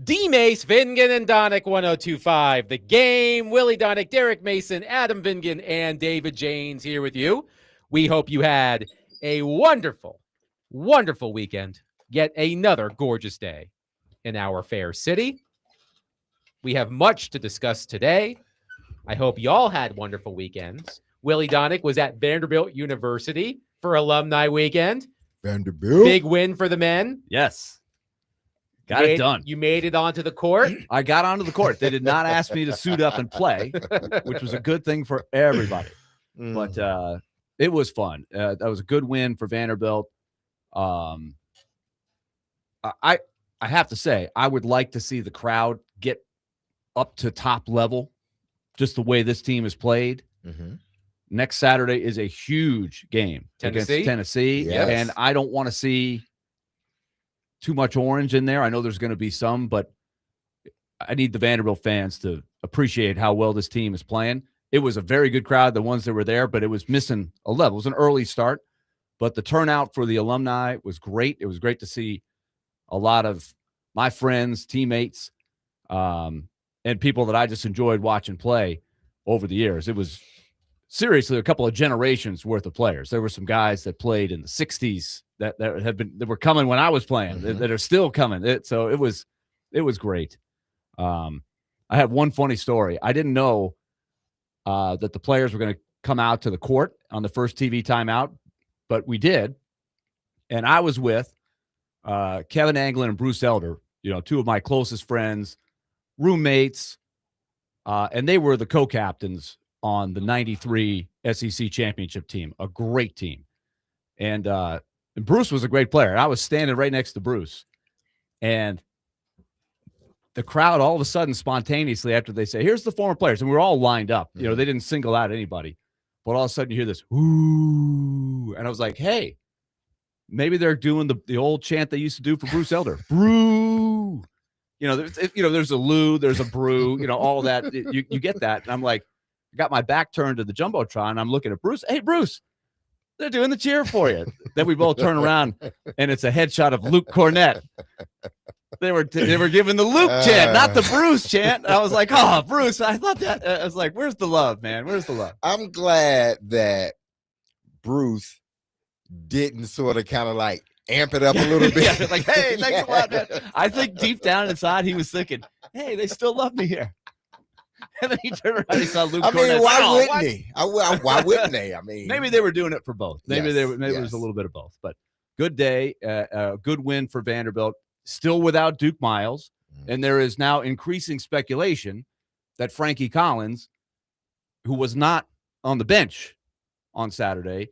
D-Mace, Vingen, and Donick 1025. The Game. Willie Donick, Derek Mason, Adam Vingen, and David Janes here with you. We hope you had a wonderful, wonderful weekend. Yet another gorgeous day in our fair city. We have much to discuss today. I hope y'all had wonderful weekends. Willie Donick was at Vanderbilt University for Alumni Weekend. Vanderbilt. Big win for the men. Yes. Got it done. You made it onto the court. I got onto the court. They did not ask me to suit up and play, which was a good thing for everybody. But it was fun. That was a good win for Vanderbilt. I have to say, I would like to see the crowd get up to top level, just the way this team has played. Next Saturday is a huge game against Tennessee, Yes. and I don't want to see too much orange in there. I know there's going to be some, but I need the Vanderbilt fans to appreciate how well this team is playing. It was a very good crowd, the ones that were there, but it was missing a level. It was an early start, but the turnout for the alumni was great. It was great to see a lot of my friends, teammates, and people that I just enjoyed watching play over the years. It was seriously a couple of generations worth of players. There were some guys that played in the 60s that were coming when I was playing, that are still coming. So it was great. I have one funny story. I didn't know that the players were going to come out to the court on the first TV timeout, but we did. And I was with Kevin Anglin and Bruce Elder, two of my closest friends, roommates, and they were the co-captains on the 93 SEC championship team, a great team. And Bruce was a great player. I was standing right next to Bruce. And the crowd all of a sudden spontaneously, after they say, here's the former players, and we're all lined up. They didn't single out anybody. But all of a sudden you hear this, ooh. And I was like, hey, maybe they're doing the old chant they used to do for Bruce Elder. Brew. There's a Lou, there's a brew, all that. You get that. And I'm like, I got my back turned to the Jumbotron. And I'm looking at Bruce. Hey, Bruce, they're doing the cheer for you. Then we both turn around, and it's a headshot of Luke Cornett. They were giving the Luke chant, not the Bruce chant. I was like, oh, Bruce, I thought that. I was like, where's the love, man? Where's the love? I'm glad that Bruce didn't sort of kind of like amp it up a little bit. Yeah, like, hey, thanks a lot, man. I think deep down inside he was thinking, hey, they still love me here. And then he turned around and he saw Luke Cornett. Why wouldn't he? Why wouldn't they? I mean, maybe they were doing it for both. Maybe yes, it was a little bit of both. But good day, good win for Vanderbilt. Still without Duke Miles, and there is now increasing speculation that Frankie Collins, who was not on the bench on Saturday,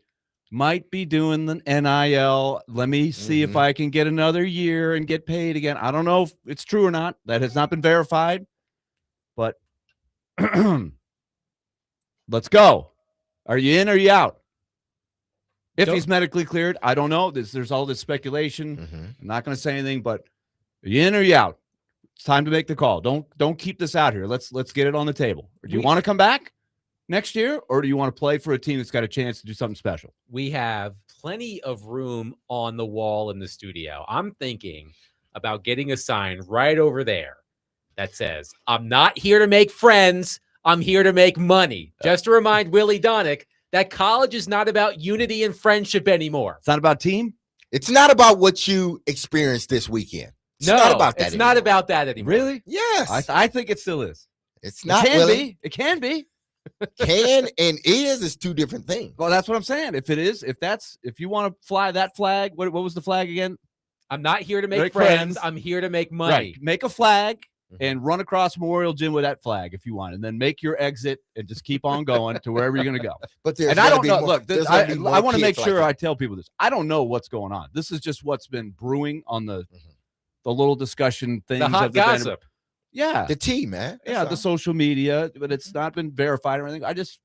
might be doing the NIL. Let me see if I can get another year and get paid again. I don't know if it's true or not. That has not been verified. But let's go. Are you in or are you out? If he's medically cleared, I don't know. There's all this speculation. I'm not going to say anything, but are you in or are you out? It's time to make the call. Don't keep this out here. Let's get it on the table. Or do you want to come back next year, or do you want to play for a team that's got a chance to do something special? We have plenty of room on the wall in the studio. I'm thinking about getting a sign right over there that says, I'm not here to make friends. I'm here to make money. Just to remind Willie Donick that college is not about unity and friendship anymore. It's not about team. It's not about what you experienced this weekend. It's not about that. It's not about that anymore. Really? Yes. I think it still is. It's not. It can be. Can and is two different things. Well, that's what I'm saying. If you want to fly that flag, what was the flag again? I'm not here to make friends. I'm here to make money. Right. Make a flag and run across Memorial Gym with that flag if you want, and then make your exit and just keep on going to wherever you're going to go. But I don't know. Look, I want to make sure I tell people this. I don't know what's going on. This is just what's been brewing on the little discussion things. The hot gossip. Yeah. The tea, man. That's the social media, but it's not been verified or anything. I just,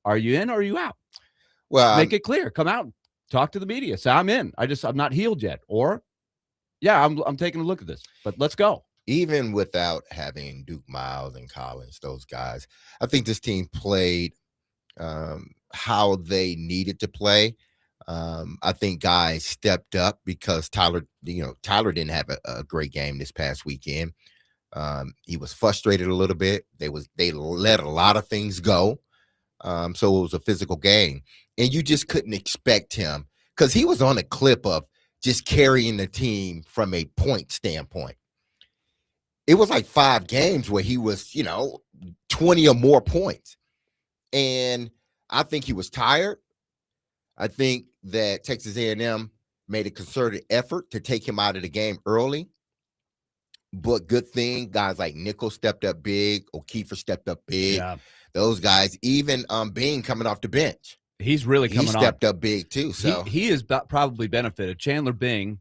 are you in or are you out? Well, make it clear. Come out, talk to the media. Say, I'm in. I'm not healed yet. Or, yeah, I'm taking a look at this, but let's go. Even without having Duke Miles and Collins, those guys, I think this team played how they needed to play. I think guys stepped up because Tyler didn't have a great game this past weekend. He was frustrated a little bit. They let a lot of things go. So it was a physical game, and you just couldn't expect him because he was on a clip of just carrying the team from a point standpoint. It was like 5 games where he was, 20 or more points. And I think he was tired. I think that Texas A&M made a concerted effort to take him out of the game early. But good thing, guys like Nichols stepped up big. O'Keefe stepped up big. Yeah. Those guys, even Bing coming off the bench. He's really coming on. He stepped up big too. So he has probably benefited. Chandler Bing,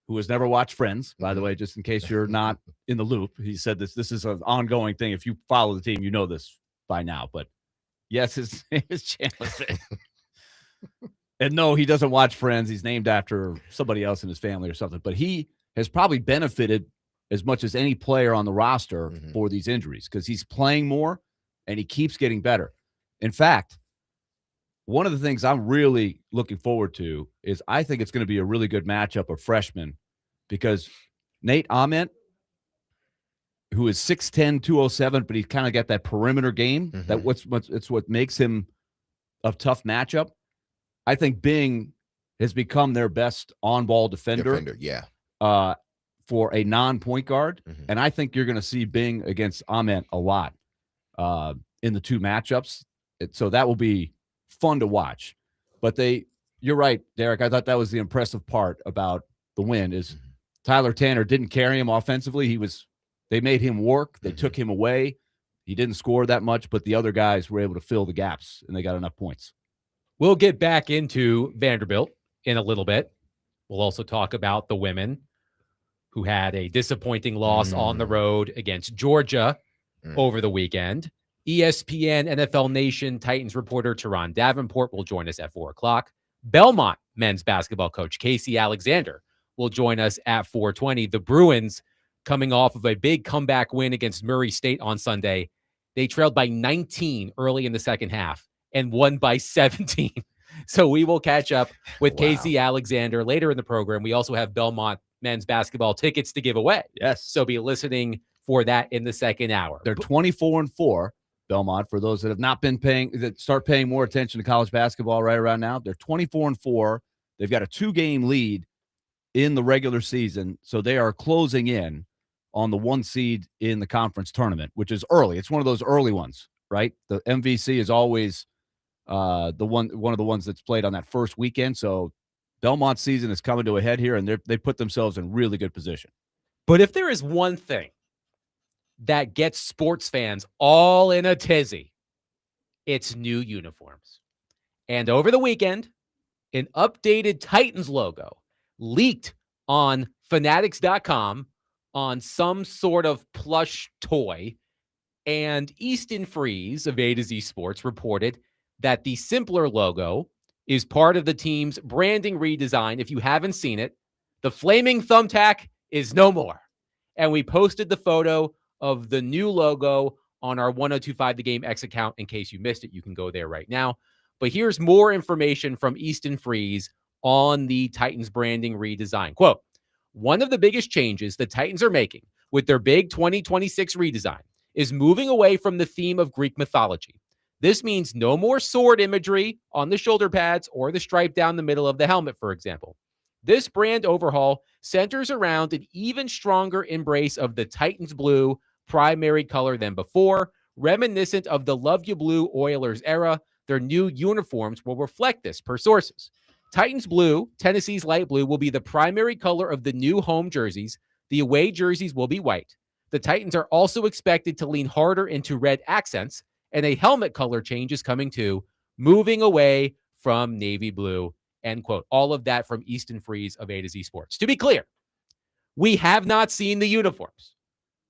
who has never watched Friends, by the way, just in case you're not in the loop. He said this is an ongoing thing. If you follow the team, you know this by now. But yes, his name is Chandler Bing. And no, he doesn't watch Friends. He's named after somebody else in his family or something. But he has probably benefited as much as any player on the roster for these injuries because he's playing more and he keeps getting better. In fact, one of the things I'm really looking forward to is I think it's going to be a really good matchup of freshmen because Nate Ament, who is 6'10", 207, but he's kind of got that perimeter game. It's what makes him a tough matchup. I think Bing has become their best on-ball defender. For a non-point guard, and I think you're going to see Bing against Ament a lot in the 2 matchups. So that will be fun to watch. But you're right, Derek. I thought that was the impressive part about the win is Tyler Tanner didn't carry him offensively. They made him work. They took him away. He didn't score that much, but the other guys were able to fill the gaps, and they got enough points. We'll get back into Vanderbilt in a little bit. We'll also talk about the women who had a disappointing loss on the road against Georgia over the weekend. ESPN NFL Nation Titans reporter Teron Davenport will join us at 4 o'clock. Belmont men's basketball coach Casey Alexander will join us at 4:20. The Bruins, coming off of a big comeback win against Murray State on Sunday, they trailed by 19 early in the second half and won by 17. So we will catch up with Casey Alexander later in the program. We also have Belmont men's basketball tickets to give away. Yes. So be listening for that in the second hour. They're 24-4, Belmont, for those that have not been that start paying more attention to college basketball right around now. They're 24-4. They've got a 2-game lead in the regular season. So they are closing in on the 1 seed in the conference tournament, which is early. It's one of those early ones, right? The MVC is always one of the ones that's played on that first weekend. So Belmont's season is coming to a head here, and they put themselves in really good position. But if there is one thing that gets sports fans all in a tizzy, it's new uniforms. And over the weekend, an updated Titans logo leaked on Fanatics.com on some sort of plush toy, and Easton Freeze of A to Z Sports reported that the simpler logo is part of the team's branding redesign. If you haven't seen it, the flaming thumbtack is no more. And we posted the photo of the new logo on our 1025 The Game X account. In case you missed it, you can go there right now. But here's more information from Easton Freeze on the Titans branding redesign. Quote, one of the biggest changes the Titans are making with their big 2026 redesign is moving away from the theme of Greek mythology. This means no more sword imagery on the shoulder pads or the stripe down the middle of the helmet, for example. This brand overhaul centers around an even stronger embrace of the Titans blue primary color than before, reminiscent of the Love You Blue Oilers era. Their new uniforms will reflect this, per sources. Titans blue, Tennessee's light blue, will be the primary color of the new home jerseys. The away jerseys will be white. The Titans are also expected to lean harder into red accents, and a helmet color change is coming too, moving away from navy blue, end quote. All of that from Easton Freeze of A to Z Sports. To be clear, we have not seen the uniforms,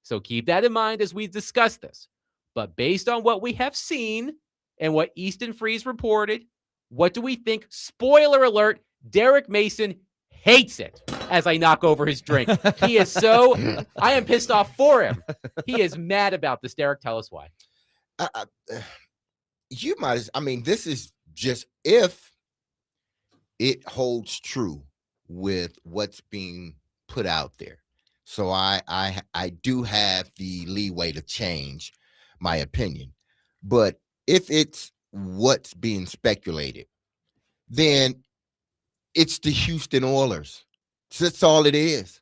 so keep that in mind as we discuss this. But based on what we have seen and what Easton Freeze reported, what do we think? Spoiler alert, Derek Mason hates it as I knock over his drink. He is I am pissed off for him. He is mad about this. Derek, tell us why. You might, this is just if it holds true with what's being put out there. So I do have the leeway to change my opinion. But if it's what's being speculated, then it's the Houston Oilers. That's all it is.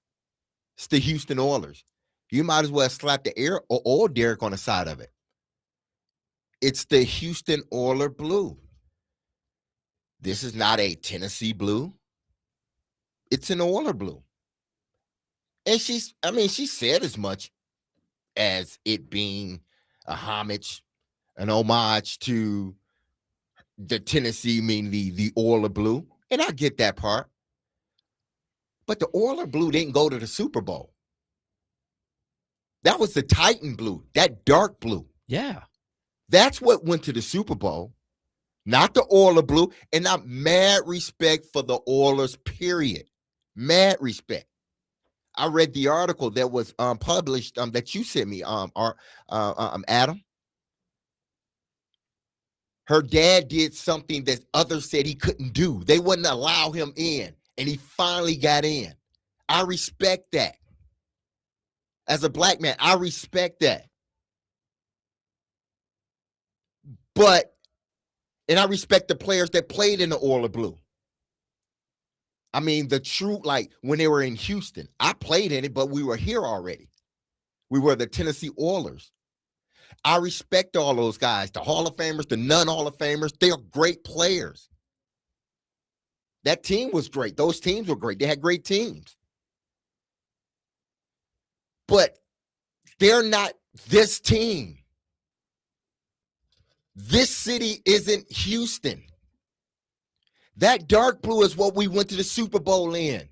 It's the Houston Oilers. You might as well slap the air or Derek on the side of it. It's the Houston Oiler blue. This is not a Tennessee blue. It's an Oiler blue. And she said as much as it being a homage, an homage to the Tennessee, meaning the Oiler blue. And I get that part. But the Oiler blue didn't go to the Super Bowl. That was the Titan blue, that dark blue. Yeah. That's what went to the Super Bowl, not the Oiler blue. And I'm mad respect for the Oilers, period. Mad respect. I read the article that was published that you sent me, Adam. Her dad did something that others said he couldn't do. They wouldn't allow him in, and he finally got in. I respect that. As a black man, I respect that. And I respect the players that played in the Oiler blue. I mean, the true, like when they were in Houston, I played in it, but we were here already. We were the Tennessee Oilers. I respect all those guys, the Hall of Famers, the non-Hall of Famers. They're great players. That team was great. Those teams were great. They had great teams. But they're not this team. This city isn't Houston. That dark blue is what we went to the Super Bowl in.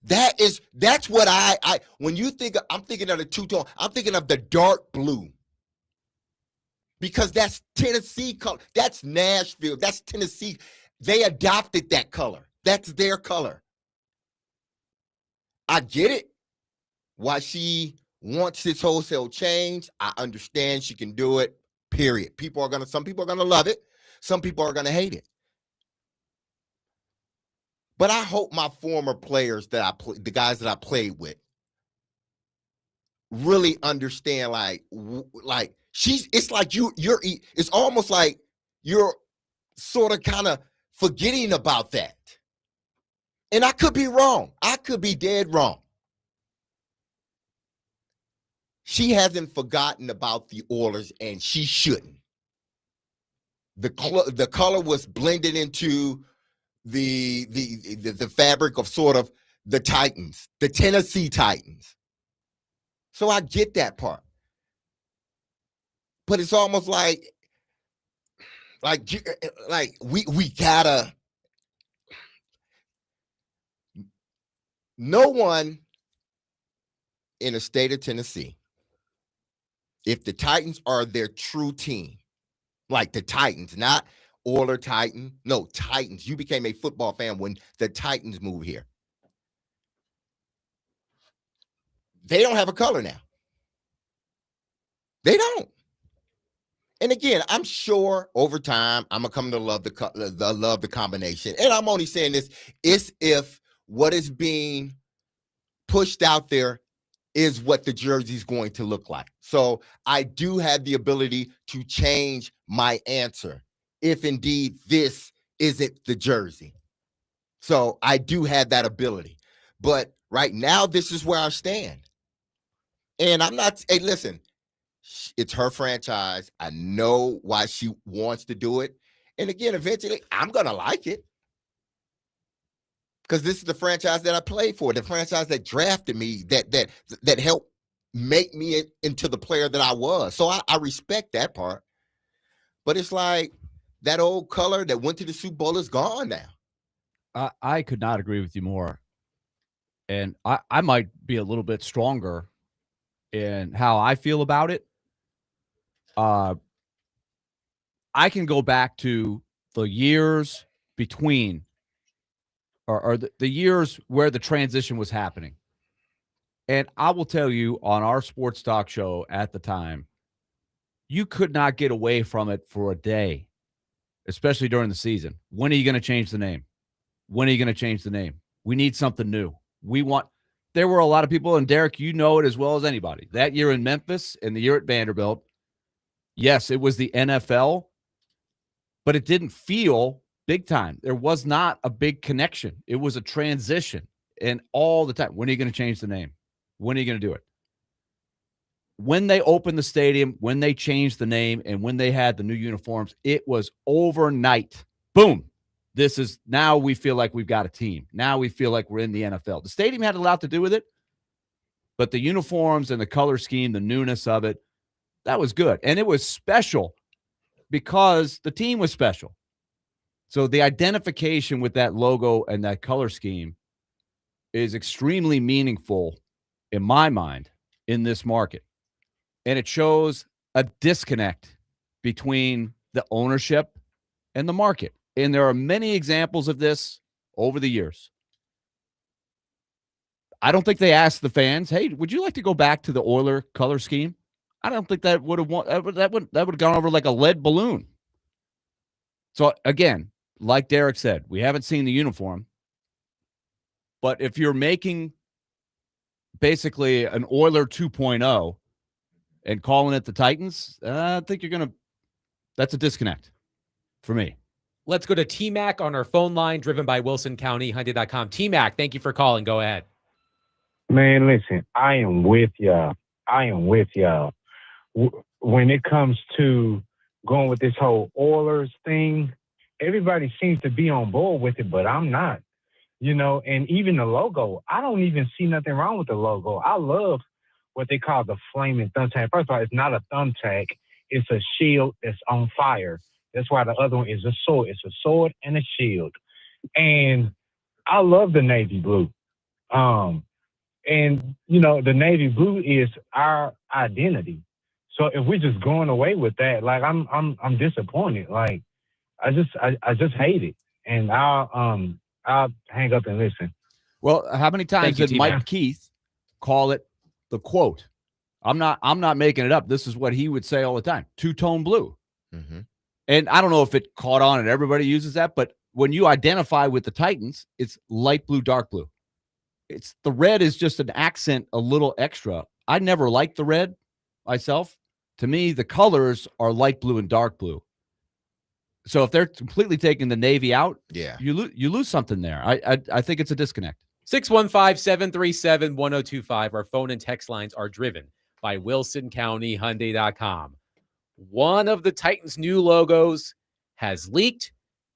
That's what I when you think I'm thinking of the two-tone, I'm thinking of the dark blue. Because that's Tennessee color. That's Nashville. That's Tennessee. They adopted that color. That's their color. I get it. Why she wants this wholesale change. I understand she can do it. Period. Some people are gonna love it. Some people are gonna hate it. But I hope my former players the guys that I played with, really understand. It's like it's almost like you're sort of kind of forgetting about that. And I could be wrong. I could be dead wrong. She hasn't forgotten about the Oilers, and she shouldn't. The color was blended into the fabric of sort of the Titans, the Tennessee Titans. So I get that part. But it's almost like we gotta. No one in the state of Tennessee, if the Titans are their true team, like the Titans, not Oiler Titan, no, Titans. You became a football fan when the Titans moved here. They don't have a color now. They don't. And again, I'm sure over time I'm gonna come to love the combination. And I'm only saying this is if what is being pushed out there is what the jersey is going to look like. So I do have the ability to change my answer if indeed this isn't the jersey. So I do have that ability. But right now, this is where I stand. And I'm not, hey, listen, it's her franchise. I know why she wants to do it. And again, eventually, I'm going to like it. Because this is the franchise that I played for, the franchise that drafted me, that helped make me into the player that I was. So I respect that part. But it's like that old color that went to the Super Bowl is gone now. I could not agree with you more. And I might be a little bit stronger in how I feel about it. I can go back to the years between or the years where the transition was happening. And I will tell you, on our sports talk show at the time, you could not get away from it for a day. especially during the season. When are you going to change the name? When are you going to change the name? We need something new. There were a lot of people, and Derek, you know it as well as anybody. That year in Memphis and the year at Vanderbilt, yes, it was the NFL, but it didn't feel big time. There was not a big connection. It was a transition. And all the time, when are you going to change the name? When are you going to do it? When they opened the stadium, when they changed the name, and when they had the new uniforms, it was overnight. Boom. Now we feel like we've got a team. Now we feel like we're in the NFL. The stadium had a lot to do with it, but the uniforms and the color scheme, the newness of it, that was good. And it was special because the team was special. So the identification with that logo and that color scheme is extremely meaningful in my mind in this market. And it shows a disconnect between the ownership and the market. And there are many examples of this over the years. I don't think they asked the fans, "Hey, would you like to go back to the Oiler color scheme?" I don't think that would have gone over like a lead balloon. So again, like Derek said, we haven't seen the uniform. But if you're making basically an Oiler 2.0 and calling it the Titans, I think that's a disconnect for me. Let's go to T-Mac on our phone line, driven by WilsonCountyHyundai.com. T-Mac, thank you for calling. Go ahead. Man, listen, I am with y'all. When it comes to going with this whole Oilers thing, everybody seems to be on board with it, but I'm not. And even the logo, I don't even see nothing wrong with the logo. I love what they call the flaming thumbtack. First of all, it's not a thumbtack. It's a shield that's on fire. That's why the other one is a sword. It's a sword and a shield. And I love the navy blue. And the navy blue is our identity. So if we're just going away with that, like I'm disappointed. Like I just hate it. And I'll hang up and listen. Well, how many times did Mike Keith call it the quote? I'm not making it up. This is what he would say all the time. Two-tone blue. Mm-hmm. And I don't know if it caught on and everybody uses that, but when you identify with the Titans, it's light blue, dark blue. The red is just an accent, a little extra. I never liked the red myself. To me, the colors are light blue and dark blue. So if they're completely taking the navy out, you lose something there. I think it's a disconnect. 615-737-1025. Our phone and text lines are driven by WilsonCountyHyundai.com. One of the Titans' new logos has leaked.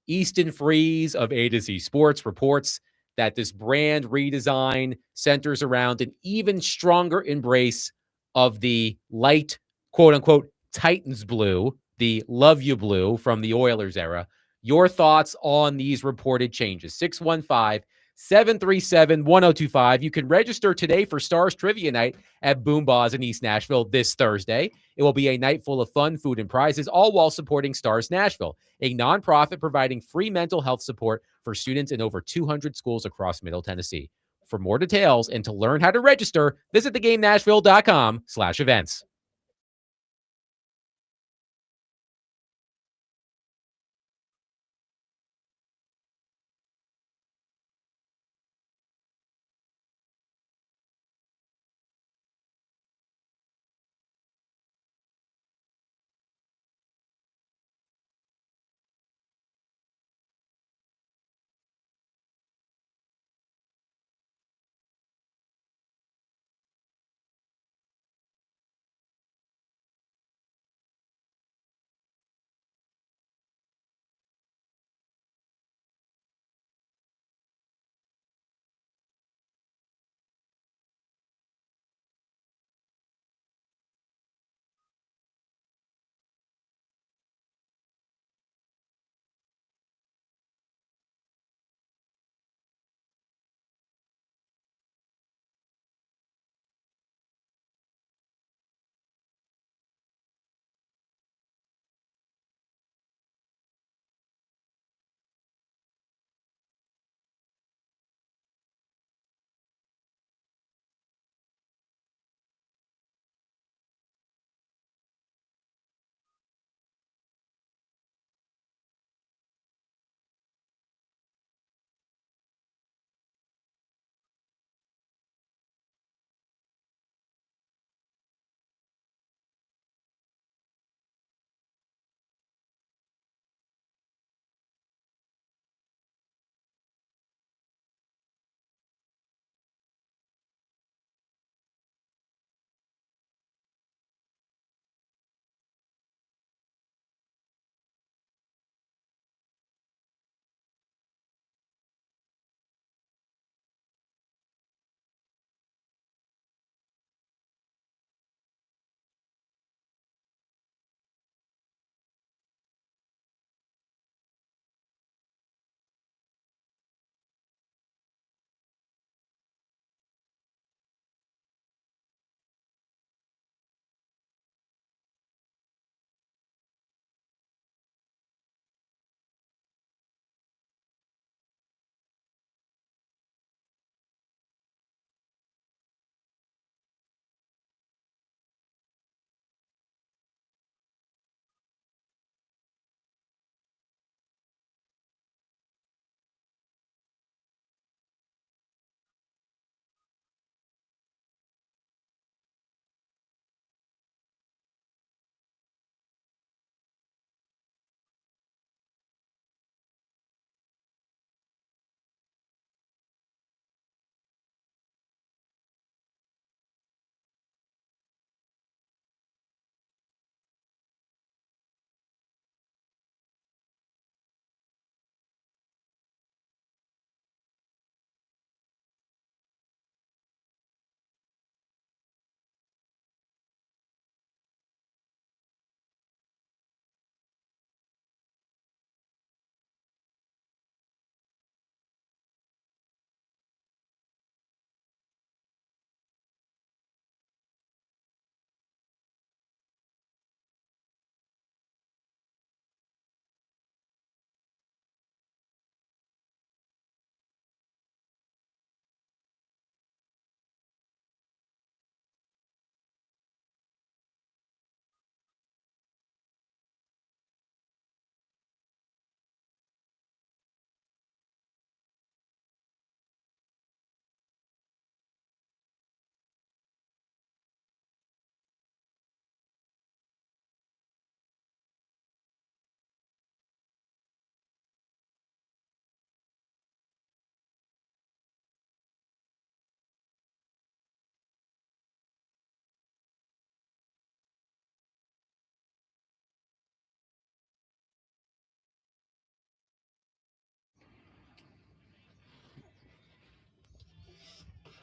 Easton Freeze of A to Z Sports reports that this brand redesign centers around an even stronger embrace of the light, quote-unquote, Titans blue, the Love You blue from the Oilers era. Your thoughts on these reported changes? 615-737-1025. You can register today for Stars Trivia Night at Boomba's in East Nashville this Thursday. It will be a night full of fun, food, and prizes, all while supporting Stars Nashville, a nonprofit providing free mental health support for students in over 200 schools across Middle Tennessee. For more details and to learn how to register, visit thegamenashville.com/events.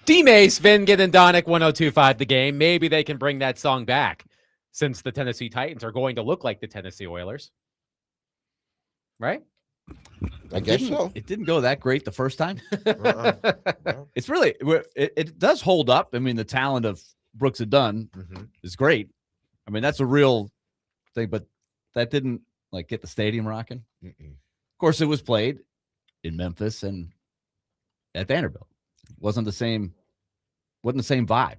D-Mace, Vingan, and Donick 1025 the game. Maybe they can bring that song back since the Tennessee Titans are going to look like the Tennessee Oilers. Right? I guess didn't- so. It didn't go that great the first time. Well, It's really it does hold up. I mean, the talent of Brooks and Dunn mhm. is great. I mean, that's a real thing, but that didn't like get the stadium rocking. Mm-mm. Of course, it was played in Memphis and at Vanderbilt. Wasn't the same vibe.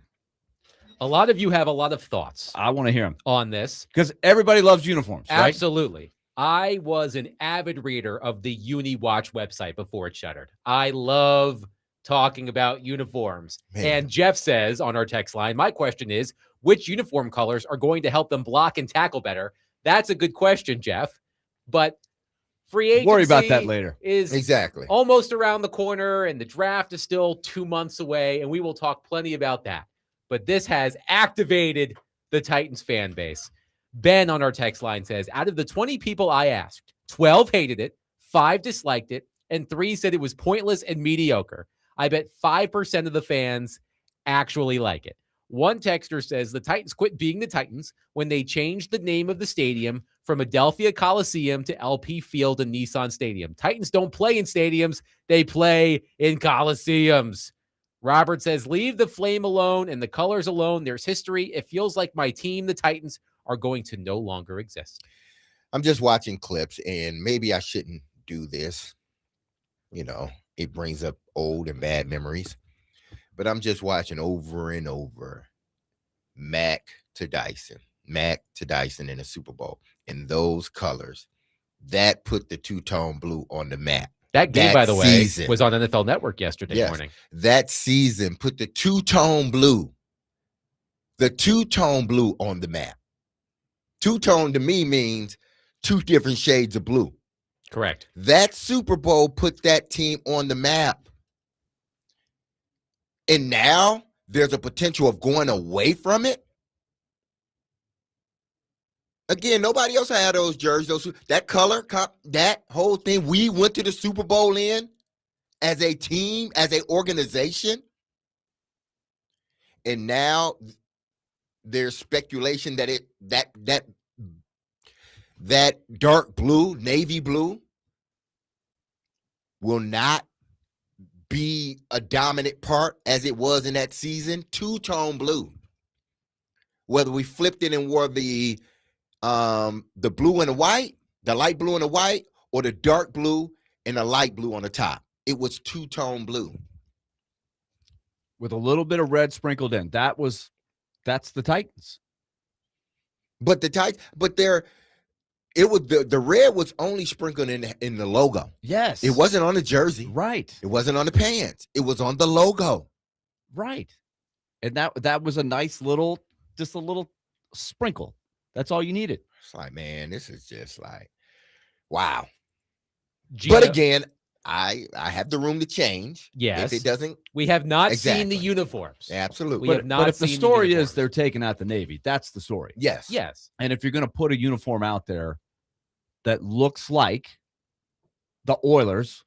A lot of you have a lot of thoughts I want to hear them on this. because everybody loves uniforms, right? Absolutely. I was an avid reader of the UniWatch website before it shuttered. I love talking about uniforms. Man. And Jeff says on our text line, my question is, which uniform colors are going to help them block and tackle better? That's a good question, Jeff. But free agency Worry about that later. is Exactly. almost around the corner, and the draft is still 2 months away, and we will talk plenty about that. But this has activated the Titans fan base. Ben on our text line says, out of the 20 people I asked, 12 hated it, 5 disliked it, and 3 said it was pointless and mediocre. I bet 5% of the fans actually like it. One texter says the Titans quit being the Titans when they changed the name of the stadium from Adelphia Coliseum to LP Field and Nissan Stadium. Titans don't play in stadiums, they play in coliseums. Robert says, leave the flame alone and the colors alone. There's history. It feels like my team, the Titans, are going to no longer exist. I'm just watching clips, and maybe I shouldn't do this. You know, it brings up old and bad memories. But I'm just watching over and over Mac to Dyson in the Super Bowl in those colors. That put the two-tone blue on the map. That game, That by the way, season. was on NFL Network yesterday Yes. morning. That season put the two-tone blue on the map. Two-tone to me means 2 different shades of blue. Correct. That Super Bowl put that team on the map. And now there's a potential of going away from it. Again, nobody else had those jerseys, that color, that whole thing. We went to the Super Bowl in as a team, as an organization. And now there's speculation that that dark blue, navy blue, will not be a dominant part as it was in that season. Two-tone blue. Whether we flipped it and wore the blue and the white, the light blue and the white, or the dark blue and the light blue on the top. It was two-tone blue. With a little bit of red sprinkled in. That's the Titans. But it was the red was only sprinkled in the logo. Yes. It wasn't on the jersey. Right. It wasn't on the pants. It was on the logo. Right. And that was a nice little, just a little sprinkle. That's all you needed. It's like, man, this is just like, wow. Gino, But again, I have the room to change. yes, If it doesn't, we have not seen Exactly. the uniforms. absolutely. We have not But if the seen story is uniforms. they're taking out the Navy, that's the story. Yes. Yes. And if you're going to put a uniform out there that looks like the Oilers,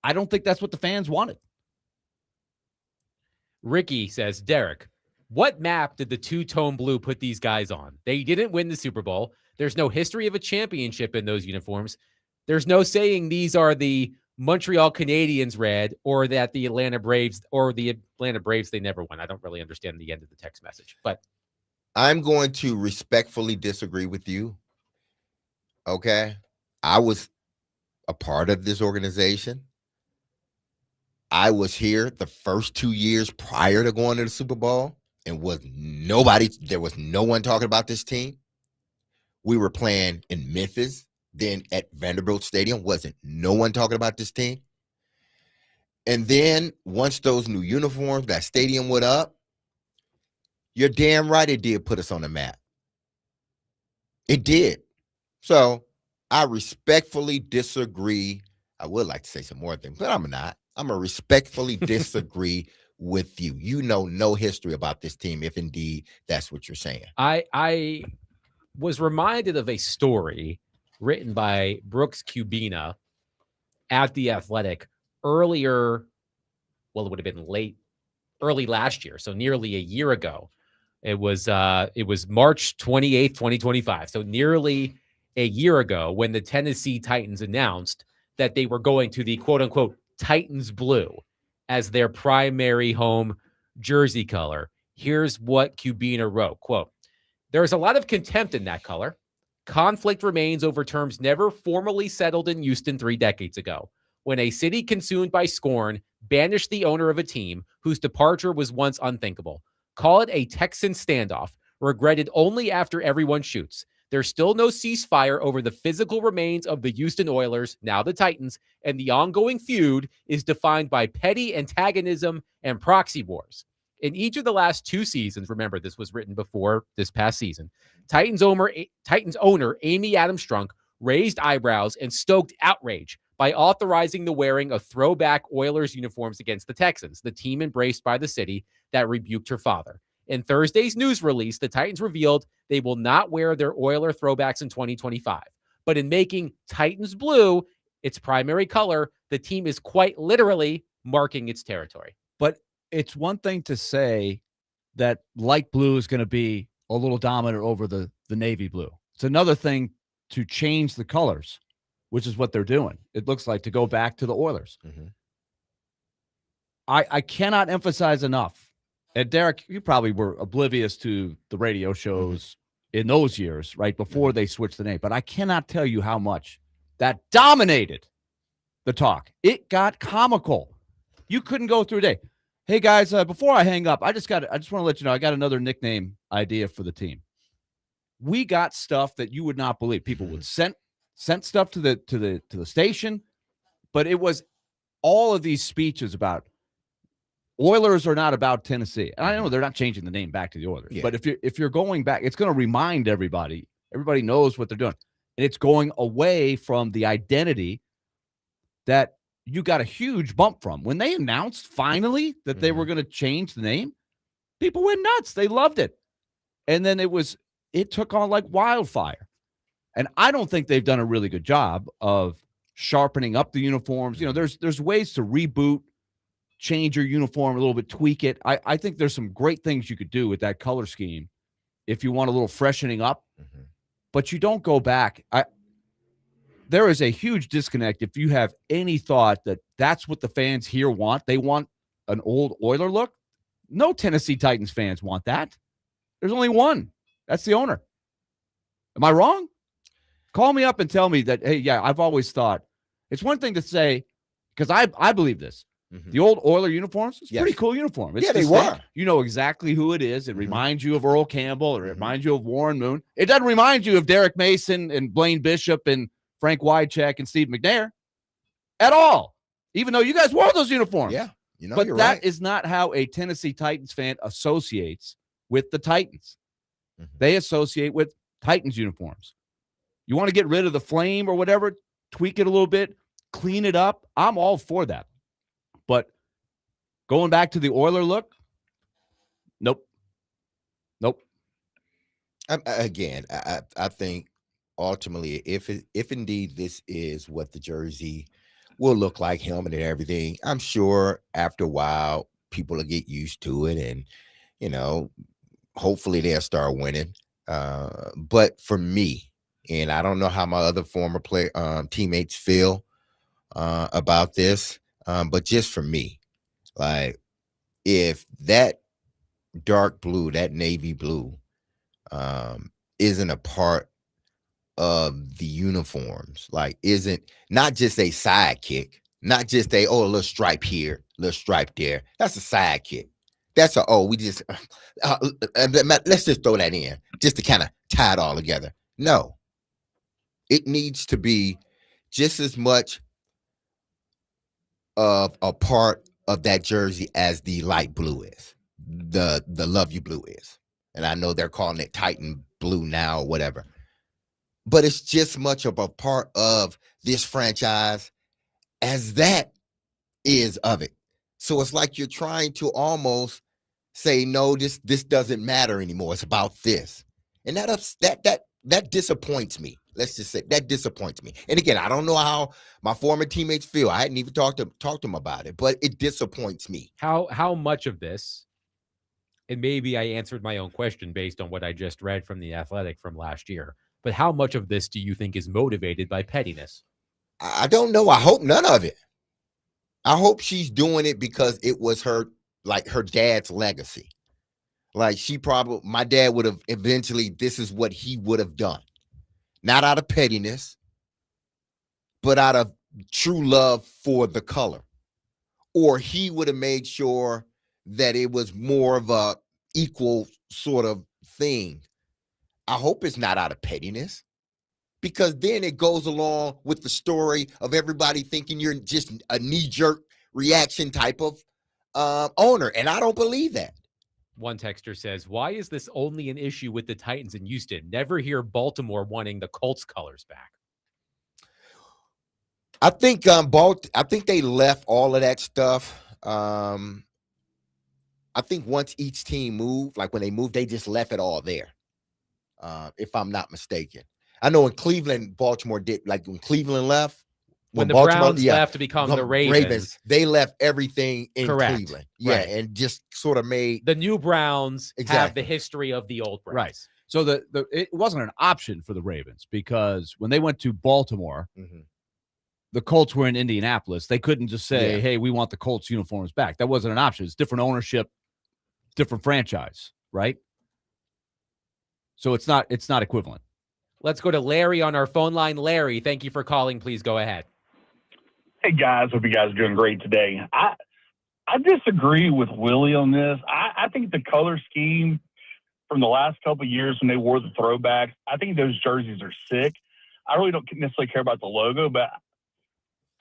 I don't think that's what the fans wanted. Ricky says, Derek, what map did the two-tone blue put these guys on? They didn't win the Super Bowl. There's no history of a championship in those uniforms. There's no saying these are the Montreal Canadiens red or that the Atlanta Braves they never won. I don't really understand the end of the text message, but I'm going to respectfully disagree with you. Okay. I was a part of this organization. I was here the first 2 years prior to going to the Super Bowl, and there was no one talking about this team. We were playing in Memphis, then at Vanderbilt Stadium, wasn't no one talking about this team. And then once those new uniforms, that stadium went up, you're damn right it did put us on the map. It did. So I respectfully disagree. I would like to say some more things, but I'm not. I'm going to respectfully disagree with you. You know no history about this team, if indeed that's what you're saying. I was reminded of a story written by Brooks Kubina at The Athletic earlier well, it would have been early last year, so nearly a year ago. It was March 28th, 2025. So nearly a year ago when the Tennessee Titans announced that they were going to the quote unquote Titans blue as their primary home jersey color. Here's what Cubina wrote, quote, "There is a lot of contempt in that color. Conflict remains over terms never formally settled in Houston 3 decades ago, when a city consumed by scorn banished the owner of a team whose departure was once unthinkable. Call it a Texan standoff, regretted only after everyone shoots. There's still no ceasefire over the physical remains of the Houston Oilers, now the Titans, and the ongoing feud is defined by petty antagonism and proxy wars. In each of the last 2 seasons," remember this was written before this past season, Titans owner Amy Adams Strunk raised eyebrows and stoked outrage by authorizing the wearing of throwback Oilers uniforms against the Texans, the team embraced by the city that rebuked her father. In Thursday's news release, the Titans revealed they will not wear their Oiler throwbacks in 2025. But in making Titans blue its primary color, the team is quite literally marking its territory. But it's one thing to say that light blue is going to be a little dominant over the navy blue. It's another thing to change the colors, which is what they're doing. It looks like, to go back to the Oilers. Mm-hmm. I cannot emphasize enough. And Derek, you probably were oblivious to the radio shows in those years, right, before they switched the name. But I cannot tell you how much that dominated the talk. It got comical. You couldn't go through a day. Hey, guys, before I hang up, I just want to let you know I got another nickname idea for the team. We got stuff that you would not believe. People would sent stuff to the station, but it was all of these speeches about Oilers are not about Tennessee. And I know they're not changing the name back to the Oilers, but if you're going back, it's going to remind everybody. Everybody knows what they're doing, and it's going away from the identity that you got a huge bump from. When they announced finally that they were going to change the name, people went nuts. They loved it. And then it took on like wildfire. And I don't think they've done a really good job of sharpening up the uniforms. You know, there's ways to reboot, change your uniform a little bit, tweak it. I think there's some great things you could do with that color scheme if you want a little freshening up. But you don't go back. There is a huge disconnect if you have any thought that that's what the fans here want. They want an old Oiler look. No Tennessee Titans fans want that. There's only one. That's the owner. Am I wrong? Call me up and tell me that, hey, yeah, I've always thought. It's one thing to say, because I believe this. The old Oiler uniforms, it's a pretty cool uniform. It's they were. You know exactly who it is. It reminds you of Earl Campbell. It reminds you of Warren Moon. It doesn't remind you of Derek Mason and Blaine Bishop and Frank Wycheck and Steve McNair at all, even though you guys wore those uniforms. Yeah, you know, but you're that right. is not how a Tennessee Titans fan associates with the Titans. They associate with Titans uniforms. You want to get rid of the flame or whatever, tweak it a little bit, clean it up. I'm all for that. But going back to the Oiler look, nope. I think ultimately, if indeed this is what the jersey will look like, helmet and everything, I'm sure after a while people will get used to it, and you know, hopefully they'll start winning. But for me, and I don't know how my other former teammates feel about this, but just for me, like, if that dark blue, that navy blue, isn't a part of the uniforms, like isn't not just a sidekick, not just a little stripe here, little stripe there. That's a sidekick. That's we just let's just throw that in just to kind of tie it all together. No, it needs to be just as much of a part of that jersey as the light blue is, the Love You blue is. And I know they're calling it Titan blue now or whatever, but it's just much of a part of this franchise as that is of it. So it's like you're trying to almost say, no, this doesn't matter anymore. It's about this. And that disappoints me. Let's just say that disappoints me. And again, I don't know how my former teammates feel. I hadn't even talked to them about it, but it disappoints me. How much of this, and maybe I answered my own question based on what I just read from The Athletic from last year, but how much of this do you think is motivated by pettiness? I don't know. I hope none of it. I hope she's doing it because it was her dad's legacy. Like my dad would have eventually, this is what he would have done. Not out of pettiness, but out of true love for the color. Or he would have made sure that it was more of a equal sort of thing. I hope it's not out of pettiness, because then it goes along with the story of everybody thinking you're just a knee-jerk reaction type of owner. And I don't believe that. One texter says, why is this only an issue with the Titans in Houston? Never hear Baltimore wanting the Colts colors back. I think I think they left all of that stuff. I think once each team moved, like when they moved, they just left it all there. If I'm not mistaken. I know in Cleveland, Baltimore did, like when Cleveland left. When the Baltimore Browns left to become the Ravens, they left everything in correct. Cleveland. Yeah, right. And just sort of made the new Browns have exactly the history of the old Browns. Right. So it wasn't an option for the Ravens, because when they went to Baltimore, the Colts were in Indianapolis. They couldn't just say, hey, we want the Colts uniforms back. That wasn't an option. It's different ownership, different franchise, right? So it's not equivalent. Let's go to Larry on our phone line. Larry, thank you for calling. Please go ahead. Hey, guys. Hope you guys are doing great today. I disagree with Willie on this. I think the color scheme from the last couple of years when they wore the throwbacks, I think those jerseys are sick. I really don't necessarily care about the logo, but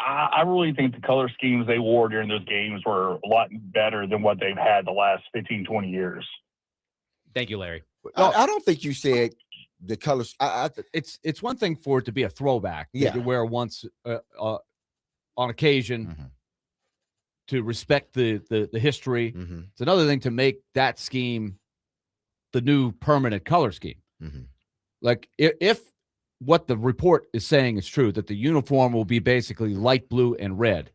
I really think the color schemes they wore during those games were a lot better than what they've had the last 15, 20 years. Thank you, Larry. I don't think you said the colors. It's one thing for it to be a throwback that you wear once on occasion to respect the history. It's another thing to make that scheme the new permanent color scheme. Like if what the report is saying is true, that the uniform will be basically light blue and red,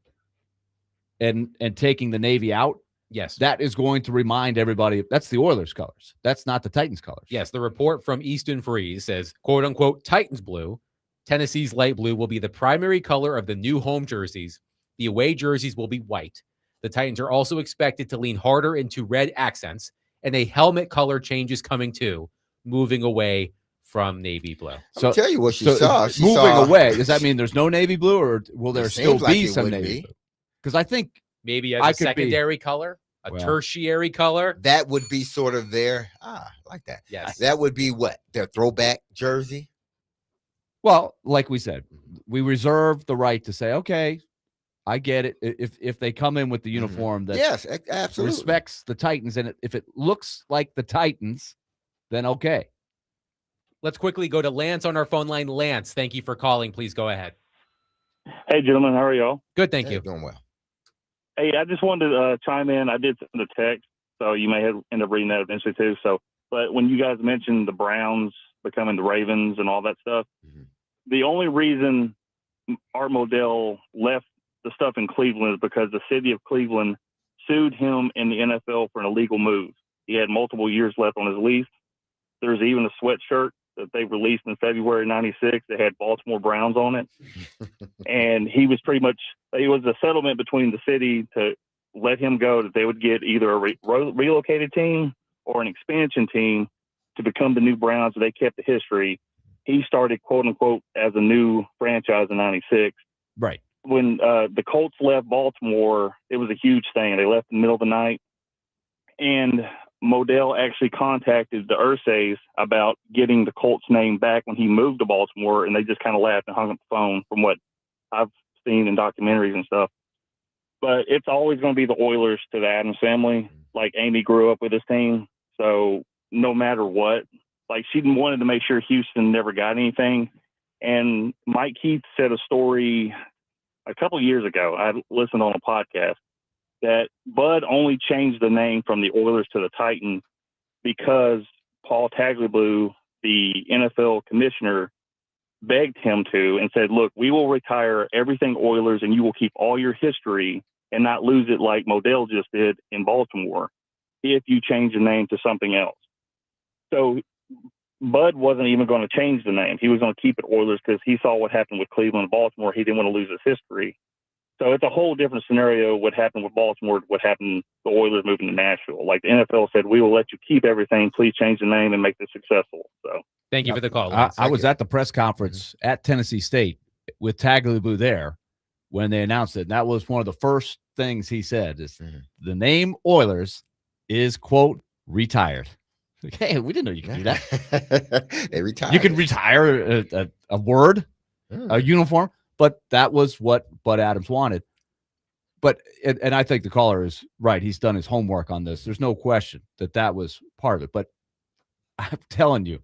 and taking the navy out, yes, that is going to remind everybody that's the Oilers colors. That's not the Titans colors. Yes, the report from Easton Freeze says, quote unquote, Titans blue, Tennessee's light blue will be the primary color of the new home jerseys. The away jerseys will be white. The Titans are also expected to lean harder into red accents, and a helmet color change is coming too, moving away from navy blue. So I'll tell you what she saw. She moving saw, away, does that mean there's no navy blue, or will there still be some navy blue? Because I think maybe as a secondary color, tertiary color. That would be sort of their like that. Yes. That would be what? Their throwback jersey. Well, like we said, we reserve the right to say, okay, I get it. If they come in with the uniform that absolutely respects the Titans, and if it looks like the Titans, then okay. Let's quickly go to Lance on our phone line. Lance, thank you for calling. Please go ahead. Hey, gentlemen. How are y'all? Good, thank you. Doing well. Hey, I just wanted to chime in. I did send a text, so you may end up reading that eventually too. But when you guys mentioned the Browns becoming the Ravens and all that stuff, the only reason Art Modell left the stuff in Cleveland is because the city of Cleveland sued him in the NFL for an illegal move. He had multiple years left on his lease. There's even a sweatshirt that they released in February '96 that had Baltimore Browns on it. And it was a settlement between the city to let him go, that they would get either a relocated team or an expansion team to become the new Browns. They kept the history. He started, quote unquote, as a new franchise in '96. Right. When the Colts left Baltimore, it was a huge thing. They left in the middle of the night. And Modell actually contacted the Irsays about getting the Colts name back when he moved to Baltimore, and they just kind of laughed and hung up the phone from what I've seen in documentaries and stuff. But it's always going to be the Oilers to the Addams family. Like, Amy grew up with this team, so no matter what, like, she wanted to make sure Houston never got anything. And Mike Keith said a story a couple of years ago. I listened on a podcast that Bud only changed the name from the Oilers to the Titans because Paul Tagliabue, the NFL commissioner, begged him to and said, look, we will retire everything Oilers and you will keep all your history and not lose it like Modell just did in Baltimore if you change the name to something else. So Bud wasn't even going to change the name. He was going to keep it Oilers because he saw what happened with Cleveland and Baltimore. He didn't want to lose his history. So it's a whole different scenario what happened with Baltimore, what happened the Oilers moving to Nashville. Like the NFL said, we will let you keep everything. Please change the name and make this successful. So Thank you for the call. I was at the press conference at Tennessee State with Tagliabue there when they announced it. And that was one of the first things he said is the name Oilers is, quote, retired. Like, hey, we didn't know you could do that. They retired. You could retire a word, a uniform, but that was what Bud Adams wanted. But and I think the caller is right. He's done his homework on this. There's no question that was part of it. But I'm telling you,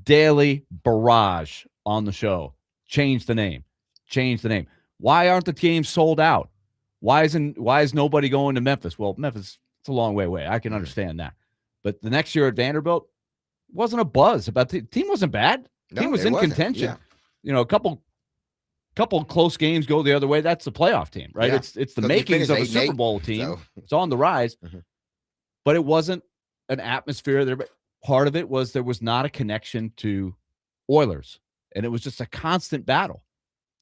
daily barrage on the show. Change the name. Change the name. Why aren't the teams sold out? Why is nobody going to Memphis? Well, Memphis, it's a long way away. I can understand that. But the next year at Vanderbilt wasn't a buzz about the team. Wasn't bad. The team was in contention. Yeah. You know, a couple close games go the other way. That's the playoff team, right? Yeah. It's the makings of a Super Bowl team. So. It's on the rise. But it wasn't an atmosphere there. But part of it was there was not a connection to Oilers, and it was just a constant battle.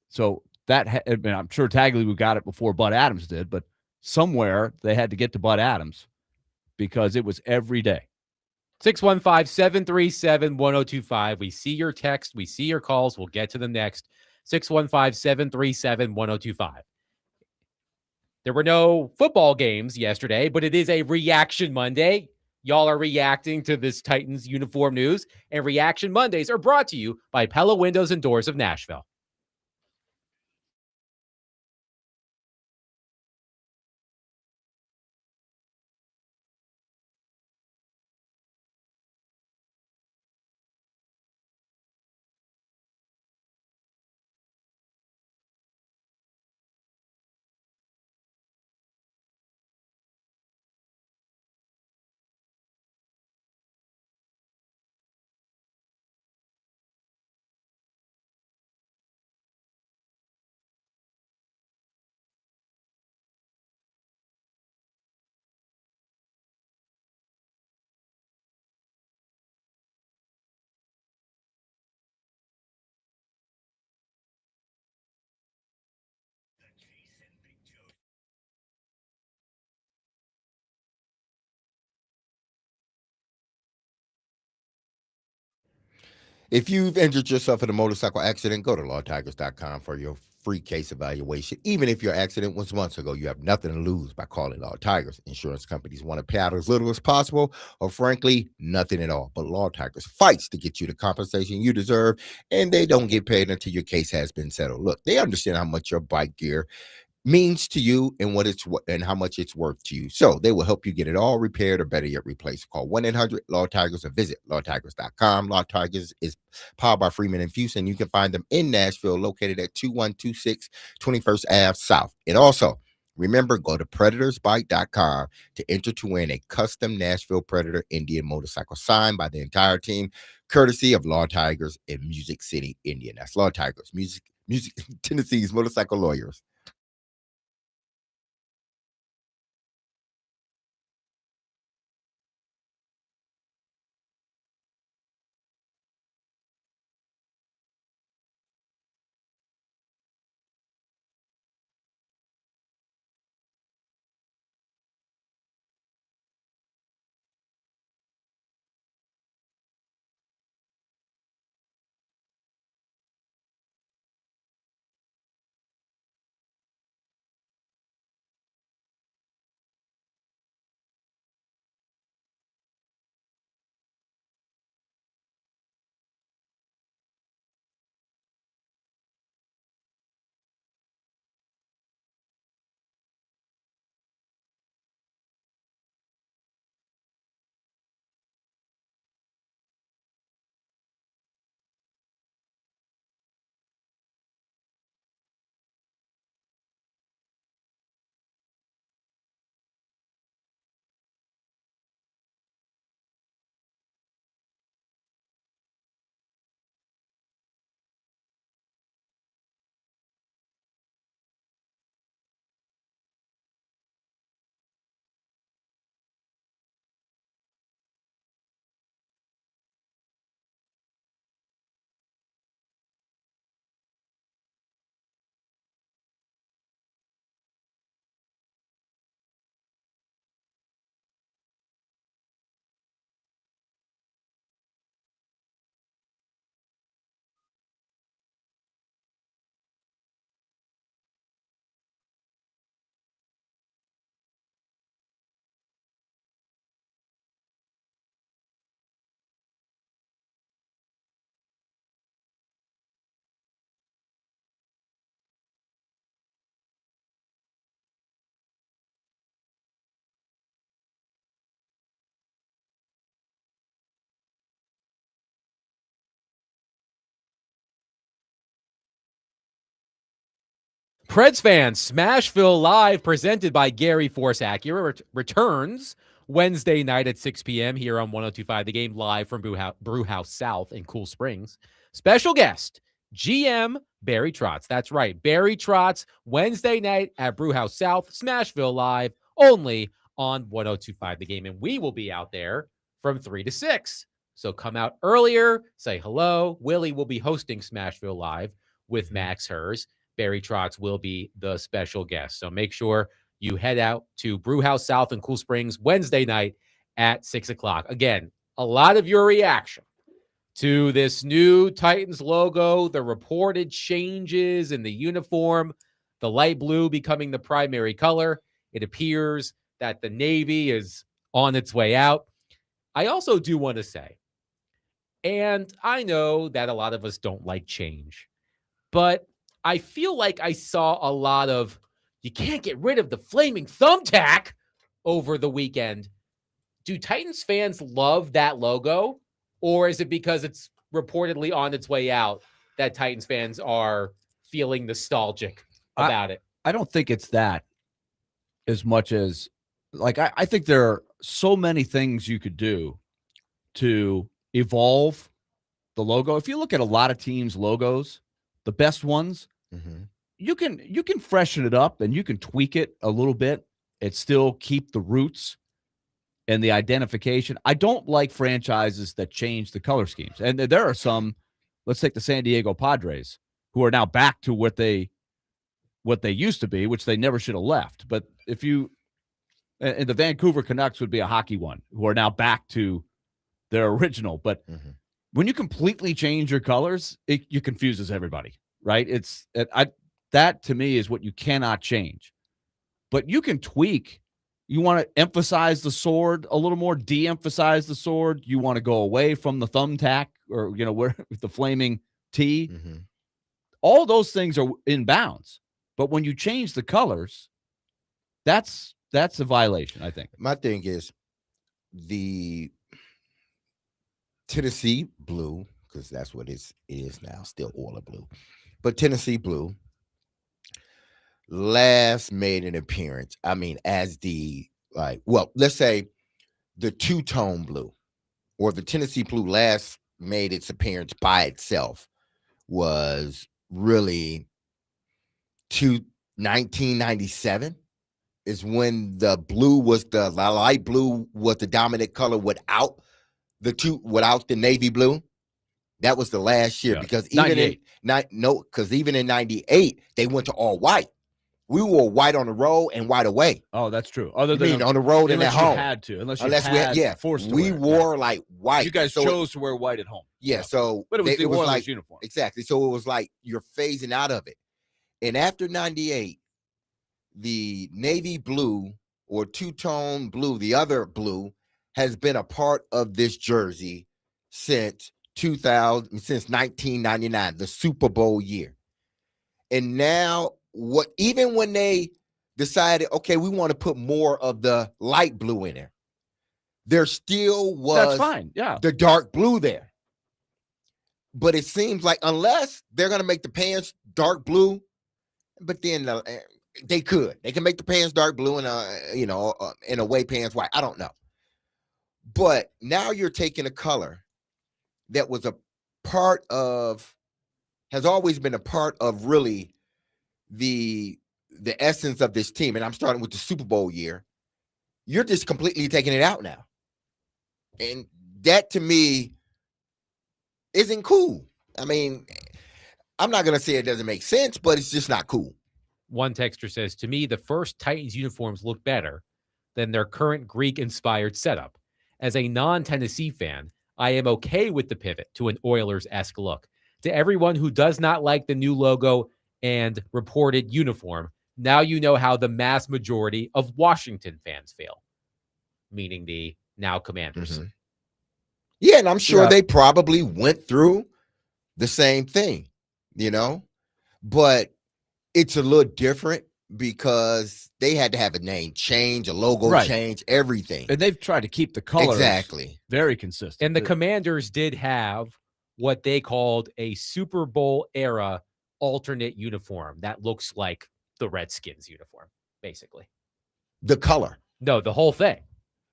So that I'm sure Tagliabue got it before Bud Adams did, but somewhere they had to get to Bud Adams because it was every day. 615-737-1025. We see your text. We see your calls. We'll get to them next. 615-737-1025. There were no football games yesterday, but it is a Reaction Monday. Y'all are reacting to this Titans uniform news, and Reaction Mondays are brought to you by Pella Windows and Doors of Nashville. If you've injured yourself in a motorcycle accident, go to lawtigers.com for your free case evaluation. Even if your accident was months ago, you have nothing to lose by calling Law Tigers. Insurance companies want to pay out as little as possible, or frankly, nothing at all. But Law Tigers fights to get you the compensation you deserve, and they don't get paid until your case has been settled. Look, they understand how much your bike gear means to you and and how much it's worth to you. So they will help you get it all repaired or better yet replaced. Call 1-800-LAW-TIGERS or visit lawtigers.com. Law Tigers is powered by Freeman and Fuson. You can find them in Nashville, located at 2126 21st Ave South. And also, remember, go to predatorsbike.com to enter to win a custom Nashville Predator Indian motorcycle signed by the entire team, courtesy of Law Tigers in Music City, Indian. That's Law Tigers, Music Tennessee's motorcycle lawyers. Preds fans, Smashville Live, presented by Gary Force Acura, returns Wednesday night at 6 p.m. here on 102.5 The Game, live from Brewhouse South in Cool Springs. Special guest, GM Barry Trotz. That's right, Barry Trotz, Wednesday night at Brewhouse South, Smashville Live, only on 102.5 The Game. And we will be out there from 3 to 6. So come out earlier, say hello. Willie will be hosting Smashville Live with Max Hers. Barry Trotz will be the special guest. So make sure you head out to Brewhouse South in Cool Springs Wednesday night at 6 o'clock. Again, a lot of your reaction to this new Titans logo, the reported changes in the uniform, the light blue becoming the primary color. It appears that the Navy is on its way out. I also do want to say, and I know that a lot of us don't like change, but I feel like I saw a lot of, you can't get rid of the flaming thumbtack over the weekend. Do Titans fans love that logo? Or is it because it's reportedly on its way out that Titans fans are feeling nostalgic about it? I don't think it's that as much as, like, I think there are so many things you could do to evolve the logo. If you look at a lot of teams' logos, the best ones, you can freshen it up and you can tweak it a little bit and still keep the roots and the identification. I don't like franchises that change the color schemes. And there are some, let's take the San Diego Padres, who are now back to what they used to be, which they never should have left. But if you, and the Vancouver Canucks would be a hockey one, who are now back to their original. But when you completely change your colors, it confuses everybody, right? That to me is what you cannot change. But you can tweak. You want to emphasize the sword a little more, de-emphasize the sword. You want to go away from the thumbtack or, where the flaming T. All those things are in bounds. But when you change the colors, that's a violation, I think. My thing is the Tennessee blue, because that's what it is now, still Oiler blue. But Tennessee blue last made an appearance. I mean, as let's say the two-tone blue or the Tennessee blue last made its appearance by itself was really 1997 is when the light blue was the dominant color without the navy blue. That was the last year, because even even in 98 they went to all white. We wore white on the road and white away. Oh, that's true. Other than on the road and at home, unless we forced to we wear. wore like white. You guys chose to wear white at home. Yeah, so but it was the Oilers like, uniform. Exactly. So it was like you're phasing out of it. And after 98, the navy blue or two-tone blue, the other blue, has been a part of this jersey since 1999, the Super Bowl year. And now even when they decided, okay, we want to put more of the light blue in there still was the dark blue there. But it seems like unless they're going to make the pants dark blue, but then they can make the pants dark blue and in away pants white. I don't know. But now you're taking a color that was has always been a part of really the essence of this team. And I'm starting with the Super Bowl year. You're just completely taking it out now. And that to me isn't cool. I mean, I'm not going to say it doesn't make sense, but it's just not cool. One texter says, to me, the first Titans uniforms look better than their current Greek-inspired setup. As a non-Tennessee fan, I am okay with the pivot to an Oilers-esque look. To everyone who does not like the new logo and reported uniform, now you know how the mass majority of Washington fans feel, meaning the now Commanders. Yeah, and I'm sure they probably went through the same thing, but it's a little different because they had to have a name change, a logo change, everything. And they've tried to keep the colors very consistent. And the Commanders did have what they called a Super Bowl era alternate uniform that looks like the Redskins uniform, basically. The color. No, the whole thing.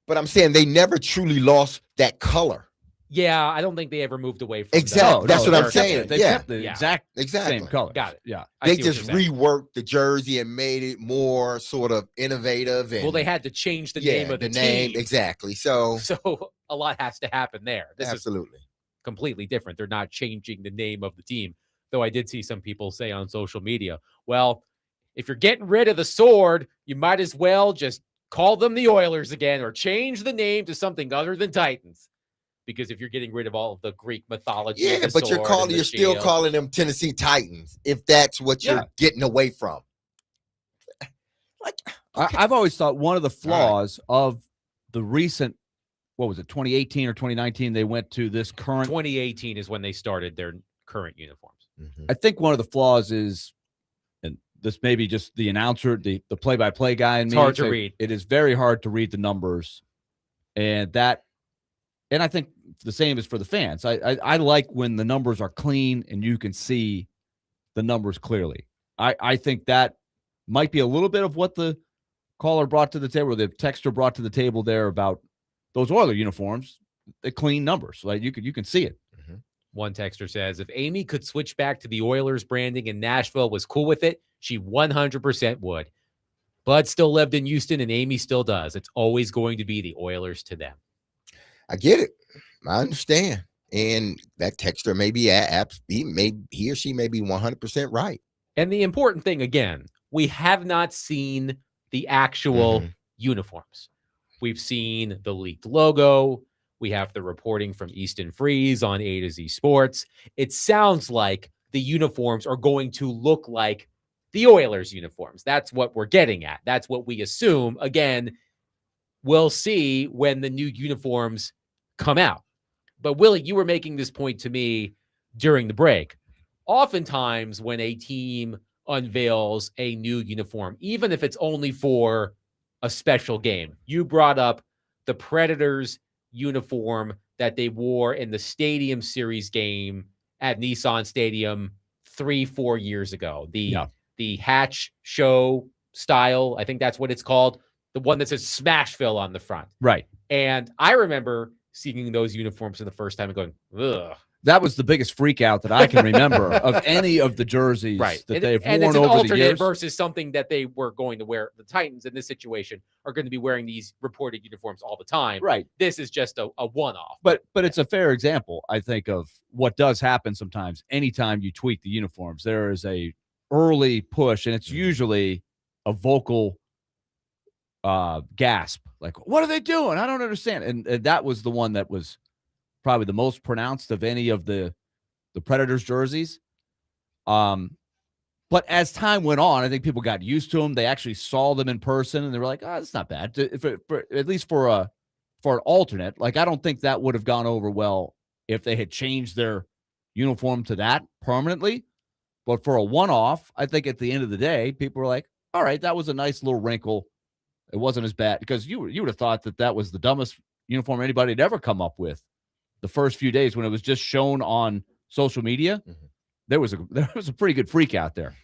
But I'm saying they never truly lost that color. Yeah, I don't think they ever moved away from Exactly. That's what I'm American saying. color. They Yeah. kept the Yeah. exact Exactly. same color. Got it. Yeah. I They see what just you're saying. reworked the jersey and made it more sort of innovative. And Well, they had to change the name of the name. team. Exactly. So So a lot has to happen there. This is absolutely. completely different. They're not changing the name of the team. Though I did see some people say on social media, well, if you're getting rid of the sword, you might as well just call them the Oilers again or change the name to something other than Titans. Because if you're getting rid of all of the Greek mythology, Yeah, the but you're sword and the still shield. calling them Tennessee Titans if that's what Yeah. you're getting away from. Like, okay. I've always thought one of the right. flaws of the recent, what was it, 2018 or 2019, they went to this current. 2018 is when they started their current uniforms. Mhm. I think one of the flaws is, and this may be just the announcer, the play-by-play guy in It's me. hard to read. It is very hard to read the numbers, and I think the same is for the fans. I like when the numbers are clean and you can see the numbers clearly. I think that might be a little bit of what the caller brought to the table, or the texter brought to the table there about those Oiler uniforms, the clean numbers. Like you can see it. One texter says, if Amy could switch back to the Oilers branding in Nashville, was cool with it, she 100% would. Bud still lived in Houston, and Amy still does. It's always going to be the Oilers to them. I get it. I understand. And that texter may be he or she may be 100% right. And the important thing, again, we have not seen the actual uniforms. We've seen the leaked logo. We have the reporting from Easton Freeze on A to Z Sports. It sounds like the uniforms are going to look like the Oilers uniforms. That's what we're getting at. That's what we assume. Again, we'll see when the new uniforms come out. But Willie, you were making this point to me during the break. Oftentimes when a team unveils a new uniform, even if it's only for a special game, you brought up the Predators uniform that they wore in the Stadium Series game at Nissan Stadium 3-4 years ago. The Hatch Show style, I think that's what it's called. The one that says Smashville on the front. Right. And I remember seeing those uniforms for the first time and going, ugh. That was the biggest freak out that I can remember of any of the jerseys that they've and worn it's an over the alternate years. versus something that they were going to wear. The Titans in this situation are going to be wearing these reported uniforms all the time. Right. This is just a one-off. But it's a fair example, I think, of what does happen sometimes. Anytime you tweak the uniforms, there is a early push, and it's usually a vocal gasp, like, what are they doing? I don't understand. And that was the one that was probably the most pronounced of any of the Predators jerseys. But as time went on, I think people got used to them. They actually saw them in person, and they were like, "Oh, it's not bad." At least for an alternate, like I don't think that would have gone over well if they had changed their uniform to that permanently. But for a one-off, I think at the end of the day, people were like, "All right, that was a nice little wrinkle. It wasn't as bad," because you would have thought that was the dumbest uniform anybody had ever come up with. The first few days when it was just shown on social media, there was a pretty good freak out there.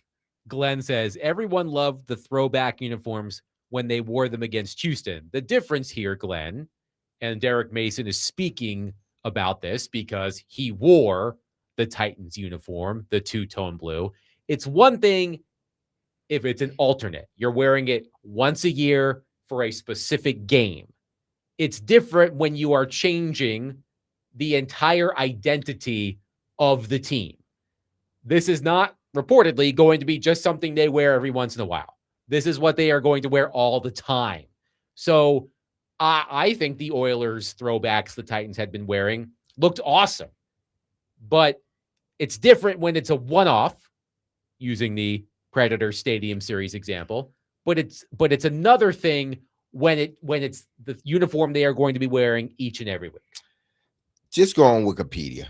Glenn says, everyone loved the throwback uniforms when they wore them against Houston. The difference here, Glenn, and Derek Mason is speaking about this because he wore the Titans uniform, the two-tone blue. It's one thing if it's an alternate. You're wearing it once a year for a specific game. It's different when you are changing the entire identity of the team. This is not reportedly going to be just something they wear every once in a while. This is what they are going to wear all the time. So I think the Oilers throwbacks the Titans had been wearing looked awesome. But it's different when it's a one-off, using the Predator Stadium Series example. But it's another thing when it's the uniform they are going to be wearing each and every week. Just go on Wikipedia,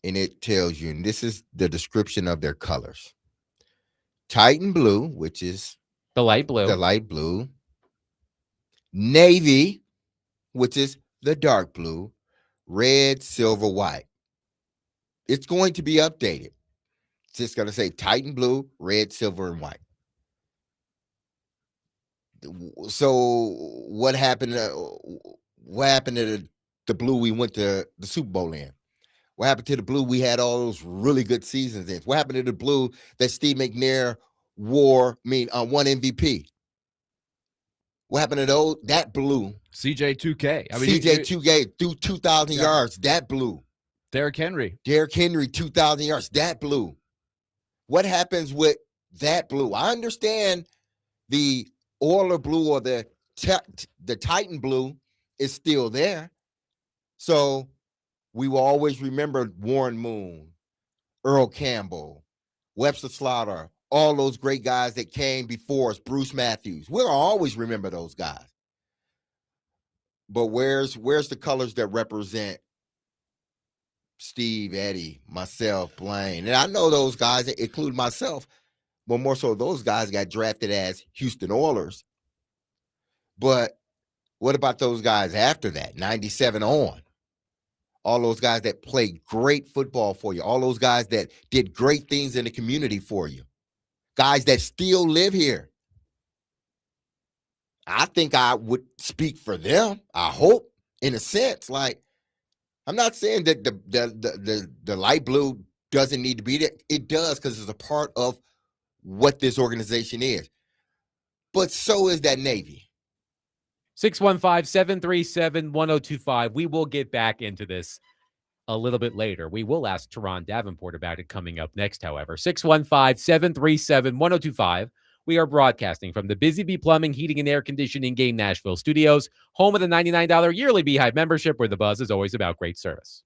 and it tells you, and this is the description of their colors. Titan blue, which is The light blue. Navy, which is the dark blue. Red, silver, white. It's going to be updated. It's just going to say Titan blue, red, silver, and white. So what happened? What happened to the Blue we went to the Super Bowl in? What happened to the Blue we had all those really good seasons in? What happened to the Blue that Steve McNair won MVP? What happened to that Blue? CJ2K. I mean, CJ2K threw 2,000 Yeah. yards. That Blue. Derrick Henry. Derrick Henry 2,000 yards. That Blue. What happens with that Blue? I understand the Oiler Blue or the Titan Blue is still there. So we will always remember Warren Moon, Earl Campbell, Webster Slaughter, all those great guys that came before us, Bruce Matthews. We'll always remember those guys. But where's the colors that represent Steve, Eddie, myself, Blaine? And I know those guys, include myself, but more so those guys got drafted as Houston Oilers. But what about those guys after that, 97 on? All those guys that played great football for you. All those guys that did great things in the community for you. Guys that still live here. I think I would speak for them. I hope, in a sense. Like, I'm not saying that the light blue doesn't need to be there. It does, because it's a part of what this organization is. But so is that Navy. 615-737-1025. We will get back into this a little bit later. We will ask Teron Davenport about it coming up next, however. 615-737-1025. We are broadcasting from the Busy Bee Plumbing, Heating, and Air Conditioning Game Nashville studios, home of the $99 yearly Beehive membership, where the buzz is always about great service.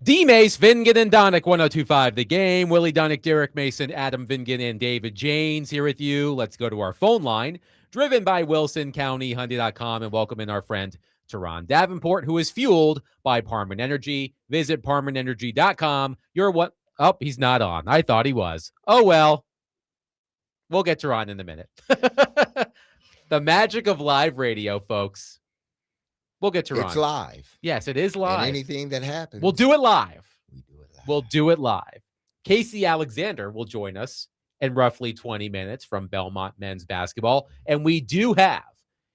D-Mace, Vingan, and Donick, 1025 The Game. Willie Donick, Derek Mason, Adam Vingan, and David Janes here with you. Let's go to our phone line, driven by Wilson County Hyundai.com, and welcome in our friend Teron Davenport, who is fueled by Parman Energy. Visit ParmanEnergy.com. You're what? Oh, he's not on. I thought he was. Oh, well. We'll get Teron in a minute. The magic of live radio, folks. We'll get Teron. It's live. Yes, it is live. And anything that happens, We'll do it live. we do it live. We'll do it live. Casey Alexander will join us in roughly 20 minutes from Belmont men's basketball. And we do have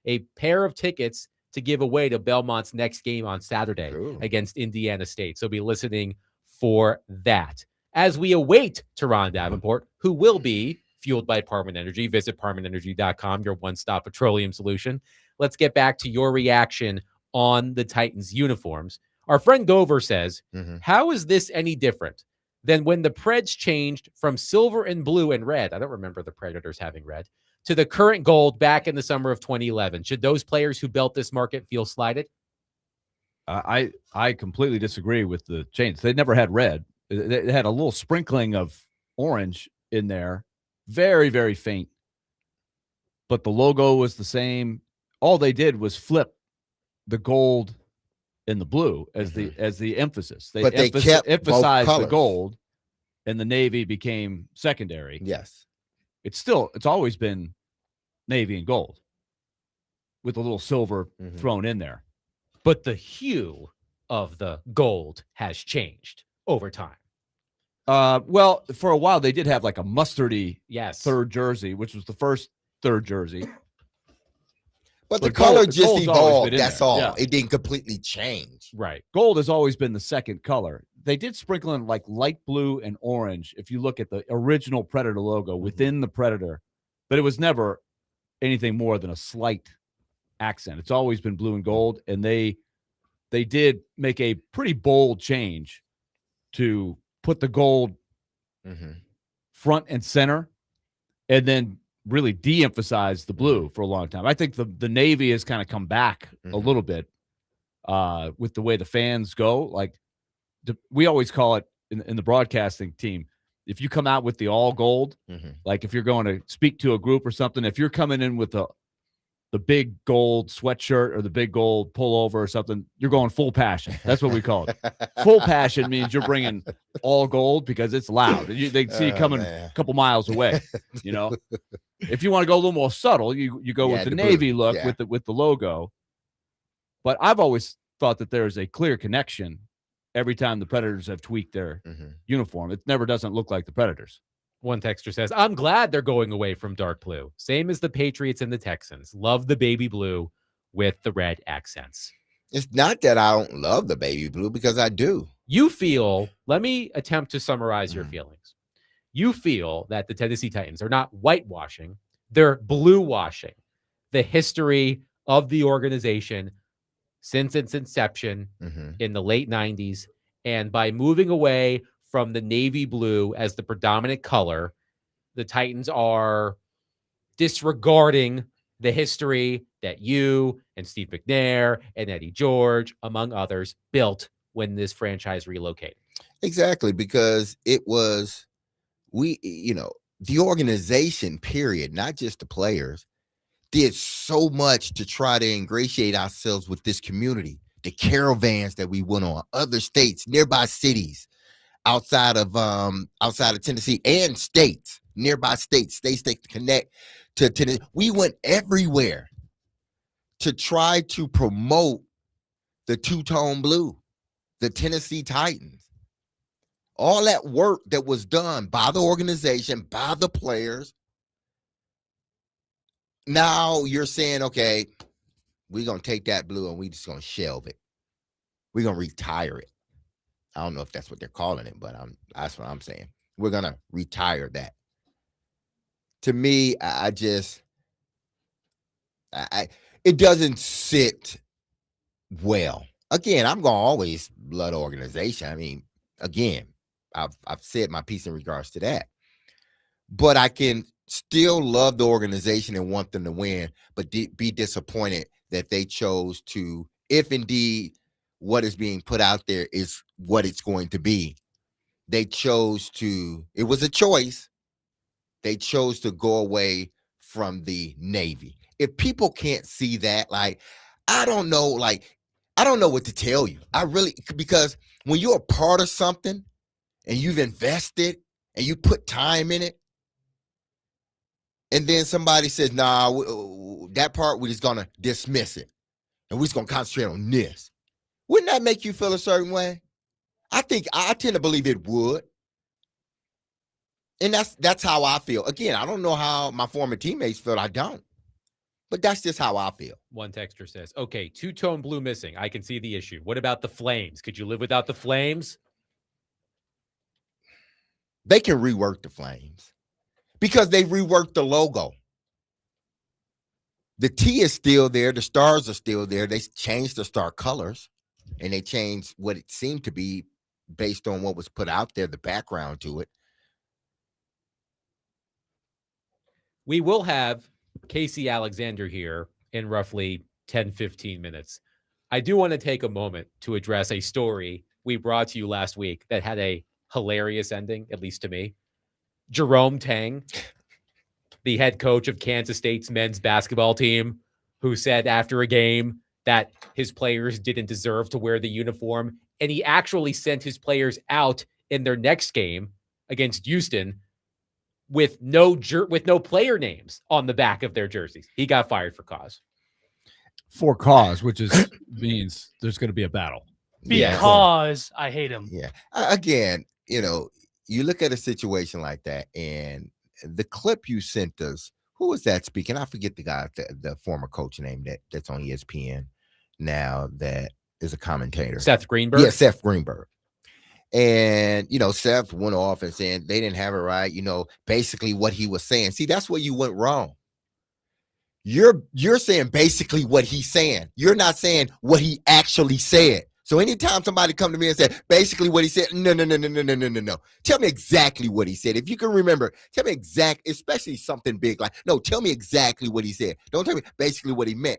a pair of tickets to give away to Belmont's next game on Saturday Ooh. against Indiana State. So be listening for that. As we await Teron Davenport, who will be fueled by Parman Energy. Visit ParmanEnergy.com, your one-stop petroleum solution. Let's get back to your reaction on the Titans uniforms. Our friend Gover says, how is this any different than when the Preds changed from silver and blue and red? I don't remember the Predators having red, to the current gold back in the summer of 2011. Should those players who built this market feel slighted? I completely disagree with the change. They never had red. They had a little sprinkling of orange in there, very, very faint. But the logo was the same. All they did was flip the gold and the blue as the emphasis. But they kept both emphasized the colors. gold, and the navy became secondary. Yes. It's always been navy and gold with a little silver thrown in there. But the hue of the gold has changed over time. Well, for a while they did have like a mustardy Yes. third jersey, which was the first third jersey. But the But color gold- just gold's always evolved. been in That's there. all. Yeah. It didn't completely change. Right. Gold has always been the second color. They did sprinkle in like light blue and orange if you look at the original Predator logo within the Predator, but it was never anything more than a slight accent. It's always been blue and gold, and they did make a pretty bold change to put the gold front and center and then really de-emphasize the blue for a long time. I think the Navy has kind of come back a little bit with the way the fans go. Like we always call it in the broadcasting team, if you come out with the all gold, like if you're going to speak to a group or something, if you're coming in with the big gold sweatshirt or the big gold pullover or something, you're going full passion. That's what we call it. Full passion means you're bringing all gold because it's loud. They see you coming a couple miles away. You know, if you want to go a little more subtle, you go with the Navy blue. look with the logo. But I've always thought that there's a clear connection every time the Predators have tweaked their uniform. It never doesn't look like the Predators. One texter says, I'm glad they're going away from dark blue. Same as the Patriots and the Texans. Love the baby blue with the red accents. It's not that I don't love the baby blue, because I do. You feel, let me attempt to summarize your feelings. You feel that the Tennessee Titans are not whitewashing, they're blue washing the history of the organization since its inception in the late 90s. And by moving away from the navy blue as the predominant color, the Titans are disregarding the history that you and Steve McNair and Eddie George, among others, built when this franchise relocated. Exactly, because it was, the organization, period, not just the players, did so much to try to ingratiate ourselves with this community. The caravans that we went on, other states, nearby cities, outside of Tennessee, and states, nearby states to connect to Tennessee. We went everywhere to try to promote the two-tone blue, the Tennessee Titans. All that work that was done by the organization, by the players. Now you're saying, okay, we're going to take that blue and we're just going to shelve it. We're going to retire it. I don't know if that's what they're calling it, but that's what I'm saying. We're going to retire that. To me, it doesn't sit well. Again, I'm going to always love the organization. I mean, again, I've said my piece in regards to that. But I can still love the organization and want them to win, but be disappointed that they chose to, if indeed what is being put out there is what it's going to be. They chose to, it was a choice. They chose to go away from the Navy. If people can't see that, like, I don't know what to tell you. Because when you're a part of something and you've invested and you put time in it, and then somebody says, nah, that part, we're just going to dismiss it. And we're just going to concentrate on this. Wouldn't that make you feel a certain way? I tend to believe it would. And that's how I feel. Again, I don't know how my former teammates feel. I don't. But that's just how I feel. One texter says, okay, two-tone blue missing. I can see the issue. What about the Flames? Could you live without the Flames? They can rework the Flames because they reworked the logo. The T is still there. The stars are still there. They changed the star colors, and they changed what it seemed to be based on what was put out there, the background to it. We will have Casey Alexander here in roughly 10, 15 minutes. I do want to take a moment to address a story we brought to you last week that had a hilarious ending, at least to me. Jerome Tang, the head coach of Kansas State's men's basketball team, who said after a game that his players didn't deserve to wear the uniform, and he actually sent his players out in their next game against Houston with no player names on the back of their jerseys. He got fired for cause. For cause, which means there's going to be a battle. Because I hate him. Yeah. Again, you look at a situation like that, and the clip you sent us, who was that speaking? I forget the guy, the former coach name that's on ESPN now that is a commentator. Seth Greenberg? Yeah, Seth Greenberg. And, Seth went off and saying they didn't have it right. Basically what he was saying. See, that's where you went wrong. You're saying basically what he's saying. You're not saying what he actually said. So anytime somebody come to me and say basically what he said, no. Tell me exactly what he said. If you can remember, tell me especially something big like, no, tell me exactly what he said. Don't tell me basically what he meant.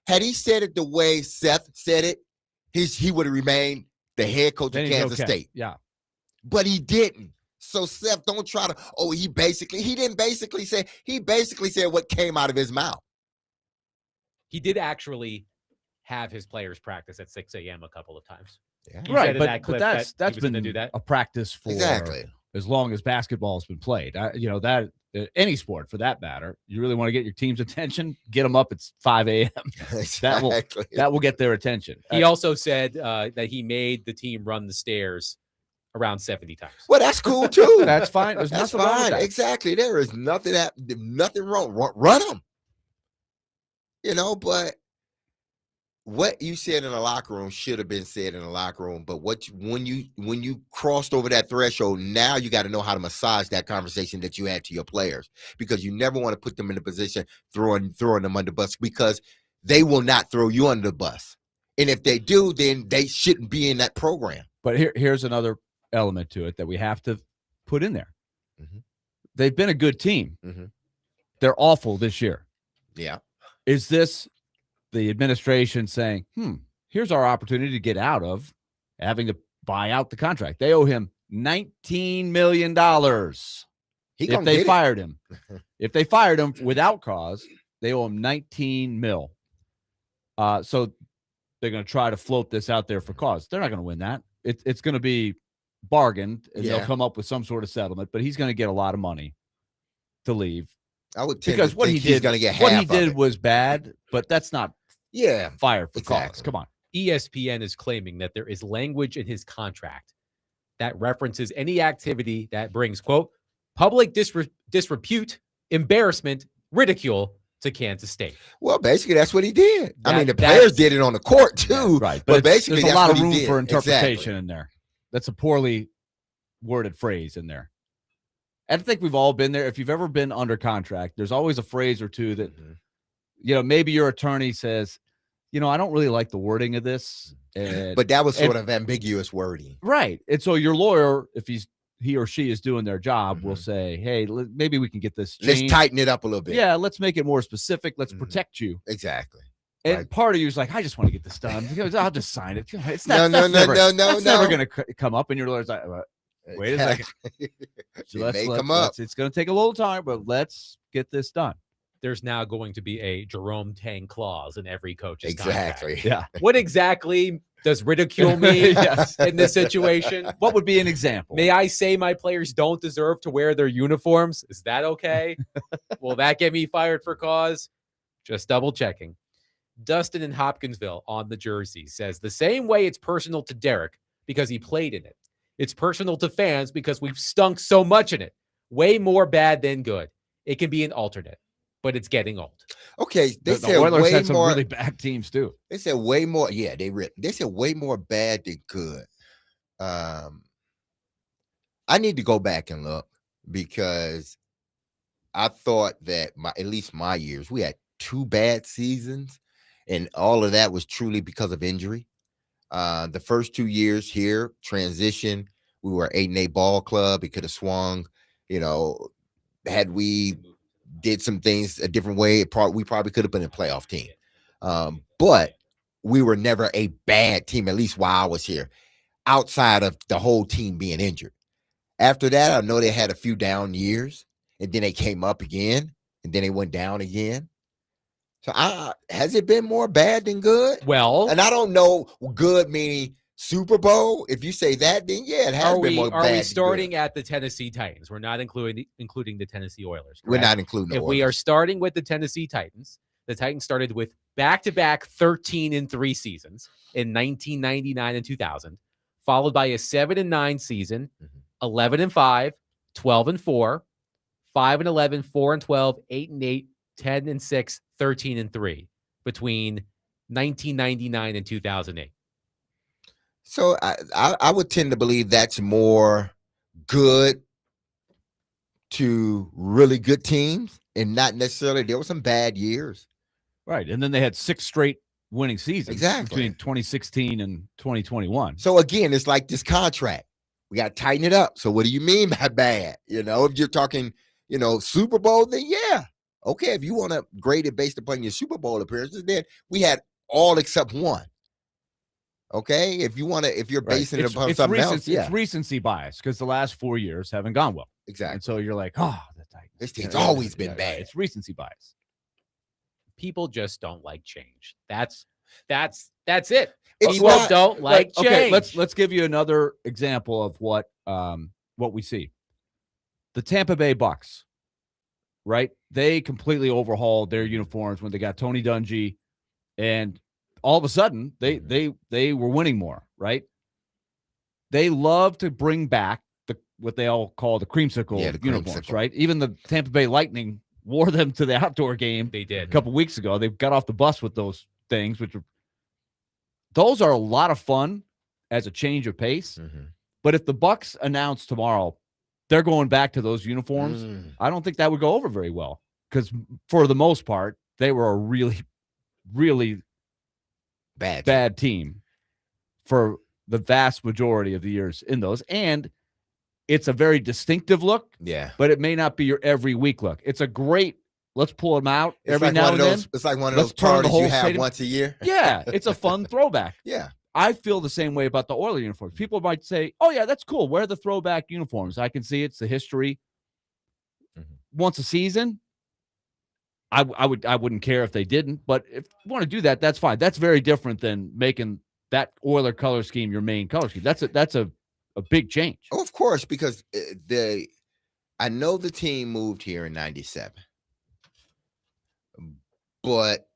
Had he said it the way Seth said it, he would have remained the head coach of Kansas State. Yeah. But he didn't. So Seth, don't try to, he didn't basically say, he basically said what came out of his mouth. He did actually have his players practice at 6 a.m. a couple of times. Yeah. He Right, said in that clip but that's he was been gonna do that. a practice for Exactly. as long as basketball has been played. Any sport for that matter. You really want to get your team's attention, get them up at 5 a.m. Exactly. That will get their attention. He also said that he made the team run the stairs around 70 times. Well, that's cool too. That's fine. There's That's nothing wrong with fine. that. Exactly. There is nothing wrong. Run them. But what you said in the locker room should have been said in the locker room. But when you crossed over that threshold, now you got to know how to massage that conversation that you had to your players, because you never want to put them in a position throwing them under the bus, because they will not throw you under the bus. And if they do, then they shouldn't be in that program. But here's another element to it that we have to put in there. Mm-hmm. They've been a good team. Mm-hmm. They're awful this year. Yeah. Is this the administration saying, here's our opportunity to get out of having to buy out the contract? They owe him $19 million if they fired him. If they fired him without cause, they owe him $19 million. So they're going to try to float this out there for cause. They're not going to win that. It's going to be bargained, and they'll come up with some sort of settlement, but he's going to get a lot of money to leave. I would because what he did, going to get what half he did of it. was bad, but that's not fire for exactly. cause. Come on. ESPN is claiming that there is language in his contract that references any activity that brings, quote, public disrepute, embarrassment, ridicule to Kansas State. Well, basically, that's what he did. The players did it on the court too, right? But basically, there's a that's lot what of he room did. for interpretation Exactly. in there. That's a poorly worded phrase in there. And I think we've all been there. If you've ever been under contract, there's always a phrase or two that, maybe your attorney says, I don't really like the wording of this. But that was sort of ambiguous wording. Right. And so your lawyer, if he or she is doing their job, will say, hey, maybe we can get this changed. Let's tighten it up a little bit. Yeah, let's make it more specific. Let's protect you. Exactly. And Right. part of you is like, I just want to get this done. Because I'll just sign it. It's No, not, that's never no. going to come up. And you're like, wait a second. So It may come up. it's going to take a little time, but let's get this done. There's now going to be a Jerome Tang clause in every coach's contract. Exactly. Yeah. What exactly does ridicule mean Yes. in this situation? What would be an example? May I say my players don't deserve to wear their uniforms? Is that okay? Will that get me fired for cause? Just double checking. Dustin in Hopkinsville on the jersey says the same way it's personal to Derek because he played in it. It's personal to fans because we've stunk so much in it. Way more bad than good. It can be an alternate, but it's getting old. Okay, they the said Oilers way had some more. really bad teams too. They said way more. Yeah, they said way more bad than good. I need to go back and look because I thought that at least my years, we had 2 bad seasons, and all of that was truly because of injury. The first 2 years here, transition, we were 8-8 ball club. It could have swung, had we did some things a different way, we probably could have been a playoff team. But we were never a bad team, at least while I was here, outside of the whole team being injured. After that, I know they had a few down years, and then they came up again, and then they went down again. So has it been more bad than good? Well, And I don't know good meaning Super Bowl. If you say that, then yeah, it has been more bad. Are we than starting good. at the Tennessee Titans? We're not including the Tennessee Oilers. We're correct? not including the If we are Oilers. starting with the Tennessee Titans, the Titans started with back-to-back 13-3 seasons in 1999 and 2000, followed by a 7-9 season, 11-5, 12-4, 5-11, 4-12, 8-8, 10-6, 13-3 between 1999 and 2008. So I would tend to believe that's more good to really good teams, and not necessarily there were some bad years. Right. And then they had 6 straight winning seasons Exactly. between 2016 and 2021. So again, it's like this contract. We got to tighten it up. So what do you mean by bad? If you're talking, Super Bowl, then yeah. Okay, if you want to grade it based upon your Super Bowl appearances, then we had all except one. Okay, if you're basing it upon something else, yeah, it's recency bias because the last 4 years haven't gone well. exactly. And so you're like, the Titans. This team's always been bad. It's recency bias. People just don't like change. That's it. It's People not- don't like change. Okay, let's give you another example of what we see. The Tampa Bay Bucks, right? They completely overhauled their uniforms when they got Tony Dungy, and all of a sudden they were winning more, right? They love to bring back what they all call the creamsicle uniforms, creamsicle. right? Even the Tampa Bay Lightning wore them to the outdoor game They a did. couple weeks ago. They got off the bus with those things, those are a lot of fun as a change of pace. Mhm. But if the Bucks announce tomorrow they're going back to those uniforms, I don't think that would go over very well because for the most part, they were a really, really Bad. team for the vast majority of the years in those. And it's a very distinctive look, Yeah. but it may not be your every week look. It's a great, let's pull them out It's every like now one and of then. those. It's like one of Let's those turn the parties whole you have stadium- once a year. Yeah, it's a fun throwback. Yeah. I feel the same way about the Oilers uniforms. People might say, "Oh yeah, that's cool. Wear the throwback uniforms." I can see it's the history. Mhm. Once a season, I wouldn't care if they didn't. But if you want to do that, that's fine. That's very different than making that Oiler color scheme your main color scheme. That's a big change. Oh, of course, because I know the team moved here in '97, but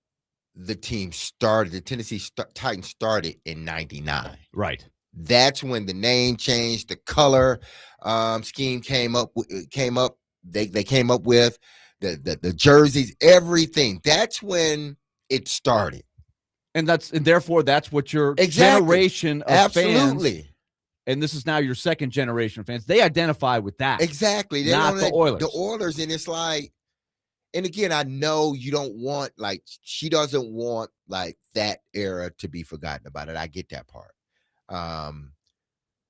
the Tennessee Titans started in '99. Right. That's when the name changed, the color scheme came up. They came up with the jerseys, everything. That's when it started. And therefore that's what your Exactly. generation of fans, Absolutely. and this is now your second generation of fans, they identify with that. Exactly. They Not don't the let- Oilers. The Oilers, and it's like, and again, I know you don't want, like, she doesn't want like that era to be forgotten about it. I get that part.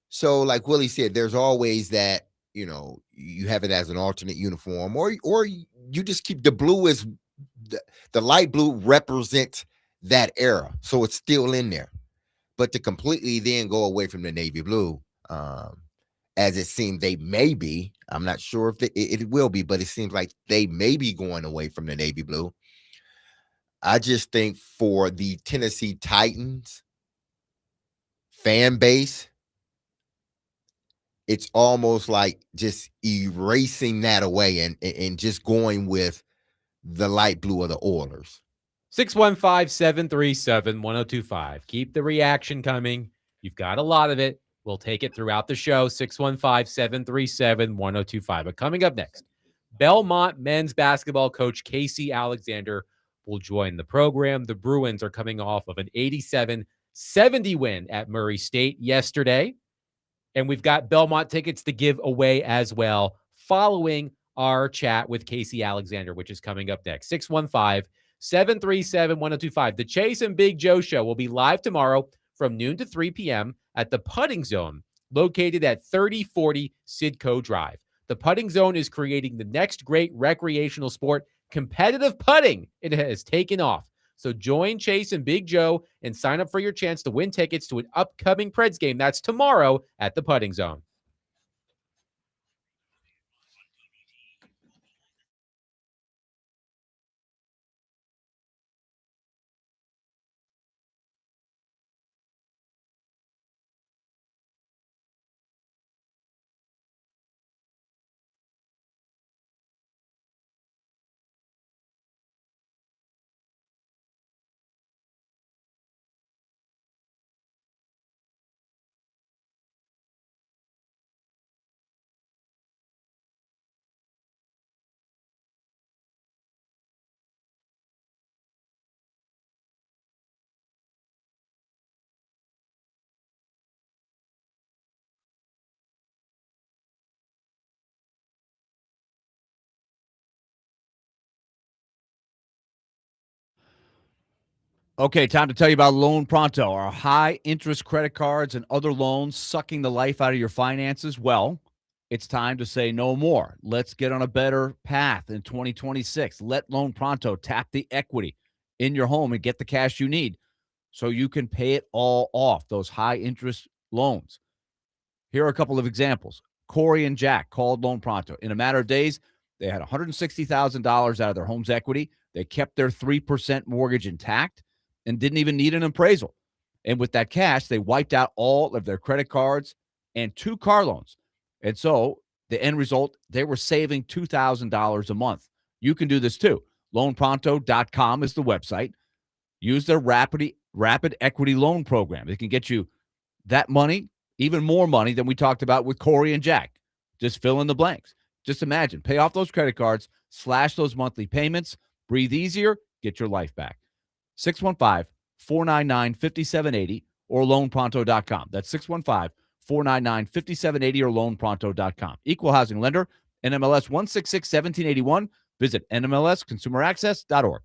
So like Willie said, there's always that, you have it as an alternate uniform, or you just keep the blue as the light blue represents that era. So it's still in there. But to completely then go away from the navy blue, as it seems they may be, I'm not sure if it will be, but it seems like they may be going away from the navy blue. I just think for the Tennessee Titans fan base, it's almost like just erasing that away and just going with the light blue of the Oilers. 615-737-1025. Keep the reaction coming. You've got a lot of it. We'll take it throughout the show. 615-737-1025. But coming up next, Belmont men's basketball coach Casey Alexander will join the program. The Bruins are coming off of an 87-70 win at Murray State yesterday. And we've got Belmont tickets to give away as well following our chat with Casey Alexander, which is coming up next. 615-737-1025. The Chase and Big Joe Show will be live tomorrow from noon to 3 p.m. at the Putting Zone, located at 3040 Sidco Drive. The Putting Zone is creating the next great recreational sport, competitive putting. It has taken off. So join Chase and Big Joe and sign up for your chance to win tickets to an upcoming Preds game. That's tomorrow at the Putting Zone. Okay, time to tell you about Loan Pronto, our high-interest credit cards and other loans sucking the life out of your finances. Well, it's time to say no more. Let's get on a better path in 2026. Let Loan Pronto tap the equity in your home and get the cash you need so you can pay it all off, those high-interest loans. Here are a couple of examples. Corey and Jack called Loan Pronto. In a matter of days, they had $160,000 out of their home's equity. They kept their 3% mortgage intact and didn't even need an appraisal. And with that cash, they wiped out all of their credit cards and 2 car loans. And so the end result, they were saving $2,000 a month. You can do this too. LoanPronto.com is the website. Use their rapid equity loan program. It can get you that money, even more money than we talked about with Corey and Jack. Just fill in the blanks. Just imagine, pay off those credit cards, slash those monthly payments, breathe easier, get your life back. 615-499-5780 or loanpronto.com. That's 615-499-5780 or loanpronto.com. Equal housing lender, NMLS 1661781. Visit NMLSconsumeraccess.org.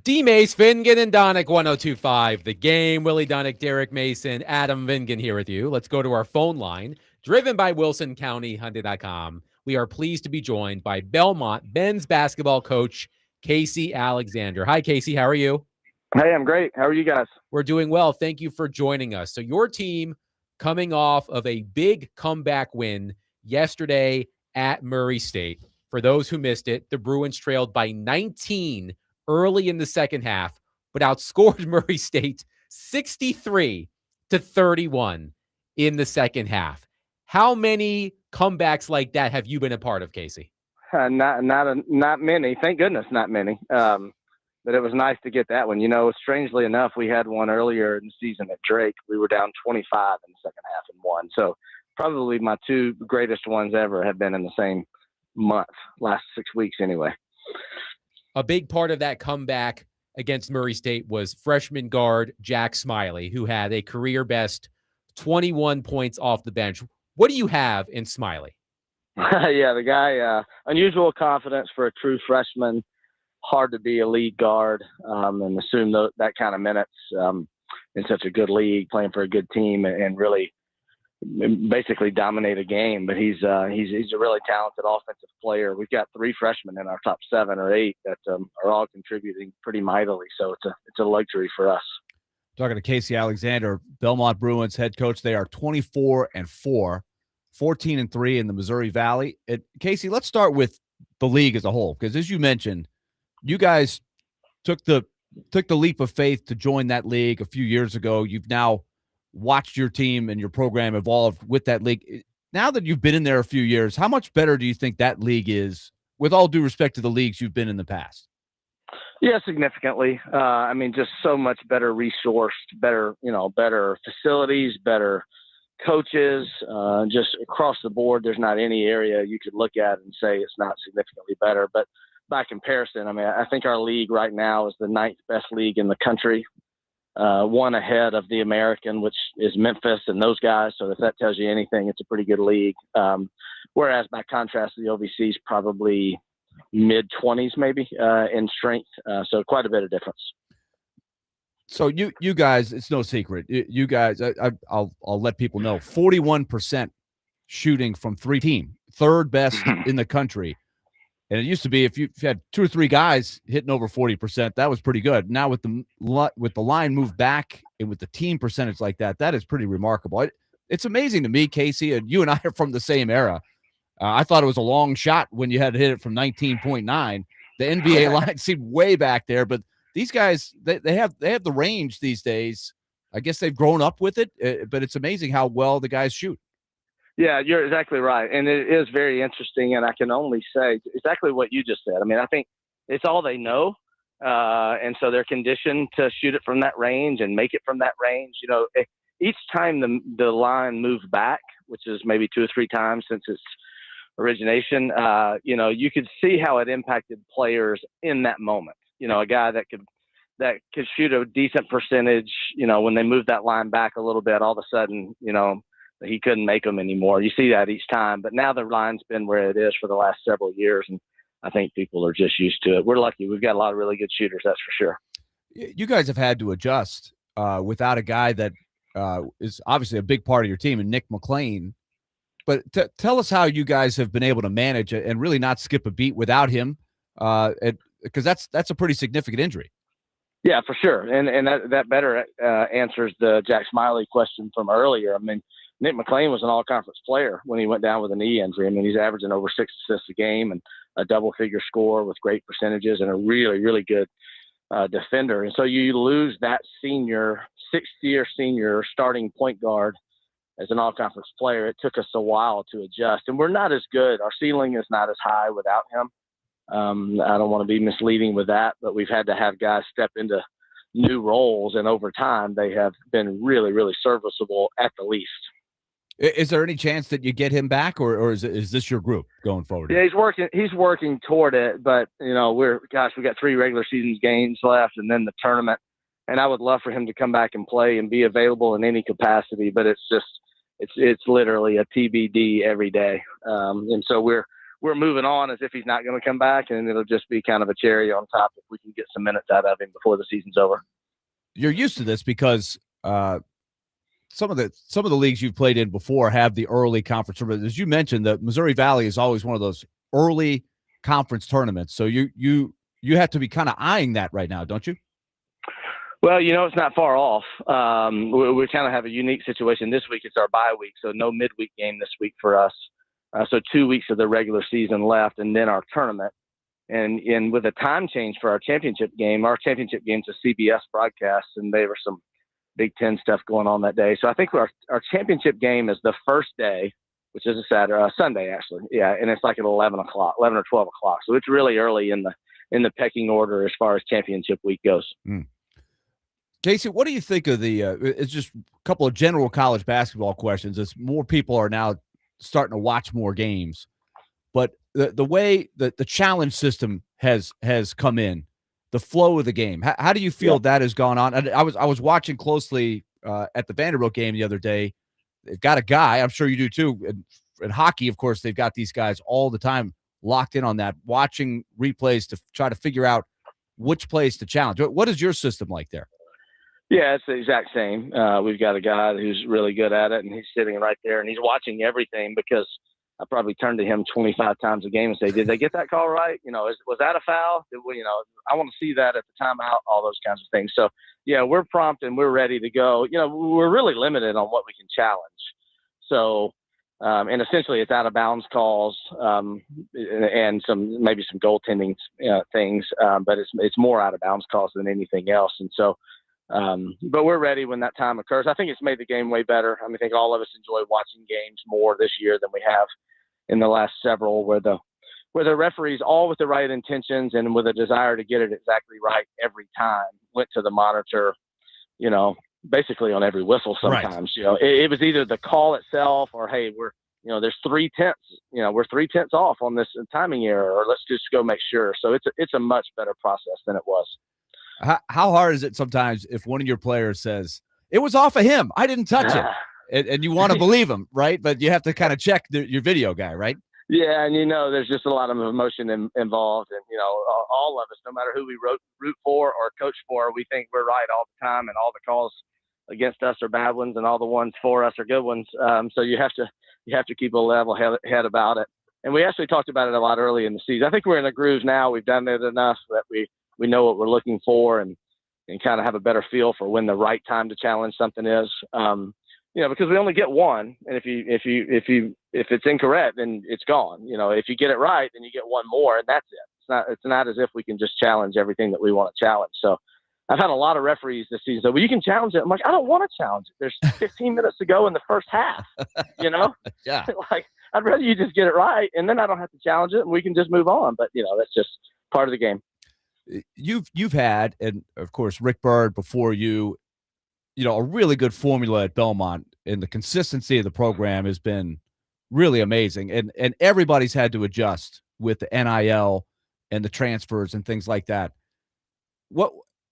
D-Mace, Vingan, and Donick, 1025. The Game, Willie Donick, Derek Mason, Adam Vingan here with you. Let's go to our phone line, driven by WilsonCountyHyundai.com. We are pleased to be joined by Belmont men's basketball coach, Casey Alexander. Hi, Casey. How are you? Hey, I'm great. How are you guys? We're doing well. Thank you for joining us. So your team coming off of a big comeback win yesterday at Murray State. For those who missed it, the Bruins trailed by 19 early in the second half, but outscored Murray State 63-31 in the second half. How many comebacks like that have you been a part of, Casey? Not many. Thank goodness, not many. But it was nice to get that one. You know, strangely enough, we had one earlier in the season at Drake. We were down 25 in the second half and won. So probably my two greatest ones ever have been in the same month, last 6 weeks anyway. A big part of that comeback against Murray State was freshman guard Jack Smiley, who had a career best 21 points off the bench. What do you have in Smiley? Yeah, the guy, unusual confidence for a true freshman. Hard to be a lead guard and assume that kind of minutes in such a good league, playing for a good team, and really basically dominate a game. But he's a really talented offensive player. We've got 3 freshmen in our top 7 or 8 that are all contributing pretty mightily. So it's a luxury for us. Talking to Casey Alexander, Belmont Bruins head coach. They are 24-4, 14-3 in the Missouri Valley. Casey, let's start with the league as a whole, because as you mentioned, you guys took the leap of faith to join that league a few years ago. You've now watched your team and your program evolve with that league. Now that you've been in there a few years, how much better do you think that league is, with all due respect to the leagues you've been in the past? Yeah, significantly. I mean, just so much better resourced, better facilities, better coaches, just across the board. There's not any area you could look at and say it's not significantly better. But by comparison, I mean, I think our league right now is the 9th best league in the country, one ahead of the American, which is Memphis and those guys. So if that tells you anything, it's a pretty good league. Whereas by contrast, the OVC is probably mid-20s maybe in strength. So quite a bit of difference. So you guys, it's no secret. You guys, I'll let people know, 41% shooting from 3-team, 3rd best in the country. And it used to be if you had 2 or 3 guys hitting over 40%, that was pretty good. Now with the line moved back and with the team percentage like that, that is pretty remarkable. It's amazing to me, Casey, and you and I are from the same era. I thought it was a long shot when you had to hit it from 19.9. The NBA line seemed way back there, but these guys, they have the range these days. I guess they've grown up with it, but it's amazing how well the guys shoot. Yeah, you're exactly right. And it is very interesting, and I can only say exactly what you just said. I mean, I think it's all they know, and so they're conditioned to shoot it from that range and make it from that range. You know, each time the line moved back, which is maybe 2 or 3 times since its origination, you could see how it impacted players in that moment. You know, a guy that could shoot a decent percentage, when they moved that line back a little bit, all of a sudden, he couldn't make them anymore. You see that each time, but now the line's been where it is for the last several years, and I think people are just used to it. We're lucky. We've got a lot of really good shooters, that's for sure. You guys have had to adjust without a guy that is obviously a big part of your team, and Nick McLean. But tell us how you guys have been able to manage it and really not skip a beat without him, because that's a pretty significant injury. Yeah, for sure. And that better answers the Jack Smiley question from earlier. I mean, Nick McLean was an all-conference player when he went down with a knee injury. I mean, he's averaging over 6 assists a game and a double-figure score with great percentages and a really, really good defender. And so you lose that sixth-year senior starting point guard as an all-conference player. It took us a while to adjust. And we're not as good. Our ceiling is not as high without him. I don't want to be misleading with that, but we've had to have guys step into new roles. And over time, they have been really, really serviceable at the least. Is there any chance that you get him back, or is this your group going forward? Yeah, he's working toward it, but we got 3 regular season games left and then the tournament. And I would love for him to come back and play and be available in any capacity, but it's literally a TBD every day. And so we're we're moving on as if he's not going to come back, and it'll just be kind of a cherry on top if we can get some minutes out of him before the season's over. You're used to this because some of the leagues you've played in before have the early conference tournament. As you mentioned, the Missouri Valley is always one of those early conference tournaments. So you have to be kind of eyeing that right now, don't you? Well, it's not far off. We kind of have a unique situation this week. It's our bye week, so no midweek game this week for us. So 2 weeks of the regular season left, and then our tournament. And with a time change for our championship game's a CBS broadcast, and there was some Big Ten stuff going on that day. So I think our championship game is the first day, which is a Sunday actually. Yeah, and it's like at 11 or 12 o'clock. So it's really early in the pecking order as far as championship week goes. Casey, what do you think of it's just a couple of general college basketball questions as more people are now starting to watch more games, but the way that the challenge system has come in, the flow of the game, how do you feel that has gone on? I was watching closely at the Vanderbilt game the other day. They've got a guy, I'm sure you do too, in hockey, of course, they've got these guys all the time locked in on that, watching replays to try to figure out which plays to challenge. What is your system like there? Yeah, it's the exact same. We've got a guy who's really good at it, and he's sitting right there, and he's watching everything because I probably turn to him 25 times a game and say, did they get that call right? Was that a foul? I want to see that at the timeout, all those kinds of things. So, yeah, we're prompt and we're ready to go. We're really limited on what we can challenge. So, and essentially it's out of bounds calls and maybe some goaltending things, but it's more out of bounds calls than anything else. And so, but we're ready when that time occurs. I think it's made the game way better. I think all of us enjoy watching games more this year than we have in the last several, where the referees, all with the right intentions and with a desire to get it exactly right every time, went to the monitor, basically on every whistle sometimes. Right. It was either the call itself or, hey, there's 3/10, we're 3/10 off on this timing error, or let's just go make sure. So it's a much better process than it was. How hard is it sometimes if one of your players says, it was off of him, I didn't touch it, and you want to believe him, right? But you have to kind of check your video guy, right? Yeah, and there's just a lot of emotion involved, and all of us, no matter who we root for or coach for, we think we're right all the time, and all the calls against us are bad ones, and all the ones for us are good ones. So you have to keep a level head about it. And we actually talked about it a lot early in the season. I think we're in a groove now. We've done it enough that we know what we're looking for and kind of have a better feel for when the right time to challenge something is. Because we only get one, and if it's incorrect, then it's gone. If you get it right, then you get one more, and that's it. It's not as if we can just challenge everything that we want to challenge. So I've had a lot of referees this season say, well, you can challenge it. I'm like, I don't want to challenge it. There's 15 minutes to go in the first half, Yeah. Like, I'd rather you just get it right, and then I don't have to challenge it, and we can just move on. But, that's just part of the game. You've had, and of course, Rick Byrd before you, a really good formula at Belmont, and the consistency of the program has been really amazing. And everybody's had to adjust with the NIL and the transfers and things like that.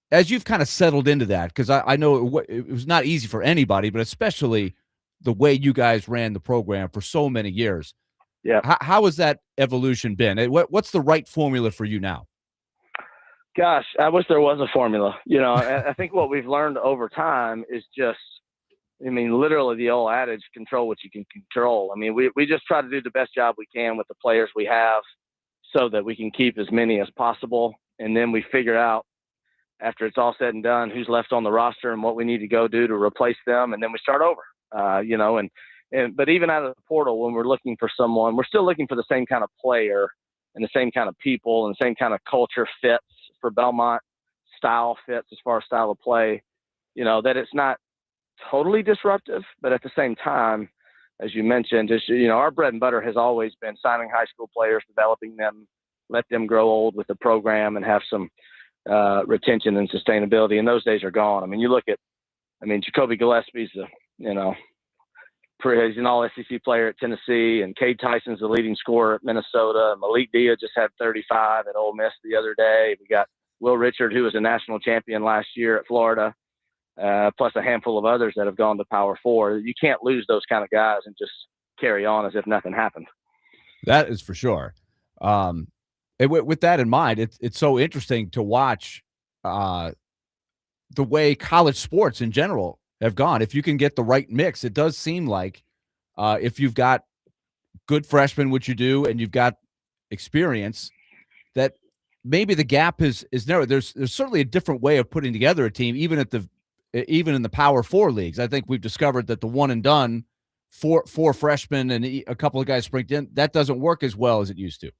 As you've kind of settled into that, because I know it was not easy for anybody, but especially the way you guys ran the program for so many years. Yeah. How has that evolution been? What's the right formula for you now? Gosh, I wish there was a formula. I think what we've learned over time is just, literally the old adage, control what you can control. We just try to do the best job we can with the players we have so that we can keep as many as possible. And then we figure out, after it's all said and done, who's left on the roster and what we need to go do to replace them. And then we start over, but even out of the portal, when we're looking for someone, we're still looking for the same kind of player and the same kind of people and the same kind of culture fits for Belmont, style fits as far as style of play, that it's not totally disruptive, but at the same time, as you mentioned, our bread and butter has always been signing high school players, developing them, let them grow old with the program and have some retention and sustainability. And those days are gone. You look at, Jacoby Gillespie's he's an all SEC player at Tennessee, and Cade Tyson's the leading scorer at Minnesota. Malik Dia just had 35 at Ole Miss the other day. We got Will Richard, who was a national champion last year at Florida, plus a handful of others that have gone to Power 4. You can't lose those kind of guys and just carry on as if nothing happened. That is for sure. And with that in mind, it's so interesting to watch the way college sports in general have gone. If you can get the right mix, it does seem like if you've got good freshmen, which you do, and you've got experience, that maybe the gap is narrow. There's certainly a different way of putting together a team, even in the Power Four leagues. I think we've discovered that the one and done four freshmen and a couple of guys sprinkled in, that doesn't work as well as it used to.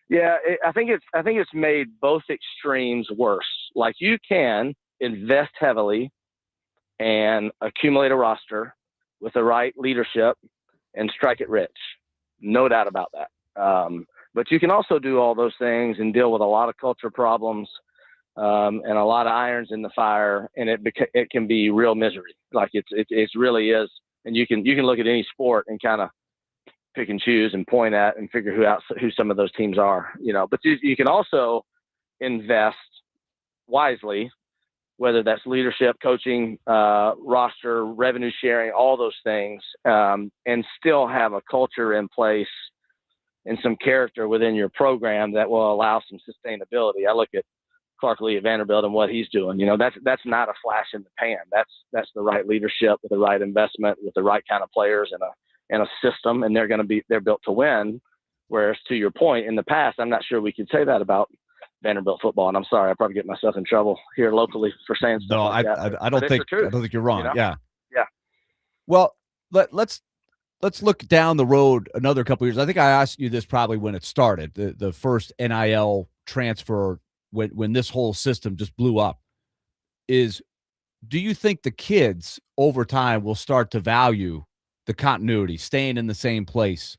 Yeah, I think it's made both extremes worse. Like, you can invest heavily and accumulate a roster with the right leadership and strike it rich, no doubt about that. But you can also do all those things and deal with a lot of culture problems and a lot of irons in the fire, and it can be real misery. Like, it really is. And you can look at any sport and kind of pick and choose and point at and figure who some of those teams are, but you can also invest wisely, whether that's leadership, coaching, roster, revenue sharing, all those things, and still have a culture in place and some character within your program that will allow some sustainability. I look at Clark Lee at Vanderbilt and what he's doing. That's not a flash in the pan. That's the right leadership with the right investment, with the right kind of players and a system, and they're built to win. Whereas, to your point, in the past, I'm not sure we could say that about Vanderbilt football. And I'm sorry, I probably get myself in trouble here locally for saying stuff like that. I don't think you're wrong. Yeah. Yeah. Well, let's look down the road another couple years. I think I asked you this probably when it started, the first NIL transfer when this whole system just blew up. Do you think the kids over time will start to value the continuity, staying in the same place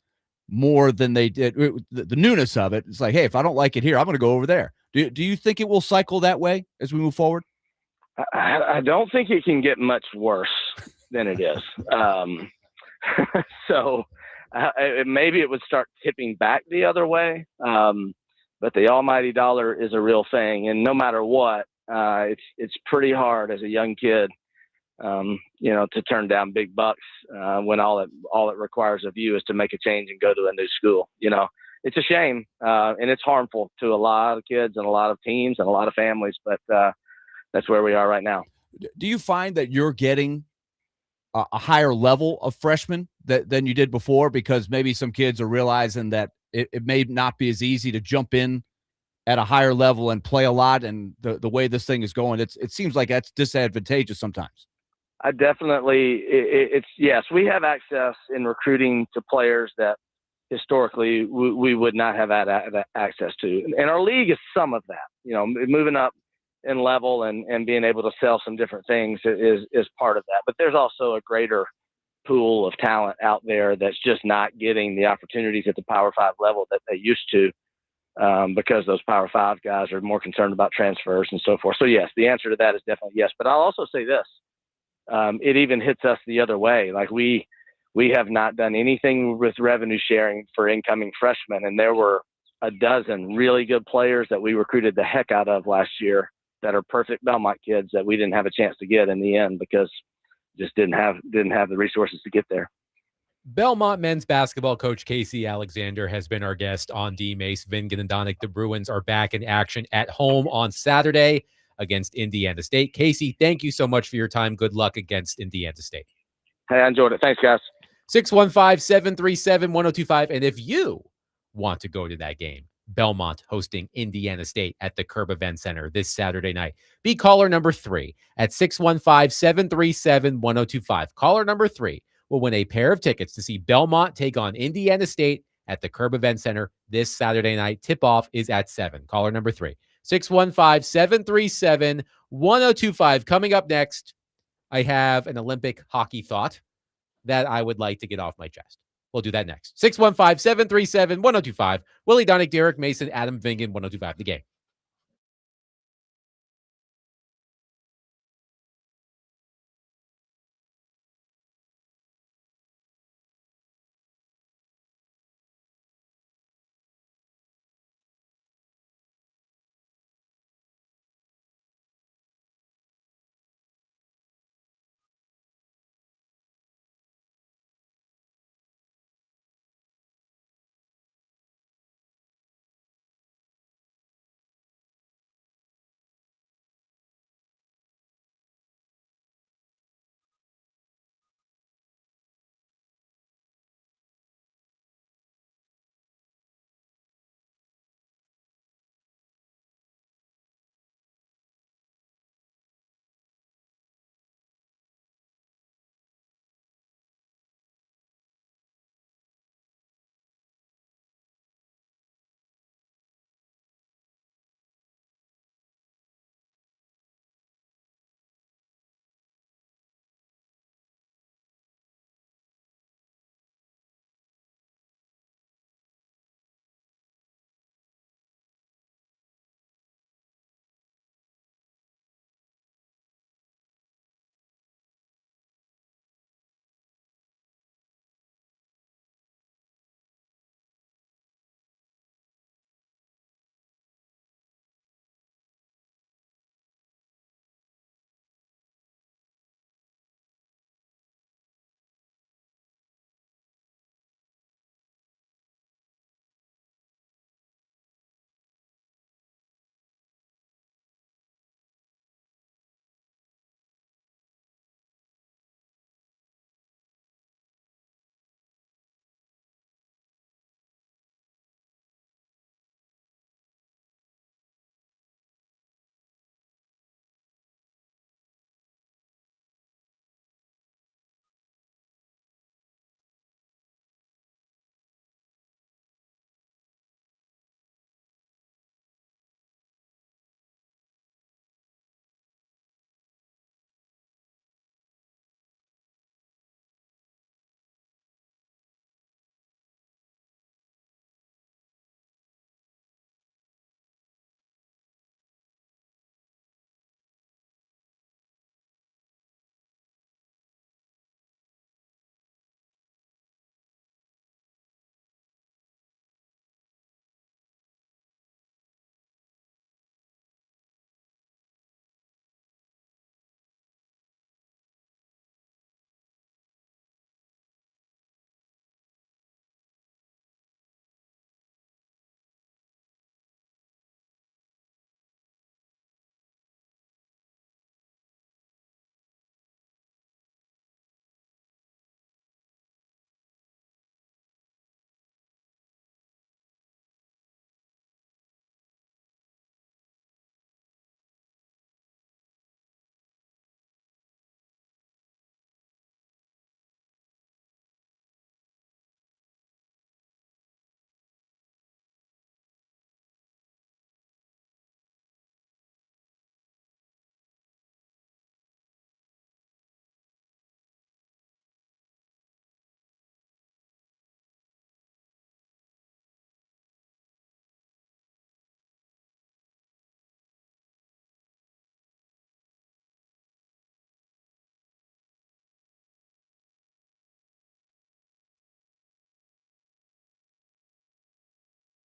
more than they did the newness of it? It's like, hey, if I don't like it here, I'm going to go over there. Do you think it will cycle that way as we move forward? I don't think it can get much worse than it is. So maybe it would start tipping back the other way. But the almighty dollar is a real thing. And no matter what, it's pretty hard as a young kid, to turn down big bucks when all it requires of you is to make a change and go to a new school. It's a shame, and it's harmful to a lot of kids and a lot of teams and a lot of families. But that's where we are right now. Do you find that you're getting a higher level of freshmen than you did before, because maybe some kids are realizing that it may not be as easy to jump in at a higher level and play a lot, and the way this thing is going, it seems like that's disadvantageous sometimes? I definitely, yes, we have access in recruiting to players that historically we would not have had access to. And our league is some of that, moving up in level and being able to sell some different things is part of that. But there's also a greater pool of talent out there that's just not getting the opportunities at the Power 5 level that they used to, because those Power 5 guys are more concerned about transfers and so forth. So yes, the answer to that is definitely yes. But I'll also say this. It even hits us the other way. Like, we have not done anything with revenue sharing for incoming freshmen. And there were a dozen really good players that we recruited the heck out of last year that are perfect Belmont kids that we didn't have a chance to get in the end because just didn't have the resources to get there. Belmont men's basketball coach Casey Alexander has been our guest on D-Mace, Vingan, and Donick. The Bruins are back in action at home on Saturday against Indiana State. Casey, thank you so much for your time. Good luck against Indiana State. Hey, I enjoyed it. Thanks, guys. 615-737-1025. And if you want to go to that game, Belmont hosting Indiana State at the Curb Event Center this Saturday night, be caller number 3 at 615-737-1025. Caller number 3 will win a pair of tickets to see Belmont take on Indiana State at the Curb Event Center this Saturday night. Tip-off is at 7. Caller number 3. 615-737-1025. Coming up next, I have an Olympic hockey thought that I would like to get off my chest. We'll do that next. 615-737-1025. Willie Donick, Derek Mason, Adam Vingan, 1025 The Game.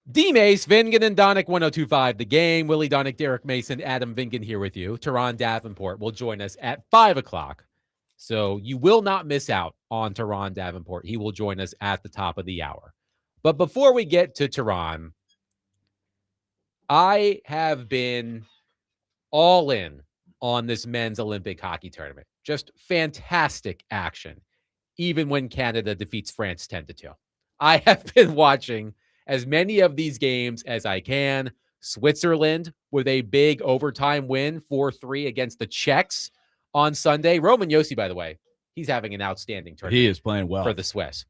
D-Mace, Vingan, and Donick 1025, The Game. Willie Donick, Derek Mason, Adam Vingan here with you. Teron Davenport will join us at 5 o'clock. So you will not miss out on Teron Davenport. He will join us at the top of the hour. But before we get to Teron, I have been all in on this men's Olympic hockey tournament. Just fantastic action, even when Canada defeats France 10-2. I have been watching as many of these games as I can. Switzerland with a big overtime win, 4-3 against the Czechs on Sunday. Roman Josi, by the way, he's having an outstanding tournament. He is playing well for the Swiss.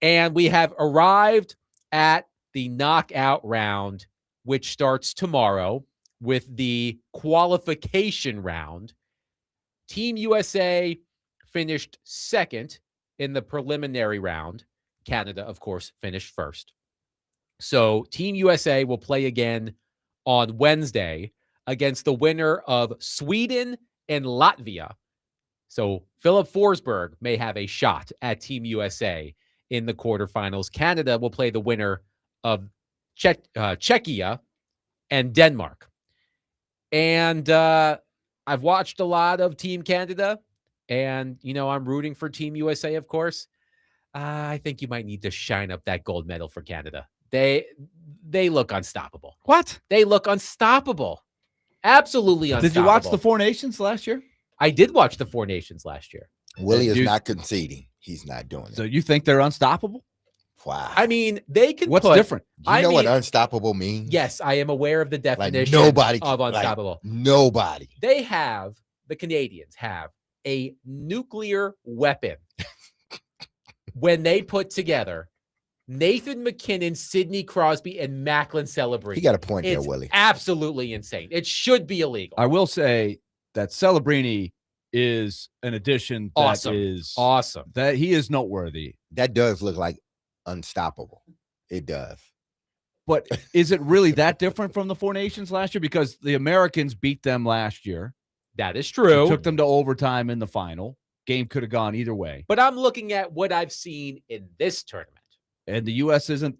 And we have arrived at the knockout round, which starts tomorrow with the qualification round. Team USA finished second in the preliminary round. Canada, of course, finished first. So Team USA will play again on Wednesday against the winner of Sweden and Latvia. So Philip Forsberg may have a shot at Team USA in the quarterfinals. Canada will play the winner of Czechia and Denmark. And I've watched a lot of Team Canada, and, you know, I'm rooting for Team USA, of course. I think you might need to shine up that gold medal for Canada. They look unstoppable. What? They look unstoppable. Absolutely unstoppable. Did you watch the Four Nations last year? I did watch the Four Nations last year. Willie is not conceding. He's not doing it. So you think they're unstoppable? Wow. I mean, they can What's put, different? Do you know what mean, unstoppable means? Yes, I am aware of the definition nobody of like unstoppable. nobody. The Canadians have a nuclear weapon when they put together Nathan McKinnon, Sidney Crosby, and Macklin Celebrini. You got a point there, It's Willie. absolutely insane. It should be illegal. I will say that Celebrini is an addition that is Awesome. that he is noteworthy. That does look like unstoppable. It does. But is it really that different from the Four Nations last year? Because the Americans beat them last year. That is true. Took them to overtime in the final. Game could have gone either way. But I'm looking at what I've seen in this tournament. And the U.S. doesn't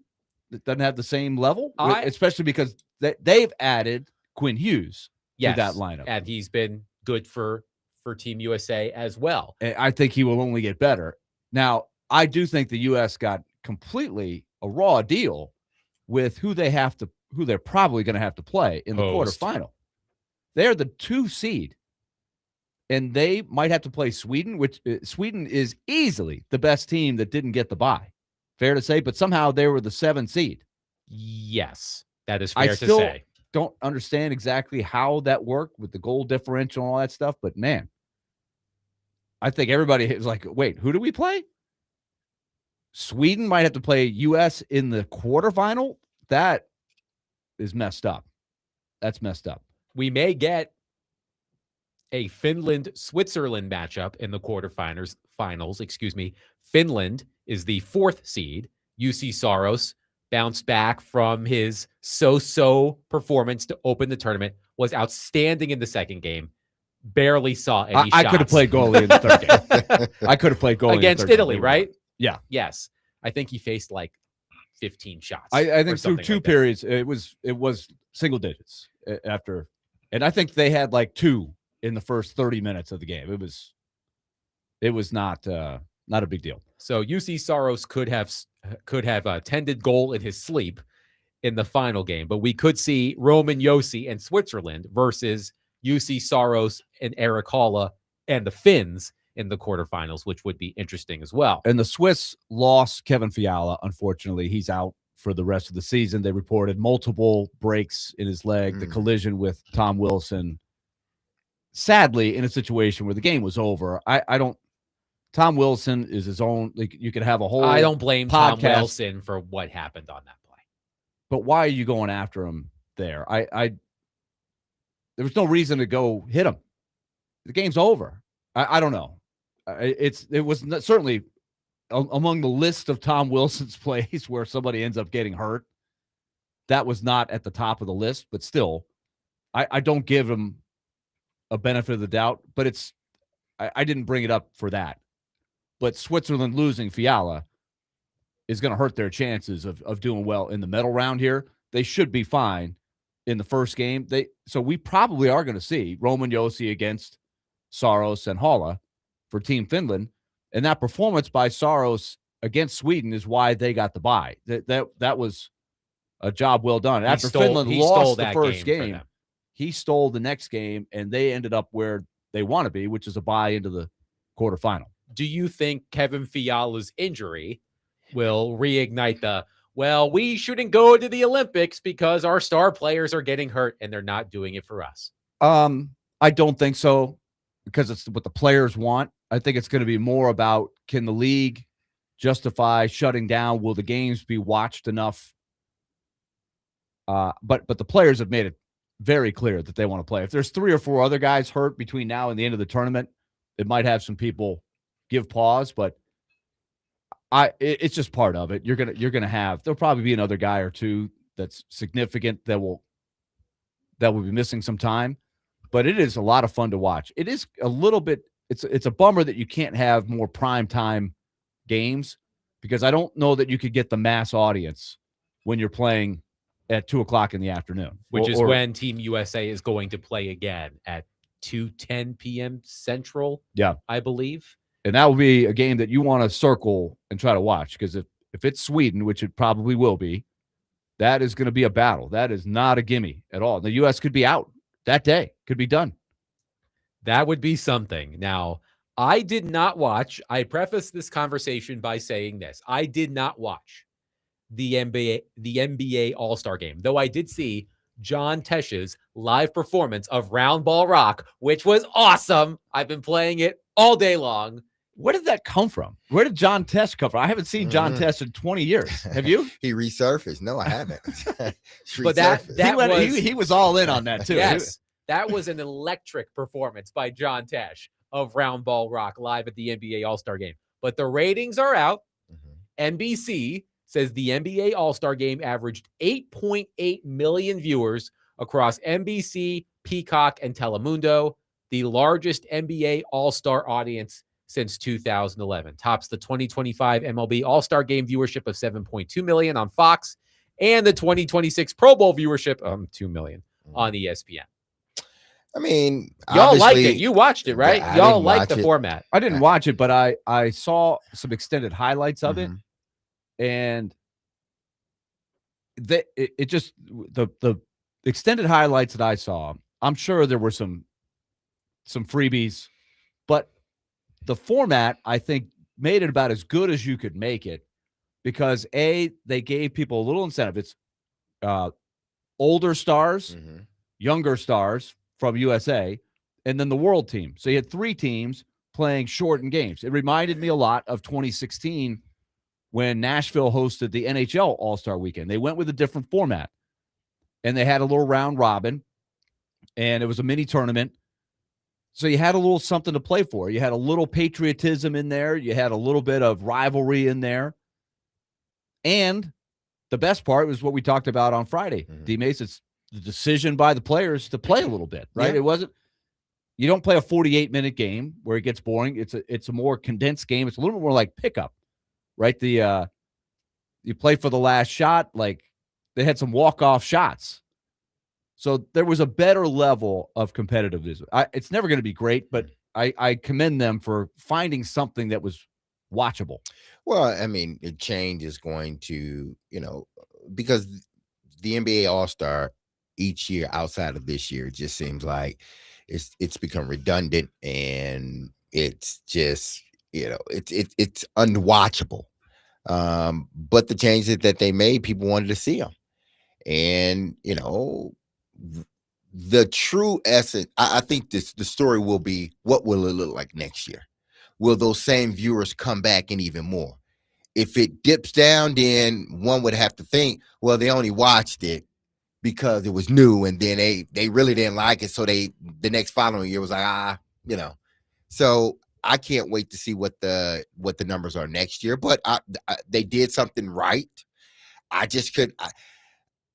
have the same level, I- especially because they've added Quinn Hughes Yes, to that lineup. and he's been good for Team USA as well. And I think he will only get better. Now, I do think the U.S. got completely a raw deal with who they're probably going to have to play in the Host. quarterfinal. They're the 2 seed, and they might have to play Sweden, which Sweden is easily the best team that didn't get the bye. Fair to say, but somehow they were the 7 seed. Yes, that is I fair still to say. don't understand exactly how that worked with the goal differential and all that stuff, but man, I think everybody is like, wait, who do we play? Sweden might have to play U.S. in the quarterfinal. That is messed up. That's messed up. We may get a Finland-Switzerland matchup in the quarterfinals. Finland is the 4th seed. UC Saros bounced back from his so-so performance to open the tournament, was outstanding in the second game. Barely saw any I shots. could have played goalie in the third game. I could have played goalie against in the third Italy, game. right? Yeah. Yes. I think he faced like 15 shots. I or think through something 2 like that. periods, it was single digits after, and I think they had like 2 in the first 30 minutes of the game. It was not a big deal. So UC Saros could have tended goal in his sleep in the final game, but we could see Roman Josi and Switzerland versus UC Saros and Eric Halla and the Finns in the quarterfinals, which would be interesting as well. And the Swiss lost Kevin Fiala. Unfortunately, he's out for the rest of the season. They reported multiple breaks in his leg, the collision with Tom Wilson. Sadly, in a situation where the game was over, Tom Wilson is his own. Like, you could have a whole. I don't blame Tom podcast. Wilson for what happened on that play. But why are you going after him there? There was no reason to go hit him. The game's over. I don't know. It was certainly among the list of Tom Wilson's plays where somebody ends up getting hurt. That was not at the top of the list, but still, I don't give him a benefit of the doubt. But I didn't bring it up for that. But Switzerland losing Fiala is going to hurt their chances of doing well in the medal round here. They should be fine in the first game. So we probably are going to see Roman Josi against Saros and Hala for Team Finland. And that performance by Saros against Sweden is why they got the bye. That was a job well done. After Finland lost the first game, he stole the next game, and they ended up where they want to be, which is a bye into the quarterfinal. Do you think Kevin Fiala's injury will reignite we shouldn't go to the Olympics because our star players are getting hurt and they're not doing it for us? I don't think so, because it's what the players want. I think it's going to be more about, can the league justify shutting down? Will the games be watched enough? But the players have made it very clear that they want to play. If there's 3 or 4 other guys hurt between now and the end of the tournament, it might have some people give pause, but it's just part of it. You're gonna have, there'll probably be another guy or two that's significant that will be missing some time, but it is a lot of fun to watch. It is a little bit, it's a bummer that you can't have more prime time games, because I don't know that you could get the mass audience when you're playing at 2:00 in the afternoon, which is when Team USA is going to play again at 2:10 p.m. Central. Yeah, I believe. And that will be a game that you want to circle and try to watch, because if it's Sweden, which it probably will be, that is going to be a battle. That is not a gimme at all. The U.S. could be out that day, could be done. That would be something. Now, I did not watch. I preface this conversation by saying this. I did not watch the NBA All-Star game, though I did see John Tesh's live performance of Round Ball Rock, which was awesome. I've been playing it all day long. Where did that come from? Where did John Tesh come from? I haven't seen John Tesh in 20 years. Have you? He resurfaced. No, I haven't. But he was all in on that too. Yes, that was an electric performance by John Tesh of Round Ball Rock live at the NBA All-Star game. But the ratings are out. NBC says the NBA All-Star game averaged 8.8 million viewers across NBC, Peacock, and Telemundo, the largest NBA All-Star audience since 2011. Tops the 2025 MLB All-Star Game viewership of 7.2 million on Fox and the 2026 Pro Bowl viewership of 2 million on ESPN. I mean, y'all liked it. You watched it, right? Yeah, y'all liked the format. I didn't watch it, but I saw some extended highlights of it, and the extended highlights that I saw, I'm sure there were some freebies, but the format, I think, made it about as good as you could make it, because they gave people a little incentive. It's older stars, younger stars from USA, and then the world team. So you had 3 teams playing shortened games. It reminded me a lot of 2016 when Nashville hosted the NHL All-Star Weekend. They went with a different format, and they had a little round robin, and it was a mini tournament. So you had a little something to play for. You had a little patriotism in there. You had a little bit of rivalry in there. And the best part was what we talked about on Friday. D-Mace, it's the decision by the players to play a little bit, right? Yeah. It wasn't, you don't play a 48-minute game where it gets boring. It's a more condensed game. It's a little bit more like pickup, right? You play for the last shot. Like, they had some walk-off shots. So there was a better level of competitiveness. It's never going to be great, but I commend them for finding something that was watchable. Well, I mean, the change is going to, because the NBA All-Star each year outside of this year just seems like it's become redundant, and it's just, it's unwatchable. But the changes that they made, people wanted to see them. And, the true essence, I think the story will be, what will it look like next year? Will those same viewers come back and even more? If it dips down, then one would have to think, well, they only watched it because it was new, and then they really didn't like it. So the next following year was like, So I can't wait to see what the numbers are next year. But they did something right.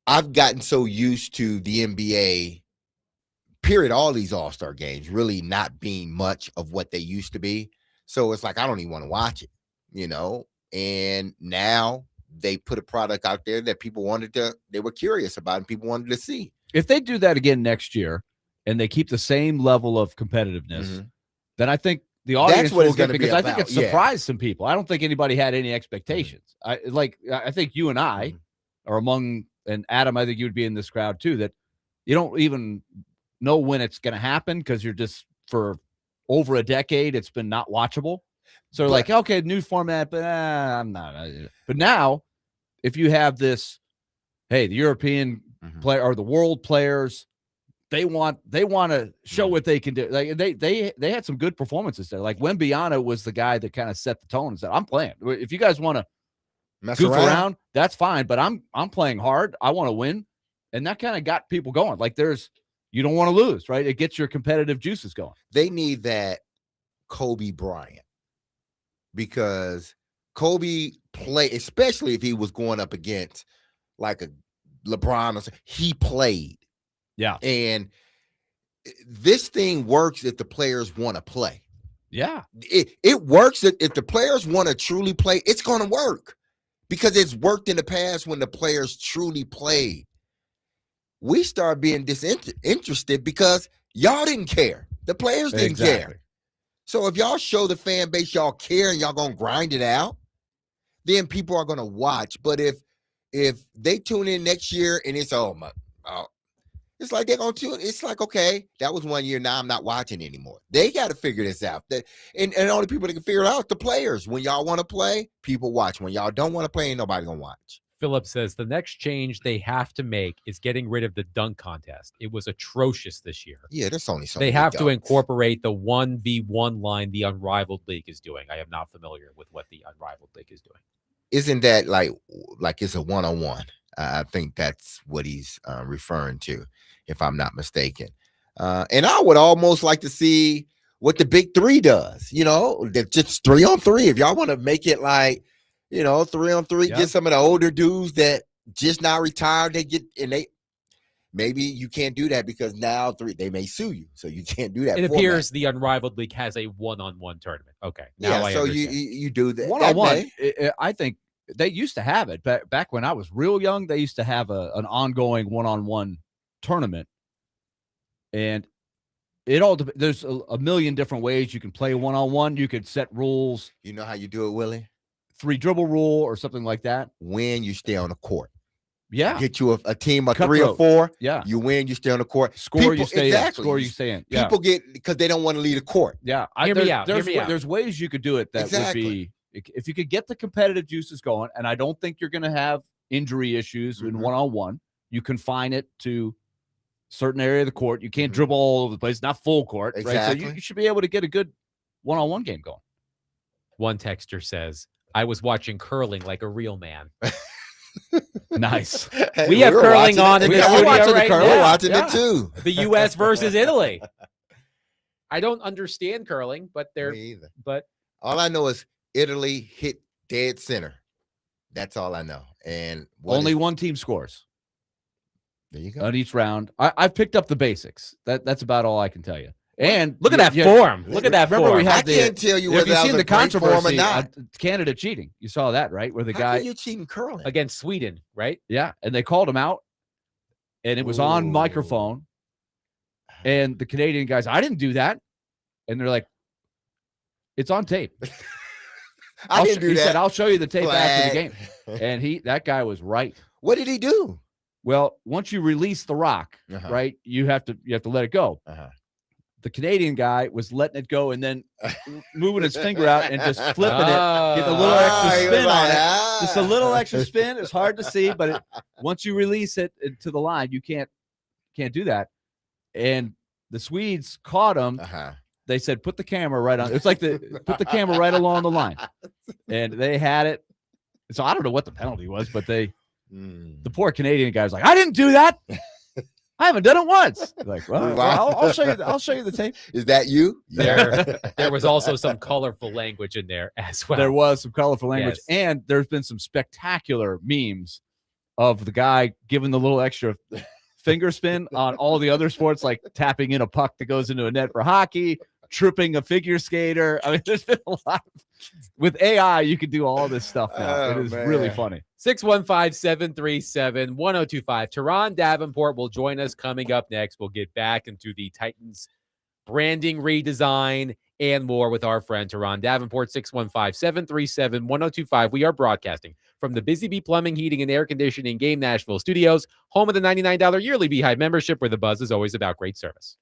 I've gotten so used to the NBA, period, all these All-Star games really not being much of what they used to be. So it's like, I don't even want to watch it, And now they put a product out there that people they were curious about and people wanted to see. If they do that again next year and they keep the same level of competitiveness, then I think the audience what will it's get, gonna be because I think about, it surprised some people. I don't think anybody had any expectations. I think you and I are among, and Adam, I think you would be in this crowd too, that you don't even know when it's going to happen because you're just, for over a decade, it's been not watchable. So like, okay, new format, but I'm not. But now, if you have this, hey, the European player or the world players, they want to show what they can do. Like they had some good performances there. Like Wembanyama was the guy that kind of set the tone and said, "I'm playing. If you guys want to goof around, that's fine. But I'm playing hard. I want to win," and that kind of got people going. Like you don't want to lose, right? It gets your competitive juices going. They need that Kobe Bryant, because Kobe played, especially if he was going up against like a LeBron or something, he played. Yeah. And this thing works if the players want to play. Yeah. It works if the players want to truly play. It's going to work because it's worked in the past when the players truly played. We start being disinterested because y'all didn't care. The players didn't care. So if y'all show the fan base y'all care and y'all going to grind it out, then people are going to watch. But if they tune in next year and it's it's like they're going to tune. It's like, okay, that was 1 year. Now I'm not watching anymore. They got to figure this out. And the only people that can figure it out is the players. When y'all want to play, people watch. When y'all don't want to play, ain't nobody going to watch. Philip says the next change they have to make is getting rid of the dunk contest. It was atrocious this year. Yeah, there's only so they have to incorporate the 1v1 line the Unrivaled League is doing. I am not familiar with what the Unrivaled League is doing. Isn't that like it's a one-on-one? I think that's what he's referring to, if I'm not mistaken. And I would almost like to see what the Big Three does. Just 3-on-3. If y'all want to make it like, 3-on-3, get some of the older dudes that just now retired. Maybe you can't do that because now they may sue you, so you can't do that. It appears the Unrivaled League has a one-on-one tournament. Okay, now I understand. you do that one-on-one. I think they used to have it back when I was real young. They used to have an ongoing one-on-one tournament, and it all there's a million different ways you can play one-on-one. You could set rules. You know how you do it, Willie? 3 dribble rule or something like that. When you stay on the court. Yeah. Get you a team of 3 or 4. Yeah. You win, you stay on the court. Score, you stay in. Score, you stay in. Yeah. People get, because they don't want to leave the court. Yeah. Hear me out. There's ways you could do it that would be, if you could get the competitive juices going, and I don't think you're going to have injury issues in one-on-one. You confine it to certain area of the court. You can't dribble all over the place, not full court. Exactly. Right? So you should be able to get a good one-on-one game going. One texter says, I was watching curling like a real man. Nice. Hey, we have curling on in the studio right now. We're watching it too. The U.S. versus Italy. I don't understand curling, but Me either. But all I know is Italy hit dead center. That's all I know. And only one team scores. There you go. On each round. I've picked up the basics. That's about all I can tell you. And look at that form. Look at that remember form. We had I can't tell you whether have you seen the controversy or not. Canada cheating. You saw that, right? Where the How guy can you cheating curling against Sweden, right? Yeah, and they called him out, and it was on microphone. And the Canadian guys, I didn't do that, and they're like, "It's on tape." I didn't do that. He said, "I'll show you the tape after the Flag. game." And that guy was right. What did he do? Well, once you release the rock, right, you have to let it go. The Canadian guy was letting it go and then moving his finger out and just flipping it, getting a little extra spin on it. Just a little extra spin. It's hard to see, but once you release it to the line, you can't do that. And the Swedes caught him. They said, "Put the camera right on." It's like put the camera right along the line, and they had it. So I don't know what the penalty was, but the poor Canadian guy was like, "I didn't do that. I haven't done it once." Like, well, I'll show you. I'll show you the tape. Is that you? There was also some colorful language in there as well. There was some colorful language, Yes. and there's been some spectacular memes of the guy giving the little extra finger spin on all the other sports, like tapping in a puck that goes into a net for hockey, tripping a figure skater. I mean, there's been a lot. With AI, you can do all this stuff now. It is really funny. 615-737-1025. Teron Davenport will join us coming up next. We'll get back into the Titans branding redesign and more with our friend Teron Davenport. 615-737-1025. We are broadcasting from the Busy Bee Plumbing, Heating, and Air Conditioning Game Nashville Studios, home of the $99 yearly Beehive membership, where the buzz is always about great service.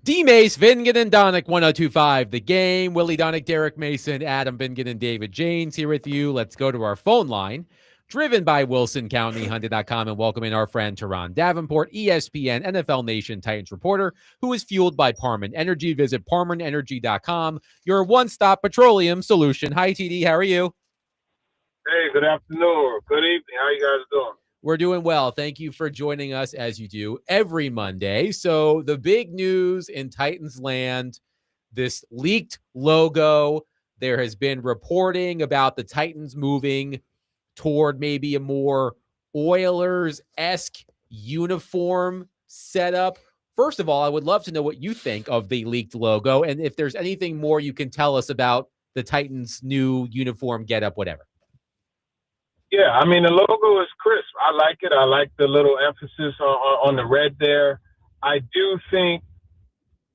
D. Mace, Vingen and Donick, 1025. The Game. Willie Donick, Derek Mason, Adam Vingen, and David Janes here with you. Let's go to our phone line. driven by Wilson County, Hyundai.com, and welcoming our friend Teron Davenport, ESPN, NFL Nation Titans reporter, who is fueled by Parman Energy. Visit ParmanEnergy.com, your one-stop petroleum solution. Hi, TD. How are you? Hey, good afternoon. Good evening. How you guys doing? We're doing well. Thank you for joining us as you do every Monday. So the big news in Titans land, this leaked logo. There has been reporting about the Titans moving toward maybe a more Oilers-esque uniform setup. First of all, I would love to know what you think of the leaked logo and if there's anything more you can tell us about the Titans' new uniform getup, whatever. Yeah, I mean, the logo is crisp. I like it. I like the little emphasis on the red there. I do think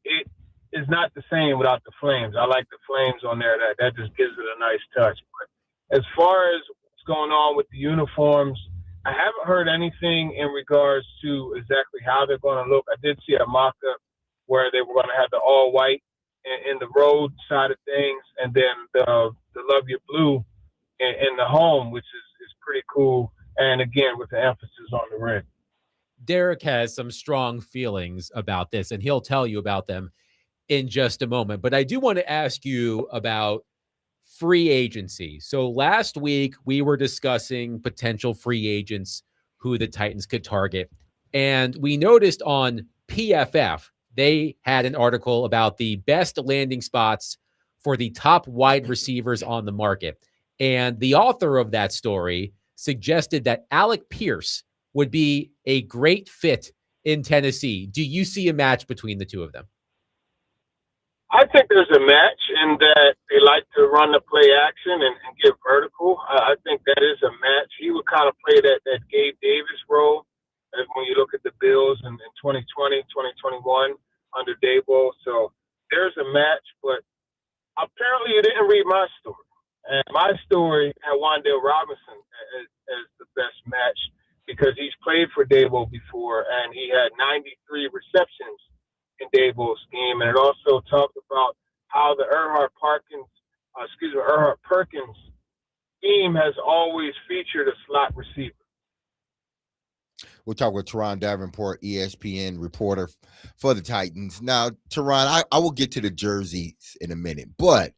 it is not the same without the flames. I like the flames on there. That just gives it a nice touch. But as far as what's going on with the uniforms, I haven't heard anything in regards to exactly how they're going to look. I did see a mock-up where they were going to have the all-white in the road side of things, and then the Love Your Blue in the home, which is pretty cool. And again, with the emphasis on the red. Derek has some strong feelings about this, and he'll tell you about them in just a moment. But I do want to ask you about free agency. So last week, we were discussing potential free agents who the Titans could target. And we noticed on PFF, they had an article about the best landing spots for the top wide receivers on the market. And the author of that story suggested that Alec Pierce would be a great fit in Tennessee. Do you see a match between the two of them? I think there's a match in that they like to run the play action and get vertical. I think that is a match. He would kind of play that Gabe Davis role when you look at the Bills in 2020, 2021 under Daboll. So there's a match, but apparently you didn't read my story. And my story had Wan'Dale Robinson as the best match because he's played for Daboll before, and he had 93 receptions in Daboll's scheme. And it also talked about how the Erhard Perkins scheme has always featured a slot receiver. We'll talk with Teron Davenport, ESPN reporter for the Titans. Now, Teron, I will get to the jerseys in a minute, but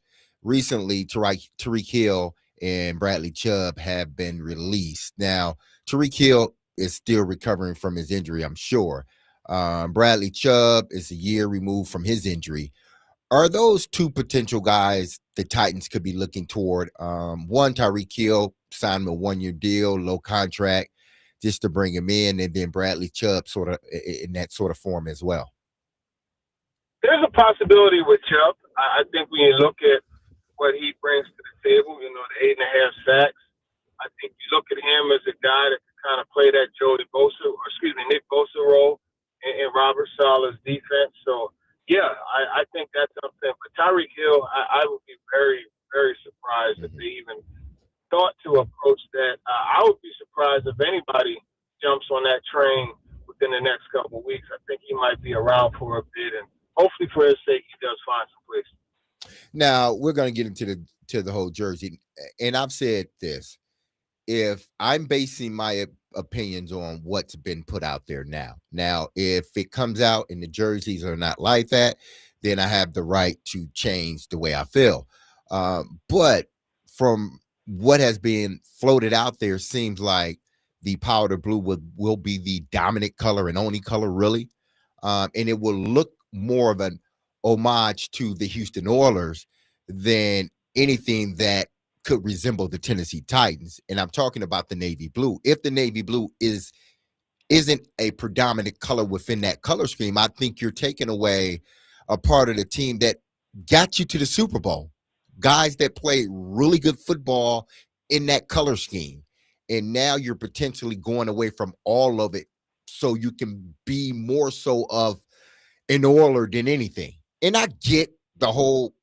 recently, Tyreek Hill and Bradley Chubb have been released. Now, Tyreek Hill is still recovering from his injury, I'm sure. Bradley Chubb is a year removed from his injury. Are those two potential guys the Titans could be looking toward? One, Tyreek Hill signed him a one-year deal, low contract, just to bring him in, and then Bradley Chubb sort of in that sort of form as well. There's a possibility with Chubb. I think when you look at what he brings to the table, the 8.5 sacks. I think you look at him as a guy that can kind of play that Nick Bosa role in Robert Saleh's defense. So, yeah, I think that's something. But Tyreek Hill, I would be very, very surprised if they even thought to approach that. I would be surprised if anybody jumps on that train within the next couple of weeks. I think he might be around for a bit, and hopefully for his sake, he does find some place. Now we're going to get into the whole jersey, and I've said this: if I'm basing my opinions on what's been put out there now, if it comes out and the jerseys are not like that, then I have the right to change the way I feel. But from what has been floated out there, seems like the powder blue will be the dominant color and only color, really, and it will look more of an homage to the Houston Oilers than anything that could resemble the Tennessee Titans. And I'm talking about the navy blue. If the navy blue isn't a predominant color within that color scheme, I think you're taking away a part of the team that got you to the Super Bowl. Guys that play really good football in that color scheme. And now you're potentially going away from all of it so you can be more so of an Oiler than anything. And I get the whole,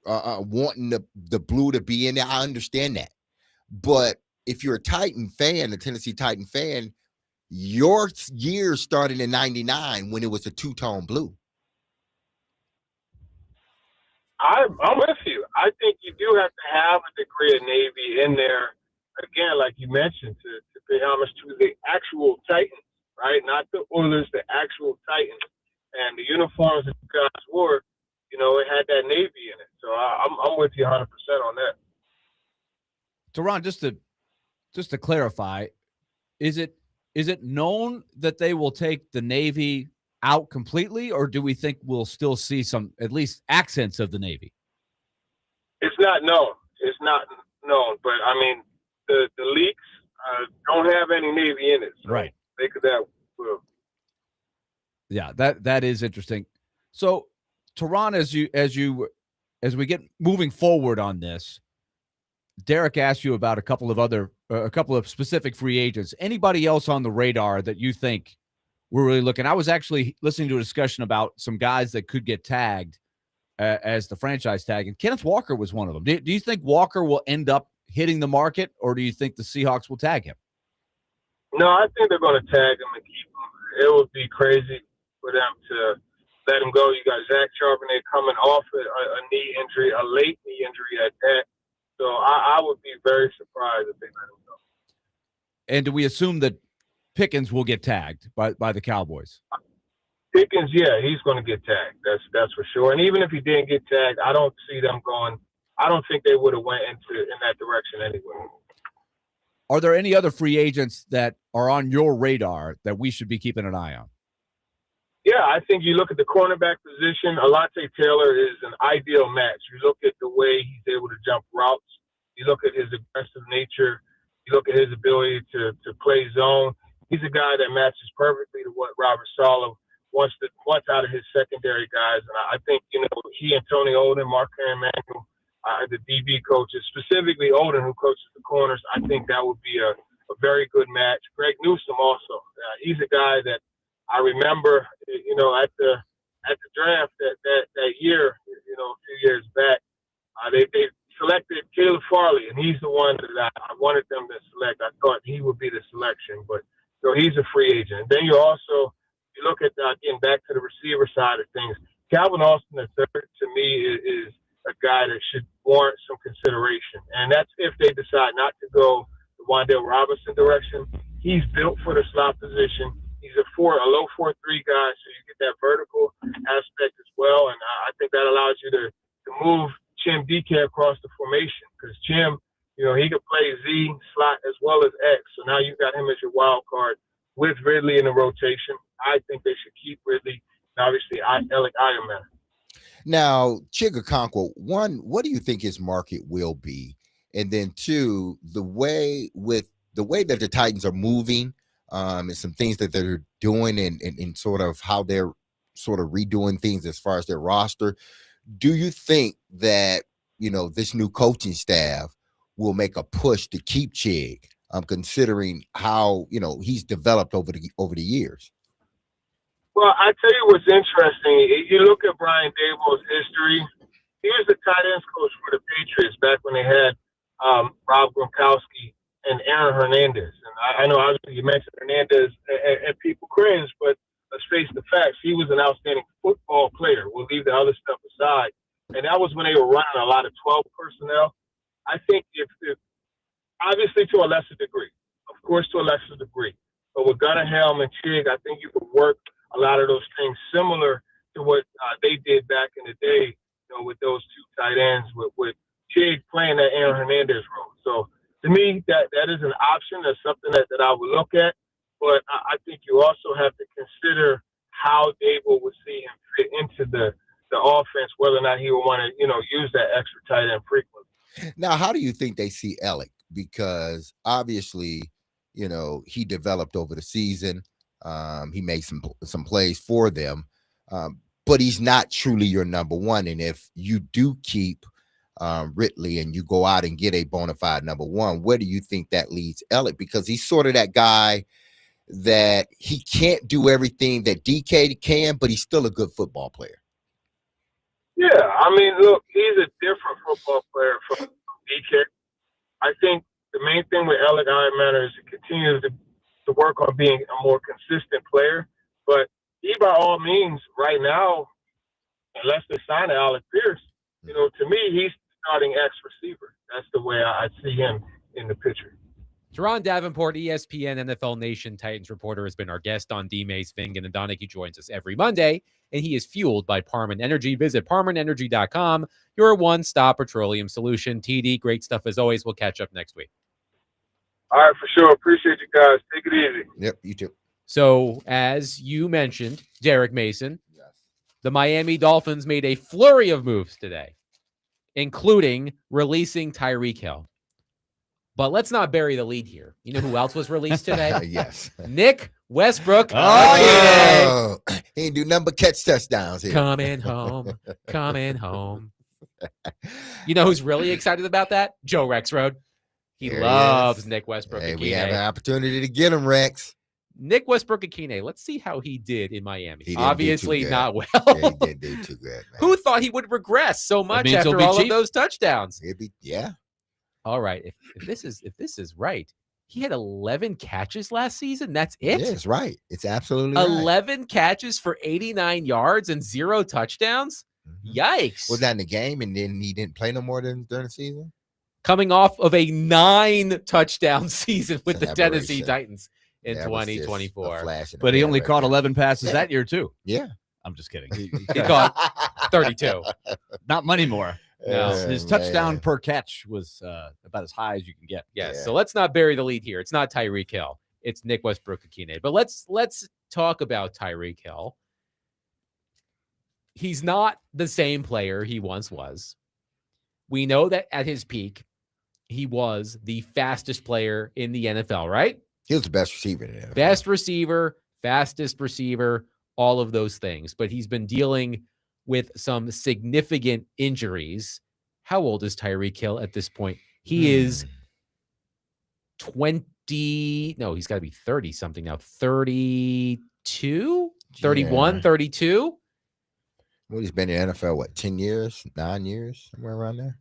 wanting the blue to be in there. I understand that. But if you're a Titan fan, a Tennessee Titan fan, your year started in 99 when it was a two-tone blue. I'm with you. I think you do have to have a degree of navy in there again, like you mentioned, to pay homage to the actual Titans, right? Not the Oilers, the actual Titans. And the uniforms that you guys wore, it had that Navy in it. So I'm with you 100% on that. Teron, just to clarify, is it known that they will take the Navy out completely, or do we think we'll still see some at least accents of the Navy? It's not known. It's not known, but I mean the leaks don't have any Navy in it, so right? They could have. Well. Yeah, that is interesting. So, Teron, as we get moving forward on this, Derek asked you about a couple of specific free agents. Anybody else on the radar that you think we're really looking? I was actually listening to a discussion about some guys that could get tagged as the franchise tag, and Kenneth Walker was one of them. Do you think Walker will end up hitting the market, or do you think the Seahawks will tag him? No, I think they're going to tag him and keep him. It would be crazy for them to let him go. You got Zach Charbonnet coming off a knee injury, a late knee injury at that. So I would be very surprised if they let him go. And do we assume that Pickens will get tagged by the Cowboys? Pickens, yeah, he's going to get tagged. That's for sure. And even if he didn't get tagged, I don't see them going. I don't think they would have went in that direction anyway. Are there any other free agents that are on your radar that we should be keeping an eye on? Yeah, I think you look at the cornerback position, Alontae Taylor is an ideal match. You look at the way he's able to jump routes. You look at his aggressive nature. You look at his ability to play zone. He's a guy that matches perfectly to what Robert Saleh wants out of his secondary guys. And I think, he and Tony Olden, Mark Emanuel, the DB coaches, specifically Olden, who coaches the corners, I think that would be a very good match. Greg Newsome also. He's a guy that I remember, at the draft that year, a few years back, they selected Caleb Farley, and he's the one that I wanted them to select. I thought he would be the selection, but he's a free agent. And then you look at getting back to the receiver side of things. Calvin Austin III, to me, is a guy that should warrant some consideration, and that's if they decide not to go the Wan'Dale Robinson direction. He's built for the slot position. He's a low 4-3 guy, so you get that vertical aspect as well. And I think that allows you to move Chim DK across the formation, because Chim, he could play Z, slot, as well as X. So now you've got him as your wild card with Ridley in the rotation. I think they should keep Ridley, and obviously Alec Ironman. Now, Chig Okonkwo, one, what do you think his market will be? And then two, the way that the Titans are moving, and some things that they're doing and sort of how they're sort of redoing things as far as their roster. Do you think that, this new coaching staff will make a push to keep Chig, considering how, he's developed over the years? Well, I tell you what's interesting. You look at Brian Daboll's history. He was the tight ends coach for the Patriots back when they had Rob Gronkowski and Aaron Hernandez. And I know obviously you mentioned Hernandez and people cringe, but let's face the facts. He was an outstanding football player. We'll leave the other stuff aside. And that was when they were running a lot of 12 personnel. I think if obviously to a lesser degree, of course to a lesser degree, but with Gunnar Helm and Chig, I think you could work a lot of those things similar to what they did back in the day, with those two tight ends, with Chig playing that Aaron Hernandez role. So to me, that is an option. That's something that I would look at. But I think you also have to consider how Daboll would see him fit into the offense, whether or not he would want to, use that extra tight end frequently. Now, how do you think they see Alec? Because obviously, he developed over the season. He made some plays for them, but he's not truly your number one. And if you do keep Ridley and you go out and get a bona fide number one, where do you think that leads Alec? Because he's sort of that guy that he can't do everything that DK can, but he's still a good football player. Yeah, I mean, look, he's a different football player from DK. I think the main thing with Alec Ironman is to continue to work on being a more consistent player. But he, by all means, right now, unless they sign Alec Pierce, to me, he's starting X receiver. That's the way I see him. in the picture. Teron Davenport, ESPN NFL Nation Titans reporter, has been our guest on D-Mace, Vingan, and Donick. He joins us every Monday, and he is fueled by Parman Energy. Visit ParmanEnergy.com, your one-stop petroleum solution. TD, great stuff as always. We'll catch up next week. All right, for sure. Appreciate you guys. Take it easy. Yep, you too. So, as you mentioned, Derek Mason, the Miami Dolphins made a flurry of moves today, including releasing Tyreek Hill. But let's not bury the lead here. You know who else was released today? Yes. Nick Westbrook. Oh, yeah. He ain't do nothing but catch touchdowns here. Coming home. Coming home. You know who's really excited about that? Joe Rexroad. He There he loves is. Nick Westbrook. Hey, we have an opportunity to get him, Rex. Nick Westbrook-Akine. Let's see how he did in Miami. He didn't do Obviously too good. not well. Yeah, he didn't do too good, man. Who thought he would regress so much means he'll after be all cheap. of those touchdowns? Yeah. All right. If this is right, he had 11 catches last season. That's it. Yeah, it's right. It's absolutely right. 11 catches for 89 yards and 0 touchdowns. Mhm. Yikes. Was that in the game, and then he didn't play no more during the season? Coming off of a 9 touchdown season with It's the an Tennessee aberration. Titans in That was just a 2024. flash in the But he pan only right caught there. 11 passes that year, too. Yeah. I'm just kidding. He caught 32. Not many more. No. His Oh, touchdown man. per catch was about as high as you can get. Yes. Yeah. So let's not bury the lead here. It's not Tyreek Hill. It's Nick Westbrook-Akine. But let's talk about Tyreek Hill. He's not the same player he once was. We know that at his peak, he was the fastest player in the NFL, right? He was the best receiver in the NFL. Best receiver, fastest receiver, all of those things. But he's been dealing with some significant injuries. How old is Tyreek Hill at this point? He is 20. No, he's got to be 30 something now. 32, 31, Yeah. 32. Well, he's been in the NFL, what, 10 years, 9 years, somewhere around there?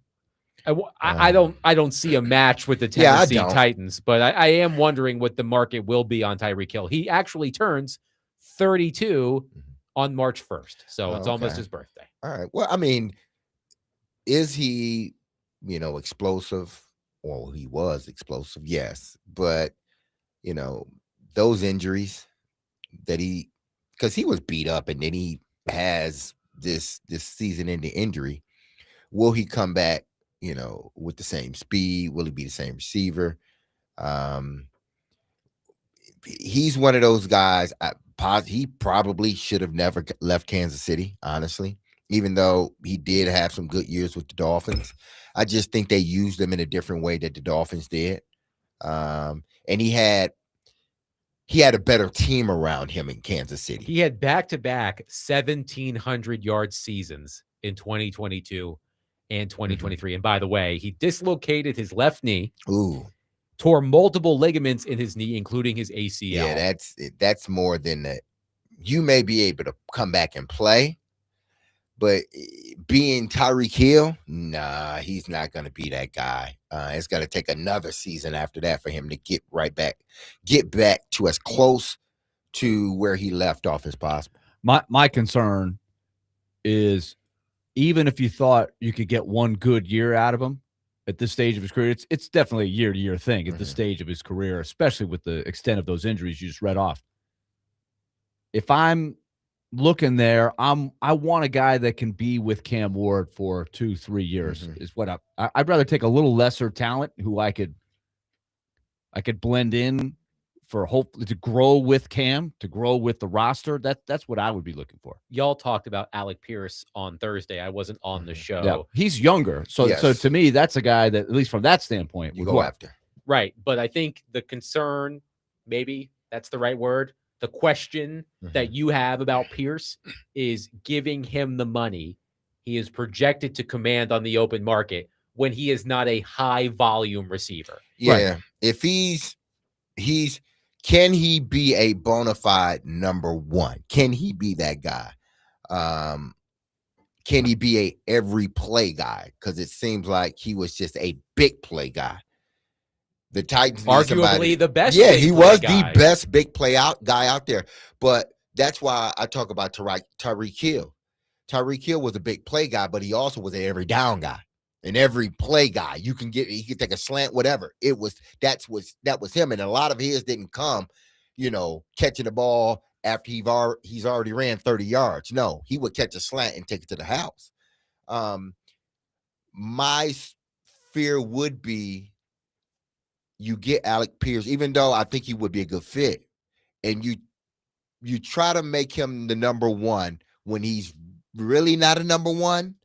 I don't see a match with the Yeah, I Tennessee don't. Titans, but I am wondering what the market will be on Tyreek Hill. He actually turns 32 on March 1st, so Oh, it's almost okay. his birthday. All right. Well, I mean, is he, explosive? Well, he was explosive, yes. But, those injuries that because he was beat up and then he has this season ending injury, will he come back, with the same speed? Will he be the same receiver? He's one of those guys. He probably should have never left Kansas City, honestly, even though he did have some good years with the Dolphins. I just think they used him in a different way that the Dolphins did. And he had a better team around him in Kansas City. He had back-to-back 1,700-yard seasons in 2022 and 2023. And by the way, he dislocated his left knee, Ooh, tore multiple ligaments in his knee, including his ACL. yeah, that's more than that. You may be able to come back and play, but being Tyreek Hill, nah, he's not going to be that guy. It's going to take another season after that for him to get back to as close to where he left off as possible. My concern is, even if you thought you could get one good year out of him at this stage of his career, it's definitely a year-to-year thing at this stage of his career, especially with the extent of those injuries you just read off. If I'm looking there, I want a guy that can be with Cam Ward for 2-3 years. Is what I'd rather take a little lesser talent who I could blend in for hopefully to grow with Cam, to grow with the roster. That's what I would be looking for. Y'all talked about Alec Pierce on Thursday. I wasn't on the show. Yeah, he's younger, so Yes. to me, that's a guy that, at least from that standpoint, You would go work. after. Right. But I think the concern, maybe that's the right word, the question that you have about Pierce is giving him the money he is projected to command on the open market when he is not a high volume receiver. Yeah, if can he be a bona fide number one? Can he be that guy? Can he be a every play guy? Because it seems like he was just a big play guy. The Titans need somebody. Arguably the best. Yeah, big he play was guy. the best big play guy out there. But that's why I talk about Tyreek Hill. Tyreek Hill was a big play guy, but he also was an every down guy. And every play guy you can get, he could take a slant, whatever. That was him. And a lot of his didn't come, catching the ball after he's already ran 30 yards. No, he would catch a slant and take it to the house. My fear would be you get Alec Pierce, even though I think he would be a good fit, and you try to make him the number one when he's really not a number one.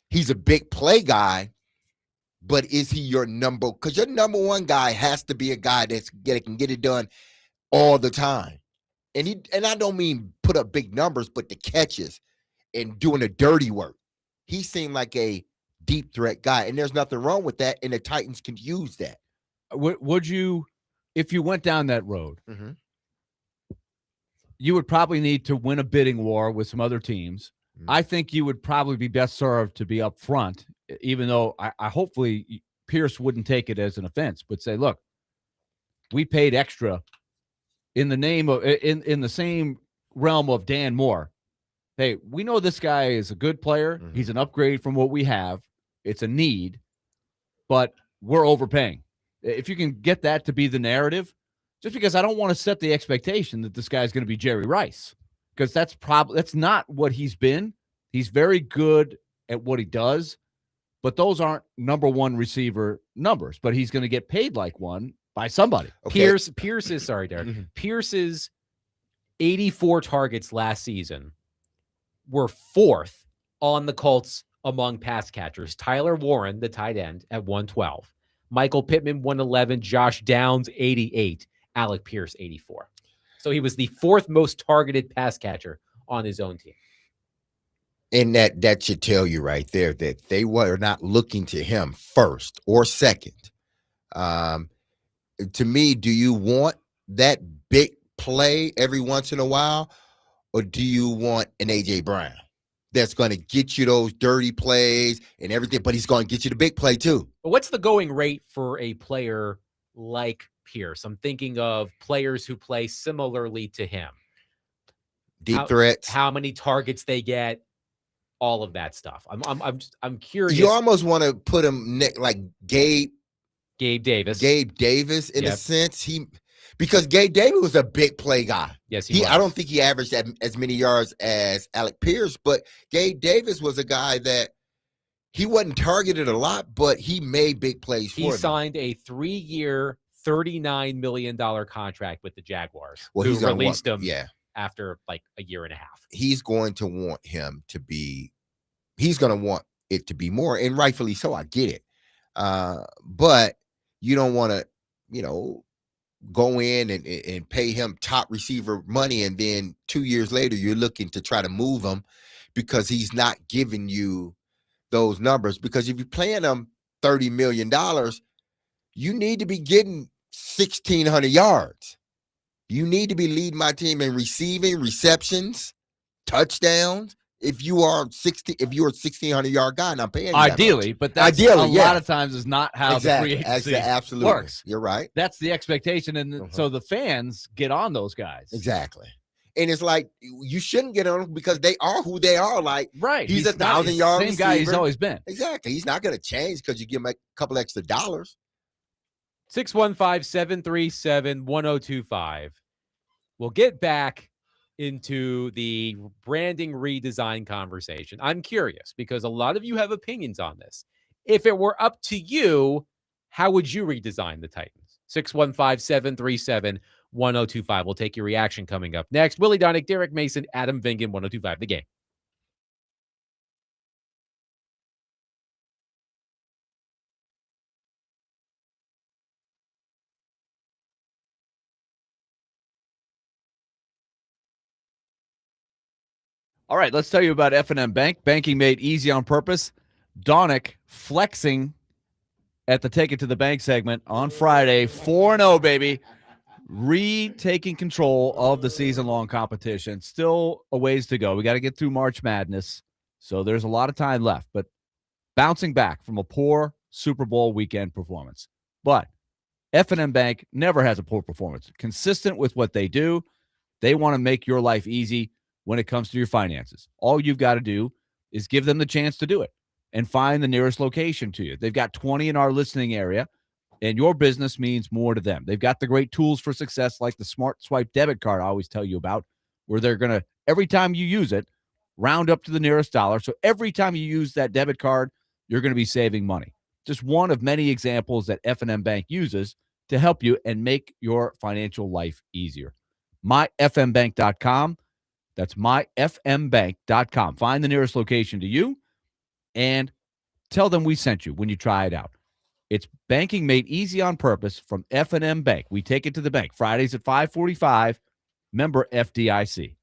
He's a big play guy, but is he your number? Because your number one guy has to be a guy that can get it done all the time. And I don't mean put up big numbers, but the catches and doing the dirty work. He seemed like a deep threat guy, and there's nothing wrong with that, and the Titans can use that. Would you, if you went down that road, Mm-hmm. you would probably need to win a bidding war with some other teams. Mhm. I think you would probably be best served to be up front, even though I hopefully Pierce wouldn't take it as an offense, but say, look, we paid extra in the name of in the same realm of Dan Moore. Hey, we know this guy is a good player. Mhm. He's an upgrade from what we have. It's a need, but we're overpaying. If you can get that to be the narrative, just because I don't want to set the expectation that this guy's going to be Jerry Rice, because that's not what he's been. He's very good at what he does, but those aren't number one receiver numbers. But he's going to get paid like one by somebody. Okay. Pierce's, sorry, Derek. Mhm. Pierce's 84 targets last season were fourth on the Colts among pass catchers. Tyler Warren, the tight end, at 112. Michael Pittman, 111. Josh Downs, 88. Alec Pierce, 84. So he was the fourth most targeted pass catcher on his own team. And that should tell you right there that they were not looking to him first or second. To me, do you want that big play every once in a while, or do you want an A.J. Brown that's going to get you those dirty plays and everything, but he's going to get you the big play too? But what's the going rate for a player like Pierce? I'm thinking of players who play similarly to him. Deep threats. How many targets they get, all of that stuff. I'm curious. You almost want to put him like Gabe Davis. Gabe Davis in Yep. a sense. Because Gabe Davis was a big play guy. Yes, he was. I don't think he averaged as many yards as Alec Pierce, but Gabe Davis was a guy that he wasn't targeted a lot, but he made big plays He for them. signed a 3-year, $39 million contract with the Jaguars, Well, who he's gonna released want, him yeah. after like a year and a half. He's going to want him to be. He's going to want it to be more, and rightfully so. I get it, but you don't want to, go in and pay him top receiver money, and then 2 years later you're looking to try to move him because he's not giving you those numbers. Because if you're paying him $30 million, you need to be getting 1,600 yards. You need to be leading my team in receiving, receptions, touchdowns. If you are a 1,600 yard guy, and I'm paying you that Ideally, much. but that's Ideally, a yeah. lot of times is not how Exactly. the free agency Absolutely works. You're right. That's the expectation, and so the fans get on those guys. Exactly. And it's like you shouldn't get on them because they are who they are. Like, Right. He's a not- 1,000-yard same guy he's receiver. always been. exactly. He's not going to change because you give him a couple extra dollars. 615-737-1025. We'll get back into the branding redesign conversation. I'm curious because a lot of you have opinions on this. If it were up to you, how would you redesign the Titans? 615-737-1025. We'll take your reaction coming up next. Willie Donick, Derek Mason, Adam Vingan, 1025 The Game. All right, let's tell you about F&M Bank. Banking made easy on purpose. Donick flexing at the Take It to the Bank segment on Friday. 4-0, baby. Retaking control of the season-long competition. Still a ways to go. We got to get through March Madness, so there's a lot of time left. But bouncing back from a poor Super Bowl weekend performance. But F&M Bank never has a poor performance. Consistent with what they do. They want to make your life easy when it comes to your finances. All you've got to do is give them the chance to do it. and find the nearest location to you. They've got 20 in our listening area, and your business means more to them. They've got the great tools for success like the Smart Swipe debit card I always tell you about, where they're going to, every time you use it, round up to the nearest dollar. So every time you use that debit card, you're going to be saving money. Just one of many examples that F&M Bank uses to help you and make your financial life easier. myfmbank.com. That's myfmbank.com. Find the nearest location to you and tell them we sent you when you try it out. It's banking made easy on purpose from F&M Bank. We take it to the bank. Fridays at 5:45. Member FDIC.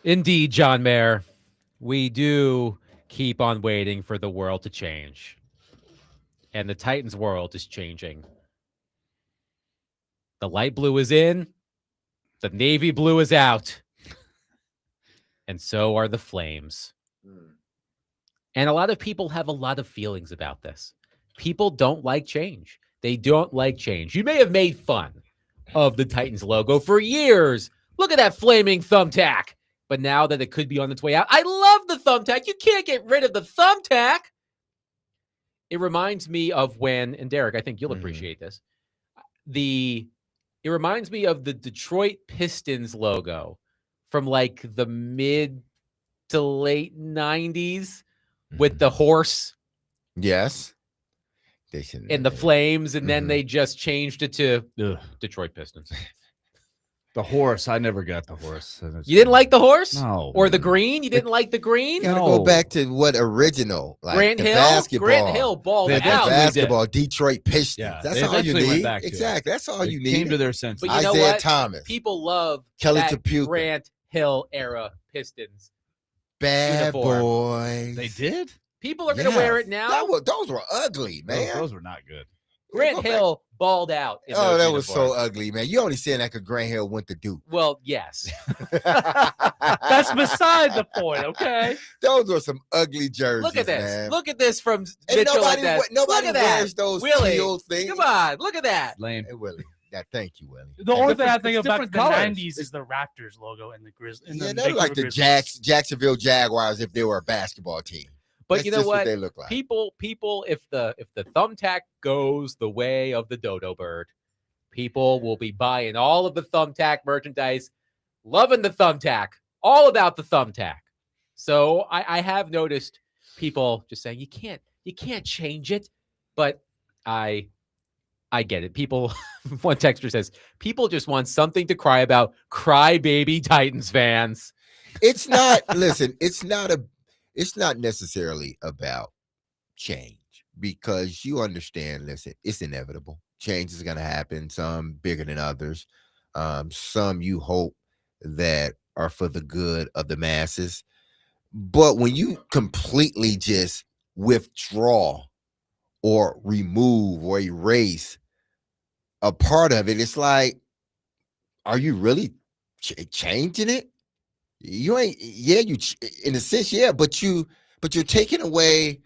Indeed, John Mayer, we do keep on waiting for the world to change. and the Titans world is changing. The light blue is in, the navy blue is out, and so are the flames. And a lot of people have a lot of feelings about this. People don't like change. They don't like change. You may have made fun of the Titans logo for years. Look at that flaming thumbtack. But now that it could be on its way out, I love the thumbtack. You can't get rid of the thumbtack. It reminds me of when, and Derek, I think you'll appreciate this. It reminds me of the Detroit Pistons logo from like the mid to late 90s with the horse. Yes. And the flames, and then they just changed it to Detroit Pistons. The horse. I never got the horse. You didn't like the horse? No. Or the green? You didn't like the green? You gotta go back to what original, like Grant the Hill? basketball. Grant Hill balled They out. definitely Basketball, Detroit Pistons. Yeah, That's they all you eventually went need. back to it. Exactly. That's all They you came need. to their senses. But you know Isaiah what? Thomas. People love Kelly that Tapuka. Grant Hill era Pistons. Bad uniform. boys. They did? People are going to wear it now. Those were ugly, man. Those were not good. Grant Hill balled out. In Oh, those that was so uniforms. ugly, man. You only saying that because Grant Hill went to Duke. Well, yes. That's beside the point, okay? Those were some ugly jerseys. Look at this. Man. Look at this from Ain't Mitchell. nobody and Des. nobody Look at that. wears those Willie, teal things. come on. Look at that. Lame. Hey, Willie. Thank you, Willie. The only thing I think it's about different the colors. 90s is the Raptors logo and the Grizzlies. Yeah, they're like the Jacksonville Jaguars if they were a basketball team. But That's you know just what? they look like. People, if the thumbtack goes the way of the dodo bird, people will be buying all of the thumbtack merchandise, loving the thumbtack, all about the thumbtack. So I have noticed people just saying you can't change it, but I get it. People, one texter says people just want something to cry about. Cry baby Titans fans. It's not. Listen, it's not necessarily about change because you understand. Listen, it's inevitable. Change is going to happen. Some bigger than others. Some you hope that are for the good of the masses. But when you completely just withdraw or remove or erase a part of it, it's like, are you really changing it? You ain't. Yeah, in a sense, yeah, but you're taking away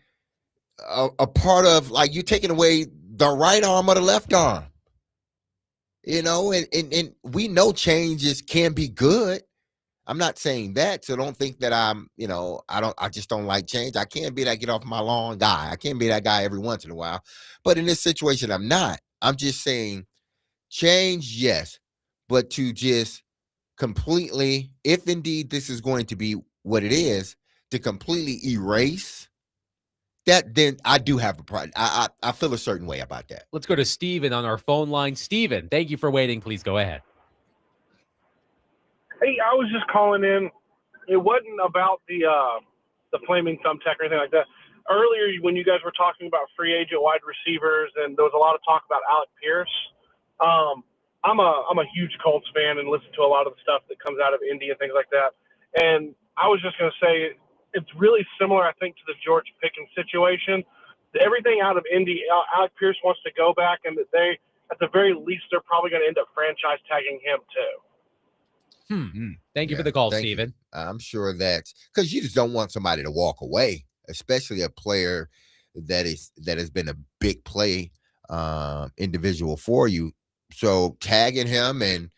a part of, like, you're taking away the right arm or the left arm. You know, and we know changes can be good. I'm not saying that, so don't think that I just don't like change. I can't be that get off my lawn guy. I can't be that guy every once in a while. But in this situation, I'm not. I'm just saying change, yes, but to just completely, if indeed this is going to be what it is, to completely erase that, then I do have a problem. I feel a certain way about that. Let's go to Steven on our phone line. Steven, thank you for waiting. Please go ahead. Hey, I was just calling in. It wasn't about the flaming thumbtack or anything like that. Earlier, when you guys were talking about free agent wide receivers, and there was a lot of talk about Alec Pierce. I'm a huge Colts fan and listen to a lot of the stuff that comes out of Indy and things like that. And I was just going to say it's really similar, I think, to the George Pickens situation. Everything out of Indy, Alec Pierce wants to go back, and that they, at the very least, they're probably going to end up franchise tagging him too. Thank you for the call, thank you. Steven. I'm sure that's because you just don't want somebody to walk away, especially a player that has been a big play individual for you. So tagging him and,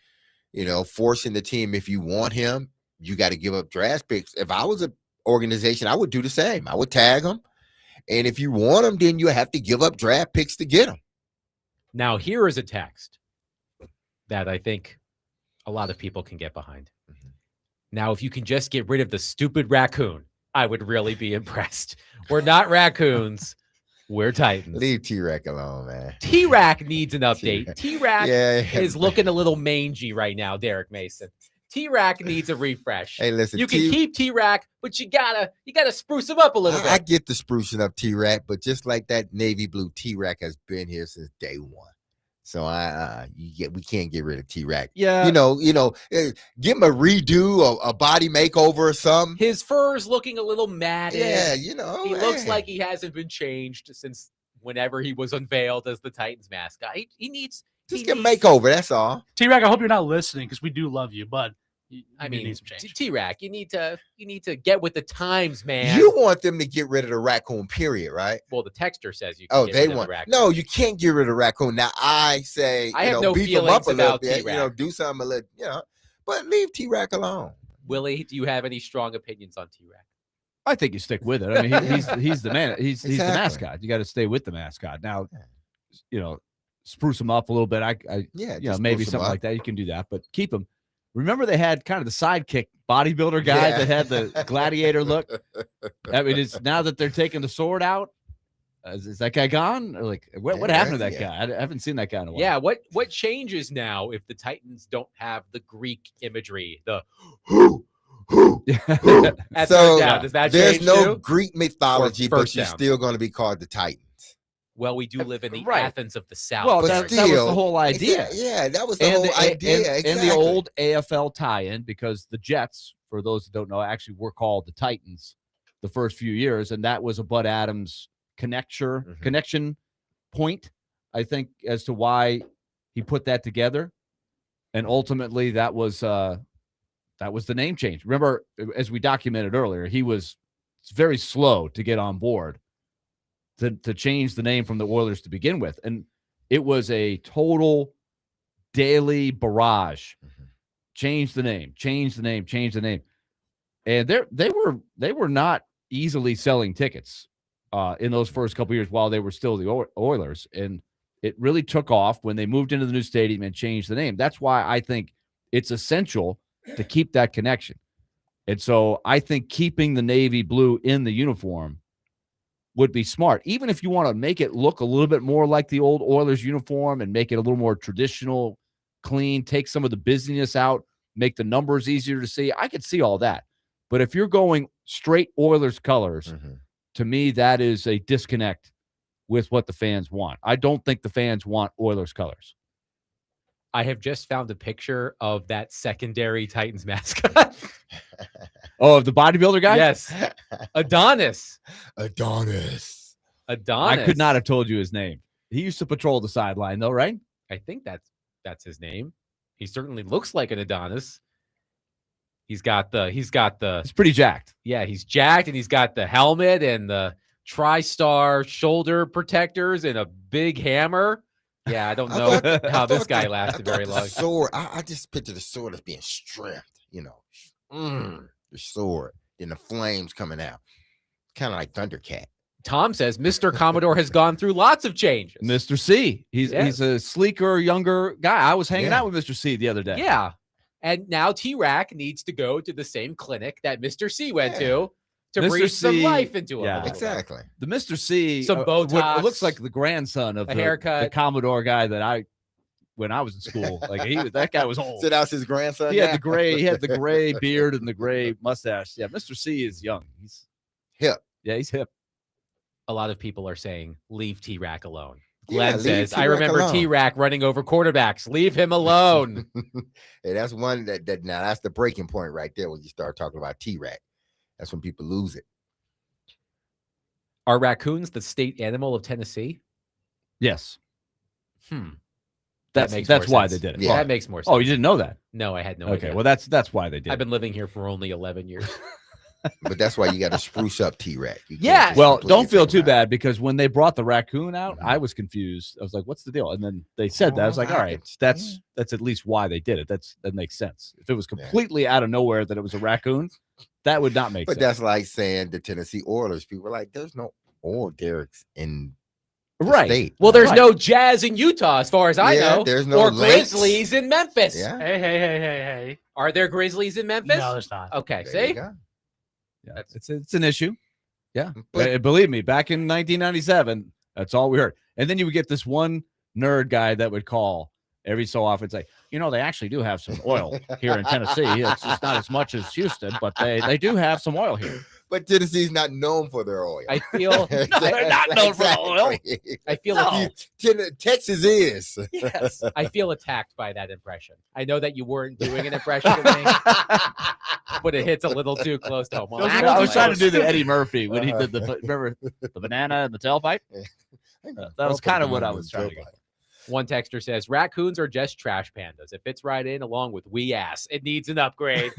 forcing the team, if you want him, you got to give up draft picks. If I was an organization, I would do the same. I would tag him. And if you want him, then you have to give up draft picks to get him. Now, here is a text that I think a lot of people can get behind. Now, if you can just get rid of the stupid raccoon, I would really be impressed. We're not raccoons. We're Titans. Leave T-Rack alone, man. T-Rack needs an update. T-Rack Yeah. is looking a little mangy right now, Derek Mason. T-Rack needs a refresh. Hey, listen, you can keep T-Rack, but you gotta spruce him up a little I bit. get the sprucing up T-Rack, but just like that navy blue T-Rack has been here since day one. So we can't get rid of T-Rack. Yeah. Give him a redo, a body makeover or something. His fur is looking a little matted. Yeah, He looks like he hasn't been changed since whenever he was unveiled as the Titans mascot. He needs Just get a makeover. That's all. T-Rack, I hope you're not listening because we do love you, but I do mean, need some change. T-Rack, you need to get with the times, man. You want them to get rid of the raccoon, period, right? Well, the texter says you. Can Oh, get they rid of the want. raccoon. No, you can't get rid of raccoon. Now I say, I have no beef him up feelings a little about bit. T-Rack. Do something a little, but leave T-Rack alone. Willie, do you have any strong opinions on T-Rack? I think you stick with it. I mean, he's the man. He's the Exactly. mascot. You got to stay with the mascot. Now, spruce him up a little bit. Maybe something like that. You can do that, but keep him. Remember, they had kind of the sidekick bodybuilder guy Yeah. that had the gladiator look. I mean, it's now that they're taking the sword out. Is that guy gone? Or like, what happened to that guy? I haven't seen that guy in a while. Yeah, what changes now if the Titans don't have the Greek imagery? The at So third down. Does that there's change no too? Greek mythology, Or but first you're down. still going to be called the Titans. Well, we do live in the Right. Athens of the South. Well, But that was still, the whole idea. Yeah, that was the whole idea. And the old AFL tie-in, because the Jets, for those that don't know, actually were called the Titans the first few years, and that was a Bud Adams connection point, I think, as to why he put that together. And ultimately, that was the name change. Remember, as we documented earlier, he was very slow to get on board to change the name from the Oilers to begin with. And it was a total daily barrage. Change the name, change the name, change the name. And they were not easily selling tickets in those first couple of years while they were still the Oilers. And it really took off when they moved into the new stadium and changed the name. That's why I think it's essential to keep that connection. And so I think keeping the navy blue in the uniform would be smart. Even if you want to make it look a little bit more like the old Oilers uniform and make it a little more traditional, clean, take some of the busyness out, make the numbers easier to see. I could see all that. But if you're going straight Oilers colors, to me, that is a disconnect with what the fans want. I don't think the fans want Oilers colors. I have just found a picture of that secondary Titans mascot. Oh, of the bodybuilder guy? Yes. Adonis. Adonis. Adonis. I could not have told you his name. He used to patrol the sideline, though, right? I think that's his name. He certainly looks like an Adonis. He's pretty jacked. Yeah, he's jacked, and he's got the helmet and the TriStar shoulder protectors and a big hammer. Yeah, I don't know how this guy lasted very long. The sword. I just picture the sword as being stripped. The sword, then the flames coming out, kind of like Thundercat. Tom says Mr. Commodore has gone through lots of changes. Mr. C. He's a sleeker, younger guy. I was hanging Yeah. out with Mr. C the other day. Yeah. And now T-Rack needs to go to the same clinic that Mr. C went to Mr. breathe some C, life into him. yeah. Exactly. The Mr. C, Some what Botox, it looks like the grandson of a the haircut. Commodore guy that when I was in school, that guy was old. So that was his grandson. He had now? the gray beard and the gray mustache. Yeah, Mr. C is young. He's hip. Yeah, he's hip. A lot of people are saying, leave T-Rack alone. Yeah, Glenn leave says, I T-Rack remember alone." T-Rack running over quarterbacks. Leave him alone. Hey, that's one that now that's the breaking point right there when you start talking about T-Rack. That's when people lose it. Are raccoons the state animal of Tennessee? Yes. That makes That's more why sense. they did it. Yeah. That makes more sense. Oh, you didn't know that? No, I had no Okay, idea. well that's why they did. I've been living here for only 11 years. But that's why you got to spruce up T-Rack. You can't Yeah. just Well, completely don't feel take too him out. bad because when they brought the raccoon out, Mhm. I was confused. I was like, "What's the deal?" And then they said that. I was like, Oh, "All I right, understand. that's at least why they did it. That makes sense. If it was completely out of nowhere that it was a raccoon, that would not make But sense." that's like saying the Tennessee Oilers. People are like, there's no oil derricks in the Right. state. Well, there's Right. no Jazz in Utah, as far as I Yeah, know. there's no or lakes. Grizzlies in Memphis. Yeah. Hey. Are there Grizzlies in Memphis? No, there's not. Okay, There you see? go. Yeah, it's an issue. Yeah, But- believe me, back in 1997, that's all we heard. And then you would get this one nerd guy that would call every so often and say, they actually do have some oil here in Tennessee. It's just not as much as Houston, but they do have some oil here. But Tennessee's not known for their oil. I feel they're not known for the oil. I feel No. Texas is. Yes. I feel attacked by that impression. I know that you weren't doing an impression of me, but it hits a little too close to home. Well, I was trying to actually- do the Eddie Murphy when he did remember the banana and the tailpipe? That was kind of what I was trying to get. One texter says raccoons are just trash pandas. It fits right in along with wee ass. It needs an upgrade.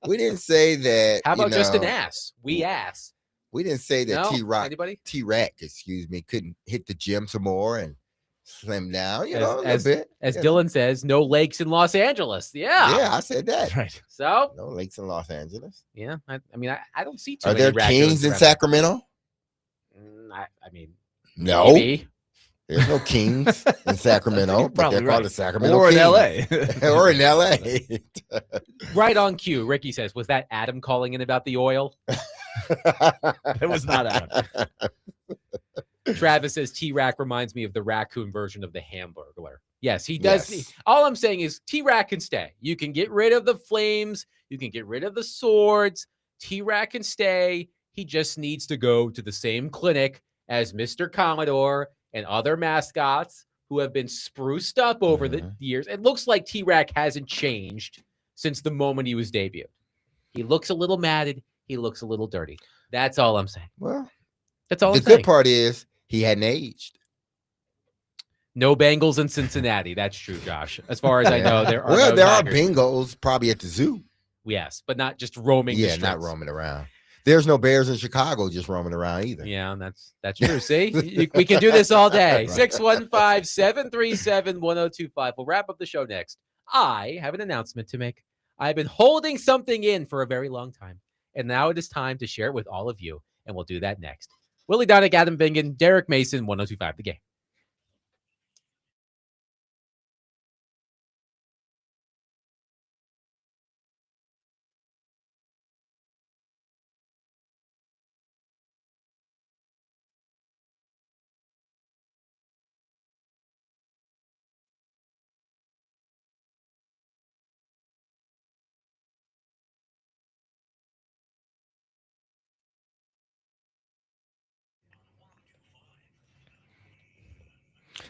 We didn't say that. How about just an ass? Wee ass. We didn't say that No? Anybody? T-Rack, excuse me, couldn't hit the gym some more and slim down, a As little bit. Dylan says, no lakes in Los Angeles. Yeah. Yeah, I said that. Right. So No lakes in Los Angeles. yeah, I mean, I don't see too Are many there raccoons kings in around. Sacramento? I mean, No. maybe. There's no kings in Sacramento, but they're probably called right. the Sacramento Or in Kings. LA. Or in LA. Right on cue. Ricky says, was that Adam calling in about the oil? It was not Adam. Travis says T-Rack reminds me of the raccoon version of the Hamburglar. Yes, he does. Yes. All I'm saying is T-Rack can stay. You can get rid of the flames. You can get rid of the swords. T-Rack can stay. He just needs to go to the same clinic as Mr. Commodore and other mascots who have been spruced up over the years. It looks like T-Rack hasn't changed since the moment he was debuted. He looks a little matted. He looks a little dirty. That's all I'm saying. Well, That's all the I'm saying. good part is he hadn't aged. No Bengals in Cincinnati. That's true, Josh. As far as I know, there are no there are Tigers. bingos probably at the zoo. Yes, but not just roaming. Yeah, the not streets. roaming around. There's no bears in Chicago just roaming around either. Yeah, and that's true. See, we can do this all day. 615-737-1025. We'll wrap up the show next. I have an announcement to make. I've been holding something in for a very long time, and now it is time to share it with all of you, and we'll do that next. Willie Donick, Adam Bingen, Derek Mason, 1025 The Game.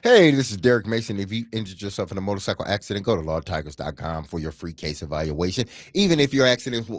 Hey, this is Derek Mason. If you injured yourself in a motorcycle accident, go to lawtigers.com for your free case evaluation. Even if your accident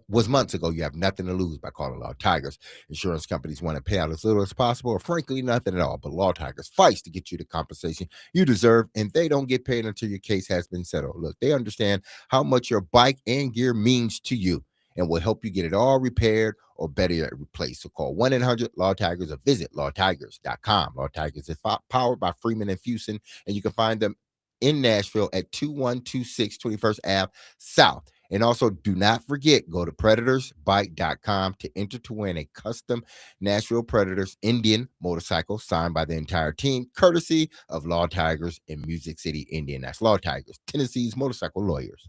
was months ago, you have nothing to lose by calling Law Tigers. Insurance companies want to pay out as little as possible, or frankly, nothing at all. But Law Tigers fights to get you the compensation you deserve, and they don't get paid until your case has been settled. Look, they understand how much your bike and gear means to you and will help you get it all repaired or better yet replaced. So call 1-800-LAW-TIGERS or visit lawtigers.com. Law Tigers is powered by Freeman and Fuson, and you can find them in Nashville at 2126 21st Ave South. And also do not forget, go to predatorsbike.com to enter to win a custom Nashville Predators Indian motorcycle signed by the entire team, courtesy of Law Tigers in Music City, Indian. That's Law Tigers, Tennessee's motorcycle lawyers.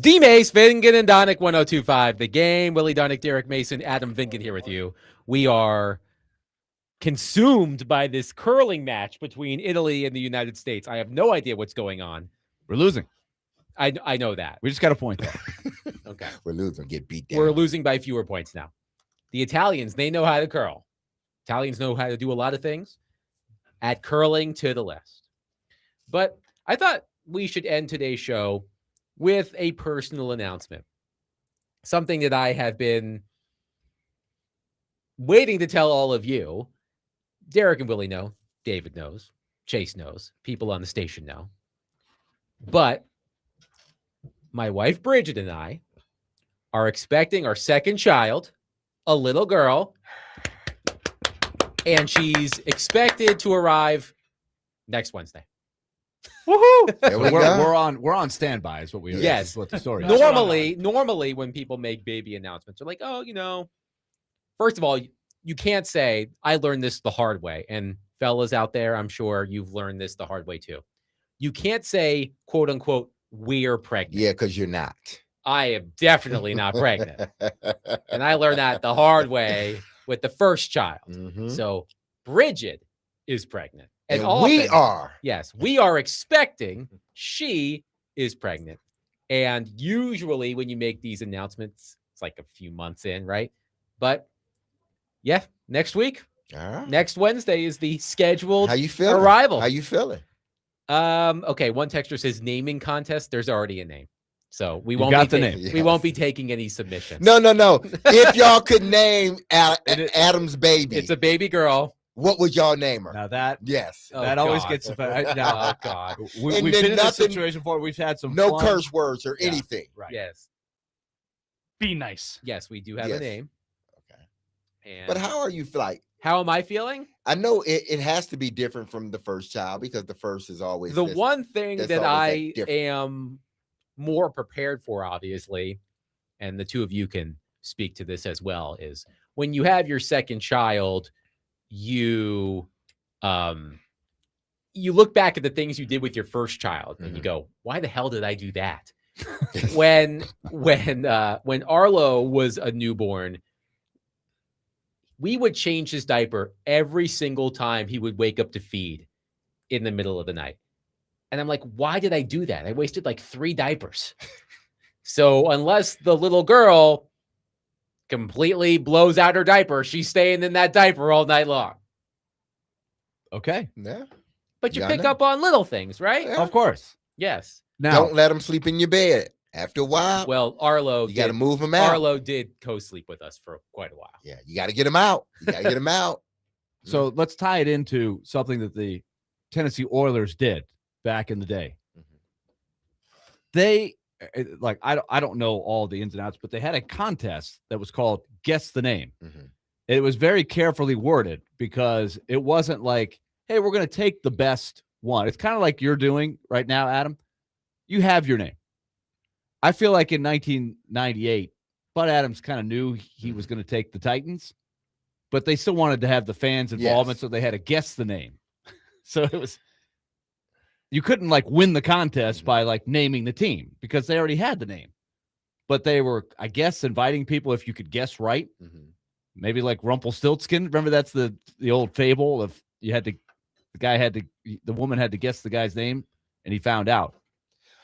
D-Mace, Vingan, and Donick 1025. The Game. Willie Donick, Derek Mason, Adam Vingan here with you. We are consumed by this curling match between Italy and the United States. I have no idea what's going on. We're losing. I know that. We just got a point there. Okay. We're losing, get beat down. We're losing by fewer points now. The Italians, they know how to curl. Italians know how to do a lot of things at curling to the list. But I thought we should end today's show with a personal announcement. Something that I have been waiting to tell all of you. Derek and Willie know. David knows. Chase knows. People on the station know. But my wife, Bridget, and I are expecting our second child, a little girl, and she's expected to arrive next Wednesday. Woohoo! There So we go. we're on standby is what we Yes. is what the story is. Normally when people make baby announcements, they're like, oh, first of all, you can't say, I learned this the hard way. And fellas out there, I'm sure you've learned this the hard way too. You can't say, quote unquote, we're pregnant. Yeah, because you're not. I am definitely not pregnant. And I learned that the hard way with the first child. Mhm. So Bridget is pregnant. And often- we are. Yes, we are expecting she is pregnant. And usually when you make these announcements, it's like a few months in, right? But yeah, next week, All right. next Wednesday is the scheduled How you feeling? arrival. How you feeling? Okay, one texter says naming contest. There's already a name. So we You won't got be the ta- name. we won't be taking any submissions. No. If y'all could name Adam's baby, It's a baby girl. what would y'all name her? Now that Yes. Oh, that always God. gets Oh now, God. we, And we've then been in this nothing- situation before. We've had some No fun. curse words or Yeah. anything. Right. Yes. Be nice. Yes, we do have Yes. a name. Okay. And But how are you like? how am I feeling? I know it has to be different from the first child because the first is always The this- one thing that's that always I that different. am more prepared for, obviously, and the two of you can speak to this as well, is when you have your second child, you look back at the things you did with your first child and you go, why the hell did I do that? when Arlo was a newborn, we would change his diaper every single time he would wake up to feed in the middle of the night. And I'm like, why did I do that? I wasted like 3 diapers. So unless the little girl completely blows out her diaper, she's staying in that diaper all night long. Okay. Yeah. But you Yeah, I pick know. up on little things, right? Yeah. Of course. Yes. Now Don't let them sleep in your bed. After a while, Well, Arlo you got to did, move them out. Arlo did co-sleep with us for quite a while. Yeah, you got to get them out. You got to get them out. so let's tie it into something that the Tennessee Oilers did back in the day. They like I don't know all the ins and outs, but they had a contest that was called Guess the Name. Mhm. It was very carefully worded because it wasn't like, hey, we're going to take the best one. It's kind of like you're doing right now, Adam. You have your name. I feel like in 1998, Bud Adams kind of knew he was going to take the Titans, but they still wanted to have the fans' involvement, Yes. so they had to guess the name. So it was, you couldn't like win the contest by like naming the team because they already had the name. But they were, I guess, inviting people if you could guess right. Mhm. Maybe like Rumpelstiltskin. Remember that's the old fable of the woman had to guess the guy's name and he found out.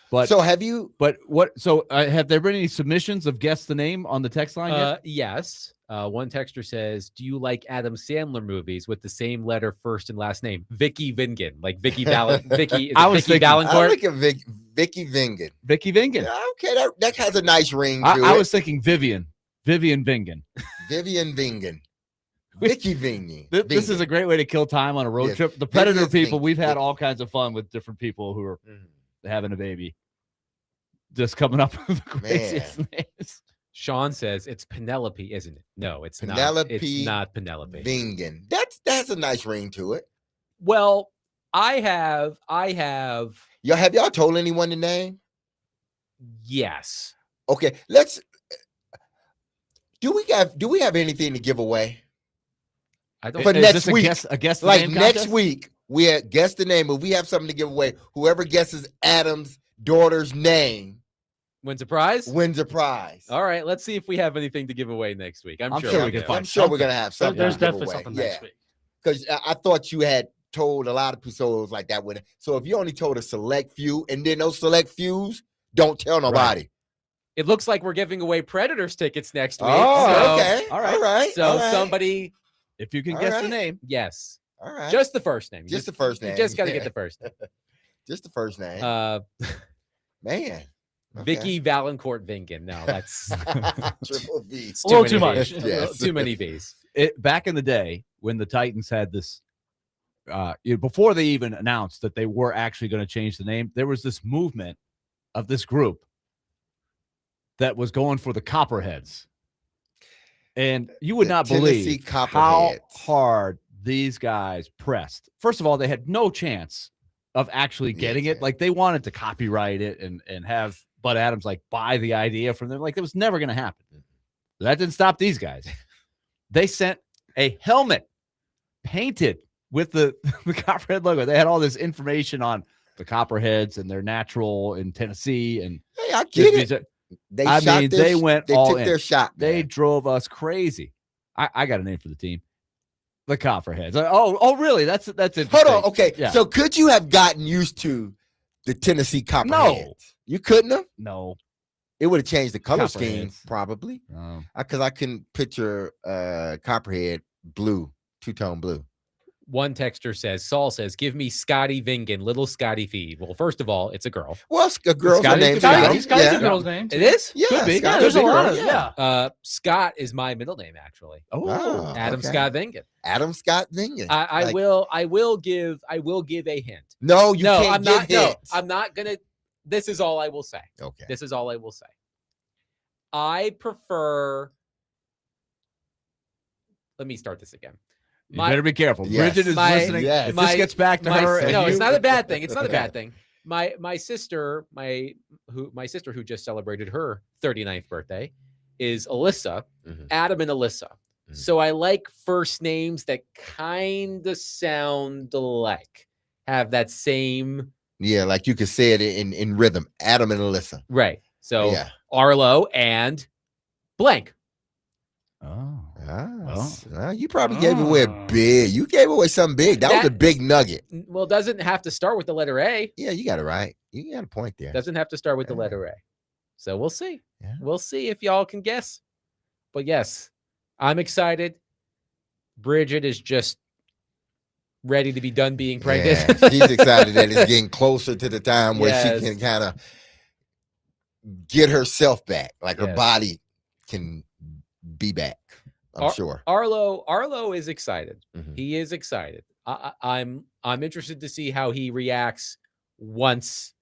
But So have you? have there been any submissions of guess the name on the text line yet? Yes. One texter says, do you like Adam Sandler movies with the same letter first and last name? Vicky Vingan, like Vicky Vicky. Is I it was Vicky thinking- I Valancourt? look at Vicky Vingan. Vicky Vingan. Yeah, okay, that has a nice ring to I it. was thinking Vivian Vingan. Vivian Vingan. Vicky Vingan. This is a great way to kill time on a road Yes. trip. The Predator Vivian people, Vingan. we've had Vivian. all kinds of fun with different people who are Mhm. having a baby. Just coming up with the craziest names. Sean says it's Penelope, isn't it? No, it's not. Penelope It's not Penelope. Vingan. That's a nice ring to it. Well, I have Y'all have y'all told anyone the name? yes. Okay, let's. Do we have anything to give away? I don't For Is next this a week, guess the Like name next contest? week, we guess the name, but we have something to give away. Whoever guesses Adam's daughter's name Wins a prize? wins a prize. All right, let's see if we have anything to give away next week. I'm sure we can do. find I'm sure we're something. gonna have something. There's to give definitely away. something Yeah. next week. Because I thought you had told a lot of episodes like that. So if you only told a select few, and then those select fews, don't tell nobody. It looks like we're giving away Predators tickets next week. Oh, so, okay. All right. All right. So all right. somebody, If you can All guess the right. name. yes, All right. just the first name. Just the first name. You just got to Yeah. get the first name. Just the first name. Man. Okay. Vicky Valancourt Vingan. No, that's Triple V. it's A little too too many much. Vs. Yes. Too many V's. Back in the day when the Titans had this, before they even announced that they were actually going to change the name, there was this movement of this group that was going for the Copperheads. And you would The not Tennessee believe how Copperheads. hard these guys pressed. First of all, they had no chance of actually getting it. Yeah. Like they wanted to copyright it and have Bud Adams like buy the idea from them. Like it was never going to happen. That didn't stop these guys. They sent a helmet painted with the Copperhead logo. They had all this information on the Copperheads and their natural in Tennessee. And Hey, I get it. They I shot mean, their they sh- went They all took in. their shot. They man. drove us crazy. I got a name for the team. The Copperheads. Oh, really? That's interesting. Hold on. Okay. Yeah. So could you have gotten used to the Tennessee Copperheads? You couldn't have? No. It would have changed the color scheme, Copperheads. probably. No. Because I couldn't picture Copperhead blue, two-tone blue. One texter says, Saul says, give me Scotty Vingan, little Scotty Feed. Well, first of all, it's a girl. Well, a girl's Scotty- name. Scotty- Scotty's yeah. a girl's name. It is? Yeah, Could be. Scotty Yeah, there's a Big lot Girl, of yeah. Scott is my middle name, actually. Oh, Adam okay. Scott Vingan. Adam Scott Vingan. I Like, will give a hint. No, you No, can't I'm give not. No, hints. I'm not gonna. This is all I will say. Okay. This is all I will say. I prefer. Let me start this again. You better be careful. Yes. Bridget is My- listening. yes. If my- this gets back to her, and No, it's you- not a bad thing. It's not a Okay. bad thing. My sister, my sister who just celebrated her 39th birthday is Alyssa, Mhm. Adam and Alyssa. Mhm. So I like first names that kind of sound alike, have that same Yeah, like you could say it in rhythm. Adam and Alyssa. right. So Yeah. Arlo and blank. Oh. You probably gave away a Oh. big. You gave away something big. That was a That- big nugget. Well, doesn't have to start with the letter A. Yeah, you got it right. You got a point there. Doesn't have to start with the Yeah. letter A. So we'll see. Yeah. We'll see if y'all can guess. But yes, I'm excited. Bridget is just ready to be done being pregnant. Yeah, she's excited that it's getting closer to the time where Yes. she can kind of get herself back, like her Yes. body can be back. I'm sure. Arlo is excited. Mhm. He is excited. I'm interested to see how he reacts once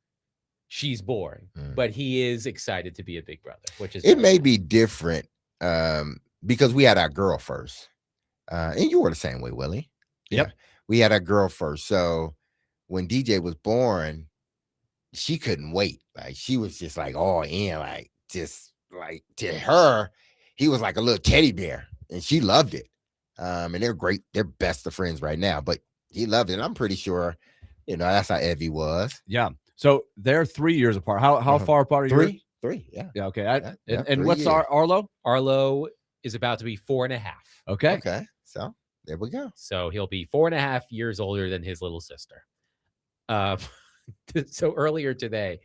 she's born. Mm. But he is excited to be a big brother, which is It very may cool. be different because we had our girl first, and you were the same way, Willie. Yep. Yeah. We had our girl first, so when DJ was born, she couldn't wait. Like she was just like, oh yeah, like just like to her, he was like a little teddy bear, and she loved it. And they're great. They're best of friends right now, but he loved it. And I'm pretty sure, that's how Evie was. Yeah. So they're 3 years apart. How Uh-huh. far apart are you? Three, yeah. Yeah. Okay. Yeah, And 3 what's years. Arlo? Arlo is about to be 4.5. Okay. Okay, so there we go. So he'll be 4.5 years older than his little sister. So earlier today,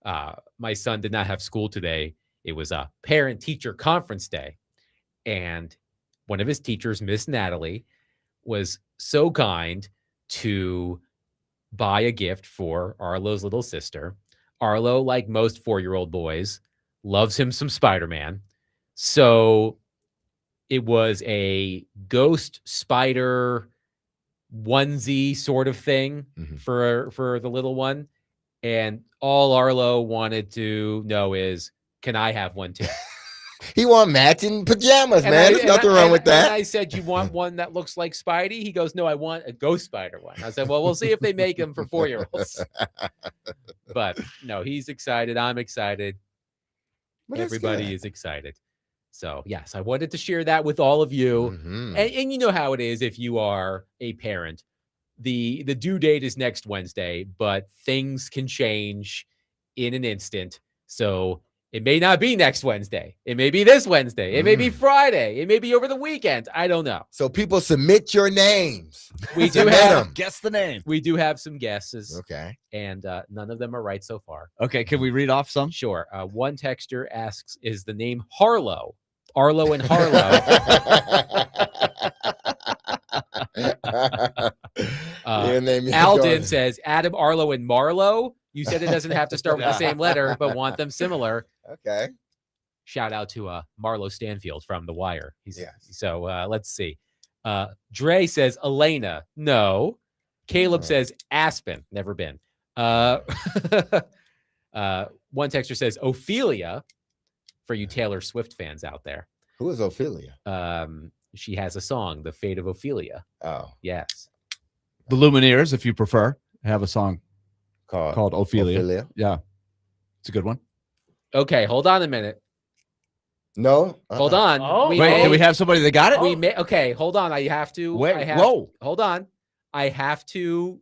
my son did not have school today. It was a parent-teacher conference day. And one of his teachers, Miss Natalie, was so kind to buy a gift for Arlo's little sister. Arlo, like most 4-year-old boys, loves him some Spider-Man. So it was a ghost spider onesie sort of thing Mhm. for the little one. And all Arlo wanted to know is, can I have one too? He won matching pajamas, And man. I- There's and nothing I- wrong and- with And that. I said, you want one that looks like Spidey? He goes, no, I want a ghost spider one. I said, well, we'll see if they make them for 4-year-olds. But no, he's excited. I'm excited. But that's Everybody good. is excited. So yes, I wanted to share that with all of you. Mhm. And you know how it is if you are a parent. The due date is next Wednesday, but things can change in an instant. So it may not be next Wednesday. It may be this Wednesday. It may be Friday. It may be over the weekend. I don't know. So people submit your names. We do Submit have 'em. Guess the name. we do have some guesses, Okay. and none of them are right so far. Okay, can we read off some? Sure. One texter asks, "Is the name Harlow? Arlo and Harlow?" Your name is Alden Jordan. says, "Adam, Arlo, and Marlowe. You said it doesn't have to start with the same letter, but want them similar." Okay. Shout out to Marlo Stanfield from The Wire. Yes. So let's see. Dre says Elena. No. Caleb Oh. says Aspen. Never been. One texter says Ophelia. For you Taylor Swift fans out there, Who is Ophelia? she has a song, "The Fate of Ophelia." Oh, Yes. The Lumineers, if you prefer, have a song called called Ophelia. Ophelia. Yeah, it's a good one. Okay, hold on a minute. No. Hold on. Oh. Wait, do we have somebody that got it? We may. Okay, hold on. I have to. Wait, I have, whoa. Hold on. I have to.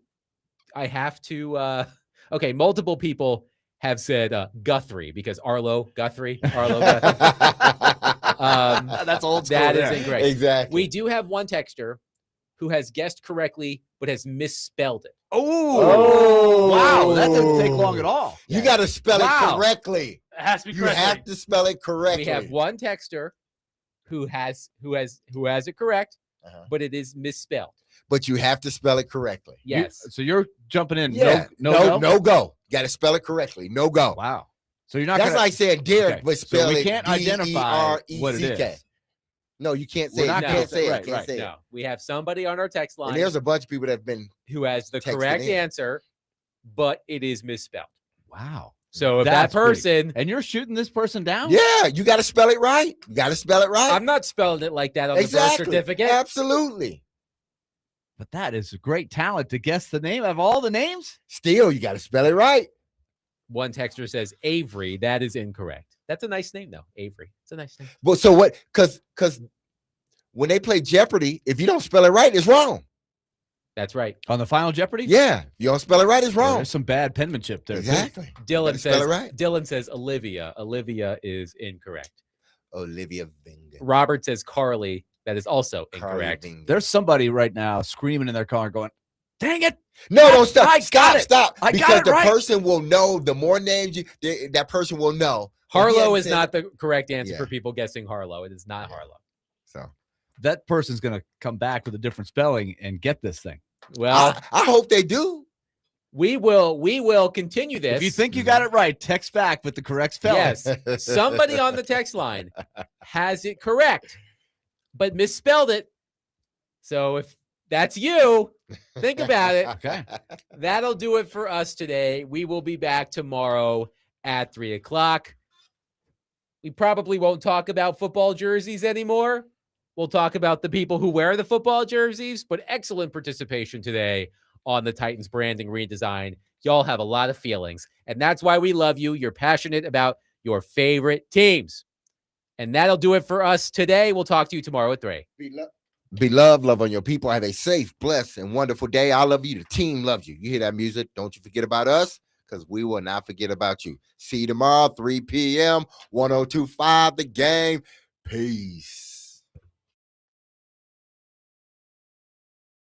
Okay, multiple people have said Guthrie because Arlo Guthrie. Arlo Guthrie. That's old school. That is there. incorrect. Exactly. We do have one texter who has guessed correctly but has misspelled it. Oh, wow. That didn't take long at all. You got to spell Wow. it correctly. It has to be You correct. have to spell it correctly. We have one texter who has it correct, Uh-huh. but it is misspelled. But you have to spell it correctly. Yes. So you're jumping in. Yeah. No, No go. Got to spell it correctly. No go. Wow. So you're not That's gonna, like saying Derek, Okay, but so spell we it can't identify what it D-E-R-E-C-K. is. No, you can't say We're it. You not can't say it. right, You can't right, say it. No, we have somebody on our text line And there's a bunch of people that have been. who has the texted correct in. answer, but it is misspelled. Wow. So if That's that person, And you're shooting this person down? Yeah, you got to spell it right. You got to spell it right. I'm not spelling it like that on the birth exactly. certificate. Absolutely. But that is a great talent to guess the name of all the names. Still, you got to spell it right. One texter says Avery. That is incorrect. That's a nice name, though. Avery. It's a nice name. But so what? Because when they play Jeopardy, if you don't spell it right, it's wrong. That's right. On the Final Jeopardy? Yeah, you don't spell it right, it's Yeah, wrong. there's some bad penmanship there. too. Exactly. Dylan Gotta spell says it right. Dylan says Olivia. Olivia is incorrect. Olivia Vingan. Robert says Carly. That is also Carly incorrect. Vingan. There's somebody right now screaming in their car going, dang it. No, don't stop. I got it. Stop. I got Because it the right. person will know. The more names that person will know. But he Harlow hadn't is said- not the correct answer Yeah. for people guessing Harlow. It is not Yeah. Harlow. So That person's going to come back with a different spelling and get this thing. Well, I hope they do. we will continue this. If you think you got it right, text back with the correct spelling. Yes. Somebody on the text line has it correct, but misspelled it. So if that's you, think about it. Okay. That'll do it for us today. We will be back tomorrow at 3:00. We probably won't talk about football jerseys anymore. We'll talk about the people who wear the football jerseys, but excellent participation today on the Titans branding redesign. Y'all have a lot of feelings, and that's why we love you. You're passionate about your favorite teams. And that'll do it for us today. We'll talk to you tomorrow at 3. Be loved, love on your people. Have a safe, blessed, and wonderful day. I love you. The team loves you. You hear that music? Don't you forget about us, because we will not forget about you. See you tomorrow, 3 p.m., 102.5 The Game. Peace.